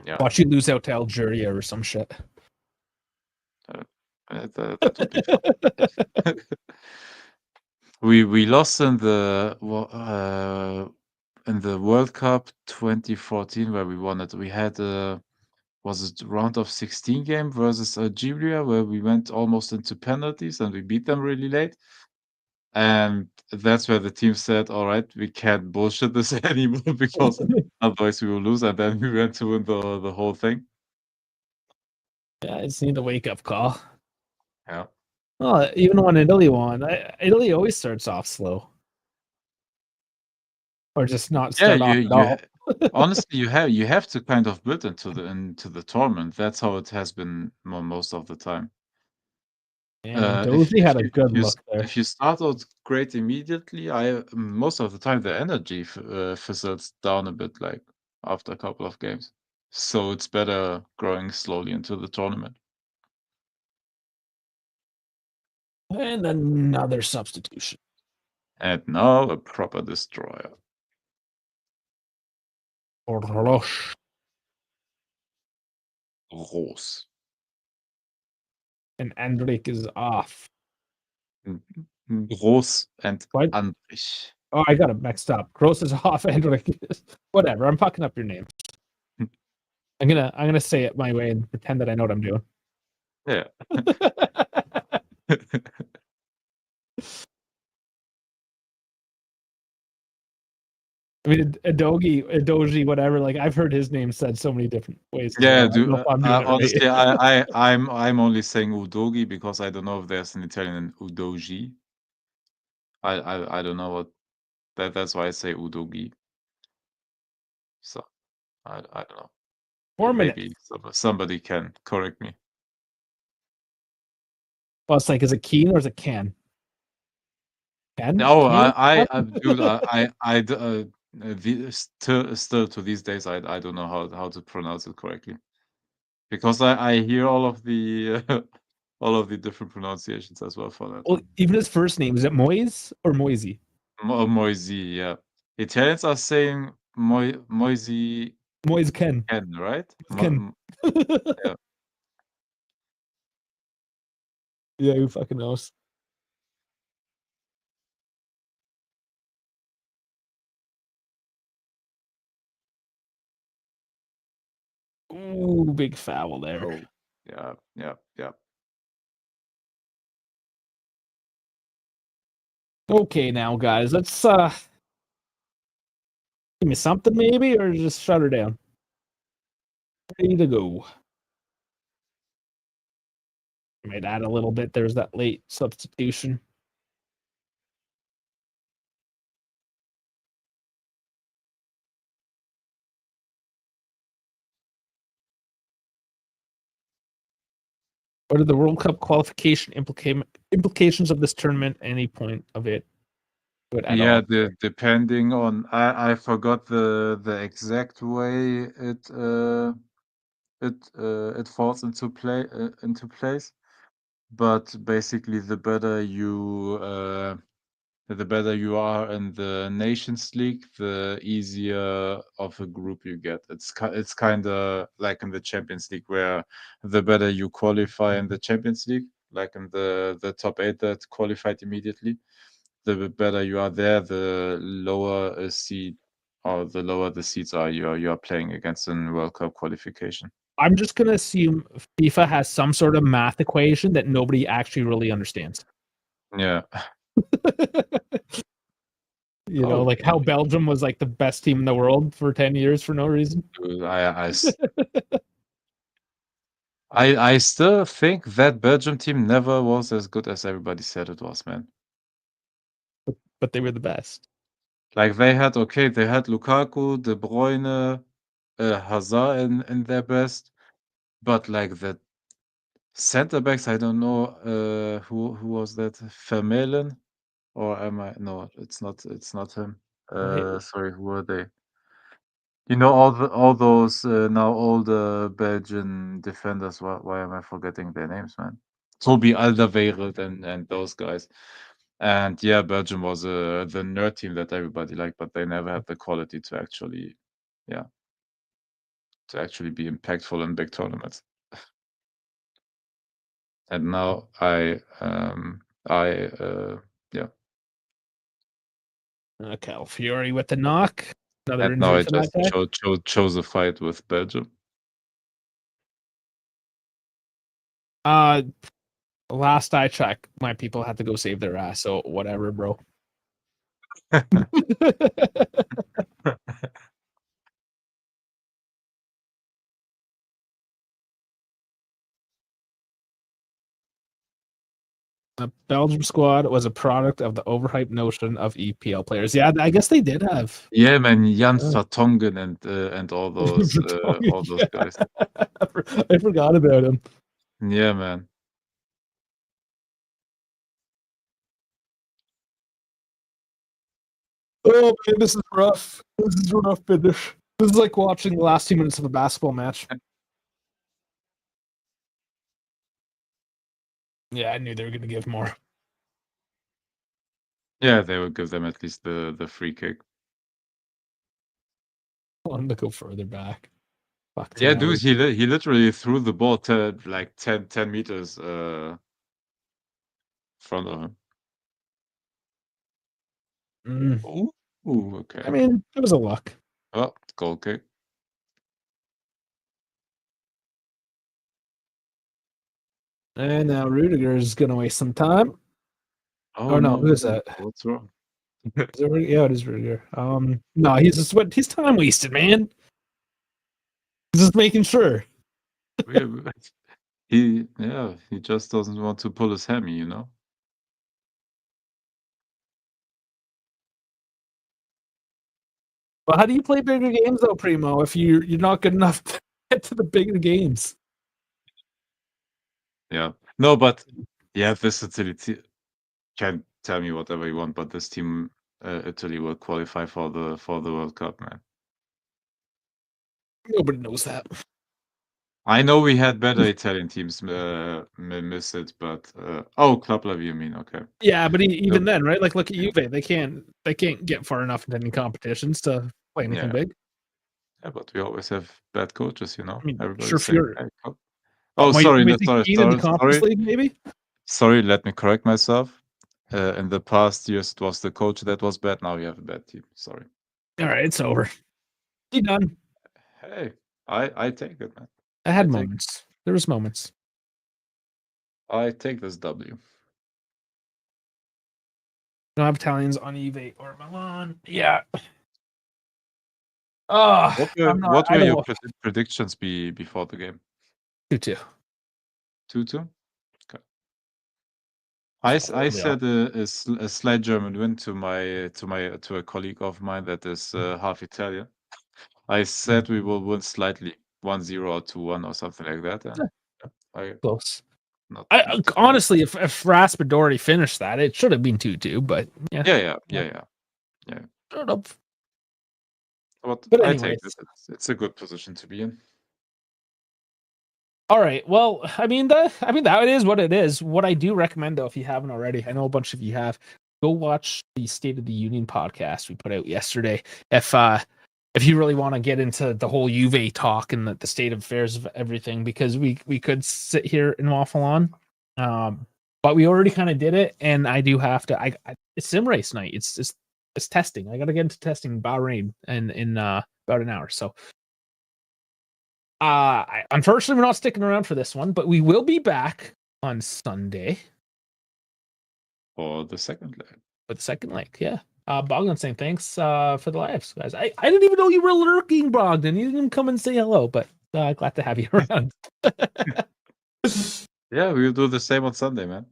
S2: yeah,
S1: watch you lose out to Algeria or some shit.
S2: that would be fun. We lost in the World Cup 2014 where we won it. We had a was it round of 16 game versus Algeria where we went almost into penalties and we beat them really late. And that's where the team said, "All right, we can't bullshit this anymore because otherwise we will lose." And then we went to win the whole thing.
S1: Yeah, I just need a wake up call.
S2: Yeah.
S1: Well, even when Italy won, Italy always starts off slow, or just not
S2: Yeah,
S1: start off at all.
S2: honestly, you have to kind of build into the tournament. That's how it has been most of the time.
S1: And
S2: If
S1: Dozy had a good look there.
S2: if you start out great immediately, most of the time the energy fizzles down a bit, like after a couple of games. So it's better growing slowly into the tournament.
S1: And another substitution.
S2: And now a proper destroyer.
S1: Roche.
S2: Groß.
S1: And Endrick is off.
S2: Groß and
S1: What?
S2: Andrich.
S1: Oh, I got it mixed up. Gross is off. Endrick is whatever. I'm fucking up your names. I'm gonna say it my way and pretend that I know what I'm doing.
S2: Yeah.
S1: I mean, Adoji, whatever. Like I've heard his name said so many different ways.
S2: Yeah,
S1: I don't know if I'm doing it
S2: honestly,
S1: right.
S2: I'm only saying Udogi because I don't know if there's an Italian Udogi. I don't know what that's why I say Udogi. So I don't know.
S1: 4 minutes.
S2: Maybe somebody can correct me.
S1: Well, it's like, is it Keen or is it Can? Can?
S2: No,
S1: Keen?
S2: dude, still to these days, I don't know how to pronounce it correctly because I hear all of the all of the different pronunciations as well for that
S1: Well,
S2: one.
S1: even his first name, is it Moise or Moisey?
S2: Moisey, yeah. Italians are saying Moisey
S1: Moise Ken.
S2: Ken, right?
S1: Ken.
S2: Yeah.
S1: Yeah, who fucking knows? Ooh, big foul there.
S2: Oh, yeah.
S1: Okay, now guys, let's give me something maybe, or just shut her down. Ready to go. Might add a little bit. There's that late substitution. What are the World Cup qualification implications of this tournament? Any point of it? At
S2: Yeah,
S1: all?
S2: depending on I forgot the exact way it falls into place, but basically the better you are in the Nations League, the easier of a group you get. It's kind of like in the Champions League, where the better you qualify in the Champions League, like in the top 8 that qualified immediately, the better you are there, the lower a seed or the lower the seeds are you are playing against in World Cup qualification.
S1: I'm just gonna assume FIFA has some sort of math equation that nobody actually really understands.
S2: Yeah.
S1: You know,
S2: Oh,
S1: like how Belgium was like the best team in the world for 10 years for no reason.
S2: dude, I still think that Belgium team never was as good as everybody said it was, man.
S1: But they were the best.
S2: Like they had Lukaku, De Bruyne, Hazard in their best, but like that Center backs, I don't know. Who was that? Vermeulen, or am I? No, it's not. It's not him.
S1: Right.
S2: Sorry, who are they? You know all those now older Belgian defenders. Why am I forgetting their names, man? Toby Alderweireld and those guys. And yeah, Belgium was the nerd team that everybody liked, but they never had the quality to actually, yeah, to actually be impactful in big tournaments. And now yeah,
S1: Fury with the knock. Another
S2: and now
S1: injury
S2: I
S1: for that
S2: just
S1: guy.
S2: chose a fight with Belgium.
S1: Last I checked, my people had to go save their ass. So whatever, bro. The Belgium squad was a product of the overhyped notion of EPL players. Yeah, I guess they did have.
S2: Yeah, man, Jan
S1: Yeah.
S2: Vertonghen and all those guys.
S1: I forgot about him.
S2: Yeah, man.
S1: Oh man, this is rough. This is a rough finish. This is like watching the last 2 minutes of a basketball match. Yeah, I knew they were going to give more.
S2: Yeah, they would give them at least the free kick.
S1: I wanted to go further back. Fuck
S2: Yeah,
S1: 10
S2: dude,
S1: hours.
S2: he literally threw the ball to like 10 meters front of him.
S1: Mm.
S2: Ooh, okay.
S1: I mean, it was a luck.
S2: Oh, goal kick.
S1: And now Rudiger is going to waste some time.
S2: Oh
S1: Or no,
S2: no,
S1: who is that?
S2: what's wrong?
S1: Is it yeah, it is Rudiger. No, he's time wasted, man. He's just making sure.
S2: He just doesn't want to pull his hammy, you know?
S1: Well, how do you play bigger games though, Primo? If you're not good enough to get to the bigger games.
S2: Yeah. No, but yeah, this Italy can tell me whatever you want, but this team, Italy will qualify for the World Cup, man.
S1: Nobody knows that.
S2: I know we had better Italian teams miss it, but Club League, you mean? Okay.
S1: Yeah, but even
S2: So,
S1: then, right? Like, look at Juve. They can't get far enough into any competitions to play anything
S2: yeah.
S1: big.
S2: Yeah, but we always have bad coaches, you know?
S1: I mean, sure,
S2: Everybody's
S1: if
S2: saying,
S1: you're
S2: hey, oh,
S1: might
S2: sorry, no,
S1: think
S2: sorry,
S1: Keane in the
S2: sorry,
S1: Conference
S2: sorry.
S1: League, maybe.
S2: Sorry, let me correct myself. In the past years, it was the coach that was bad. Now we have a bad team. Sorry.
S1: All right, it's over. You done?
S2: Hey, I take it, man.
S1: I had moments. There was moments.
S2: I take this W.
S1: Don't have Italians on Juve or Milan. Yeah. Oh,
S2: What
S1: I
S2: were your
S1: don't.
S2: predictions before the game?
S1: 2-2.
S2: 2-2? Okay. I said a slight German win to a colleague of mine that is half Italian. I said we will win slightly, 1-0 or 2-1 or something like that. And I
S1: Close.
S2: not too bad.
S1: Honestly, if Raspadori finished that, it should have been 2-2. But yeah,
S2: Yeah.
S1: should have.
S2: But I
S1: anyways,
S2: take this. It's a good position to be in.
S1: all right. Well, I mean that is what it is. What I do recommend, though, if you haven't already, I know a bunch of you have, go watch the State of the Union podcast we put out yesterday. If you really want to get into the whole Juve talk and the state of affairs of everything, because we could sit here and waffle on, but we already kind of did it, and I do have to. It's sim race night. It's testing. I got to get into testing in Bahrain in about an hour. So, unfortunately, we're not sticking around for this one, but we will be back on Sunday
S2: For the second leg.
S1: with the second leg. Yeah. Bogdan saying thanks for the lives, guys. I didn't even know you were lurking, Bogdan. You didn't even come and say hello, but glad to have you around.
S2: Yeah, we'll do the same on Sunday, man.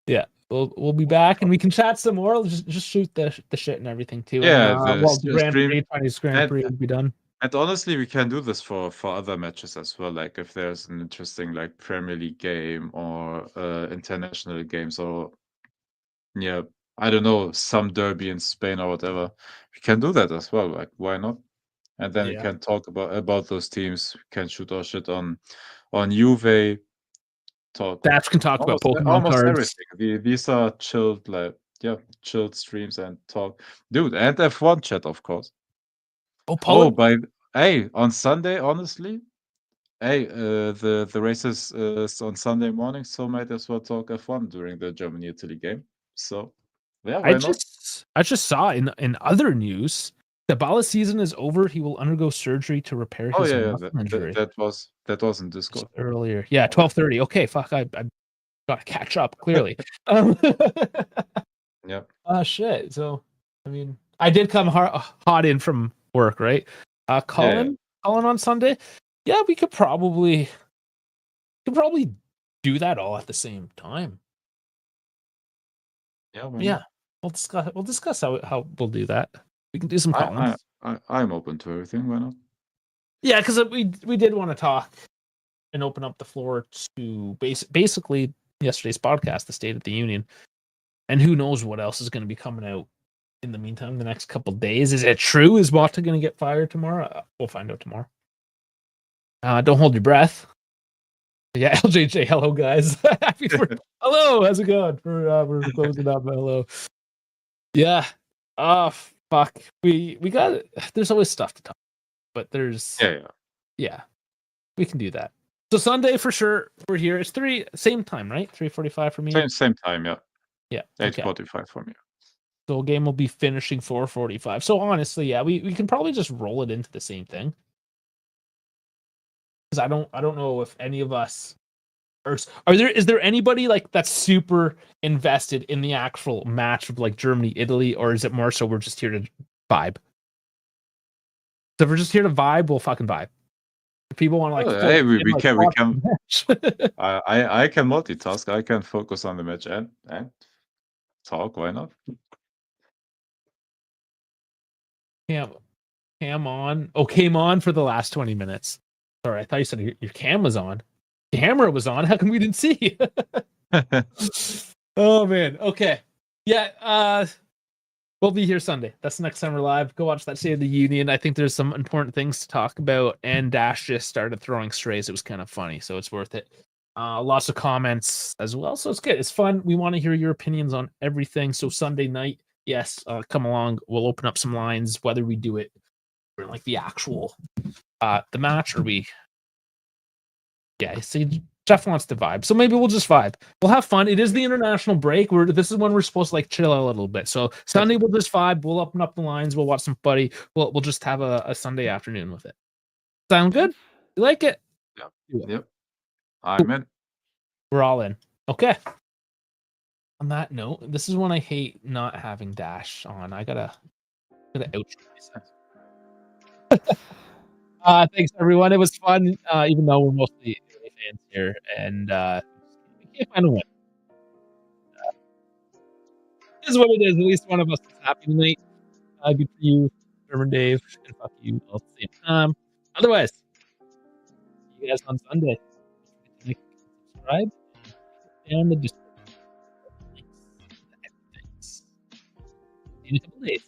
S1: Yeah, we'll be back and we can chat some more. Just shoot the shit and everything too.
S2: Yeah,
S1: and
S2: the
S1: the Grand
S2: stream
S1: Prix, Chinese Grand Prix will be done.
S2: And honestly, we can do this for other matches as well. Like if there's an interesting like Premier League game or international games or yeah, I don't know, some derby in Spain or whatever. We can do that as well. Like why not? And then we
S1: Yeah.
S2: can talk about those teams. We can shoot our shit on Juve. Talk
S1: Dash can talk about Pokemon
S2: almost
S1: cards.
S2: everything. These are chilled like chilled streams and talk, dude. And F1 chat, of course.
S1: Oh,
S2: Oh,
S1: Poland.
S2: hey, on Sunday, honestly, hey, the races is on Sunday morning, so might as well talk F1 during the Germany-Italy game. So, yeah,
S1: I
S2: why not?
S1: just saw in other news the Bala season is over. He will undergo surgery to repair
S2: Oh
S1: his
S2: yeah,
S1: muscle injury.
S2: that was in
S1: Just
S2: Discord.
S1: earlier. Yeah, 12:30. Okay, fuck. I gotta catch up. Clearly.
S2: Yep.
S1: Shit. So, I mean, I did come hot in from work, right?
S2: Yeah,
S1: Calling on Sunday. Yeah, we could probably do that all at the same time.
S2: yeah. Why
S1: Yeah,
S2: not?
S1: we'll discuss how we'll do that. We can do some
S2: I,
S1: callings.
S2: I'm open to everything. Why not?
S1: Yeah, because we did want to talk and open up the floor to basically yesterday's podcast, the State of the Union, and who knows what else is going to be coming out in the meantime. The next couple days, is it true? Is Wata going to get fired tomorrow? We'll find out tomorrow. Don't hold your breath. Yeah, LJJ, hello guys. Hello, how's it going? We're closing up. Hello. Yeah. Oh fuck. We got. There's always stuff to talk, but there's
S2: Yeah.
S1: yeah, we can do that. So Sunday for sure. We're here. It's same time, right? 3:45 for me.
S2: Same time. Yeah.
S1: Yeah. Okay.
S2: 8:45 for me.
S1: So game will be finishing 4:45. So honestly, yeah, we can probably just roll it into the same thing. Because I don't know if any of us is there anybody like that's super invested in the actual match of like Germany, Italy, or is it more so we're just here to vibe? So if we're just here to vibe, we'll fucking vibe. If people want to like,
S2: Hey, we
S1: like
S2: can
S1: watch the match.
S2: I can multitask. I can focus on the match and talk. Why not?
S1: Cam on. Oh, came on for the last 20 minutes. Sorry, I thought you said your cam was on. The camera was on. How come we didn't see? Oh man. Okay. Yeah. We'll be here Sunday. That's the next time we're live. Go watch that State of the Union. I think there's some important things to talk about. And Dash just started throwing strays. It was kind of funny, so it's worth it. Lots of comments as well, so it's good. It's fun. We want to hear your opinions on everything. So Sunday night, yes, come along. We'll open up some lines, whether we do it for like the actual the match or we. Yeah, see, Jeff wants to vibe, so maybe we'll just vibe. We'll have fun. It is the international break. This is when we're supposed to like chill out a little bit. So Sunday we'll just vibe. We'll open up the lines. We'll watch some footy. We'll just have a Sunday afternoon with it. Sound good? You like it?
S2: Yep. I'm in.
S1: We're all in. Okay. On that note, this is when I hate not having Dash on. I gotta outro myself. Thanks everyone. It was fun, even though we're mostly fans here, and we can't find a win. It is what it is. At least one of us is happy tonight. Good for you, German Dave, and fuck you all at the same time. Otherwise, see you guys on Sunday. Like, subscribe, and the Discord. Links to everything. See you in a couple days.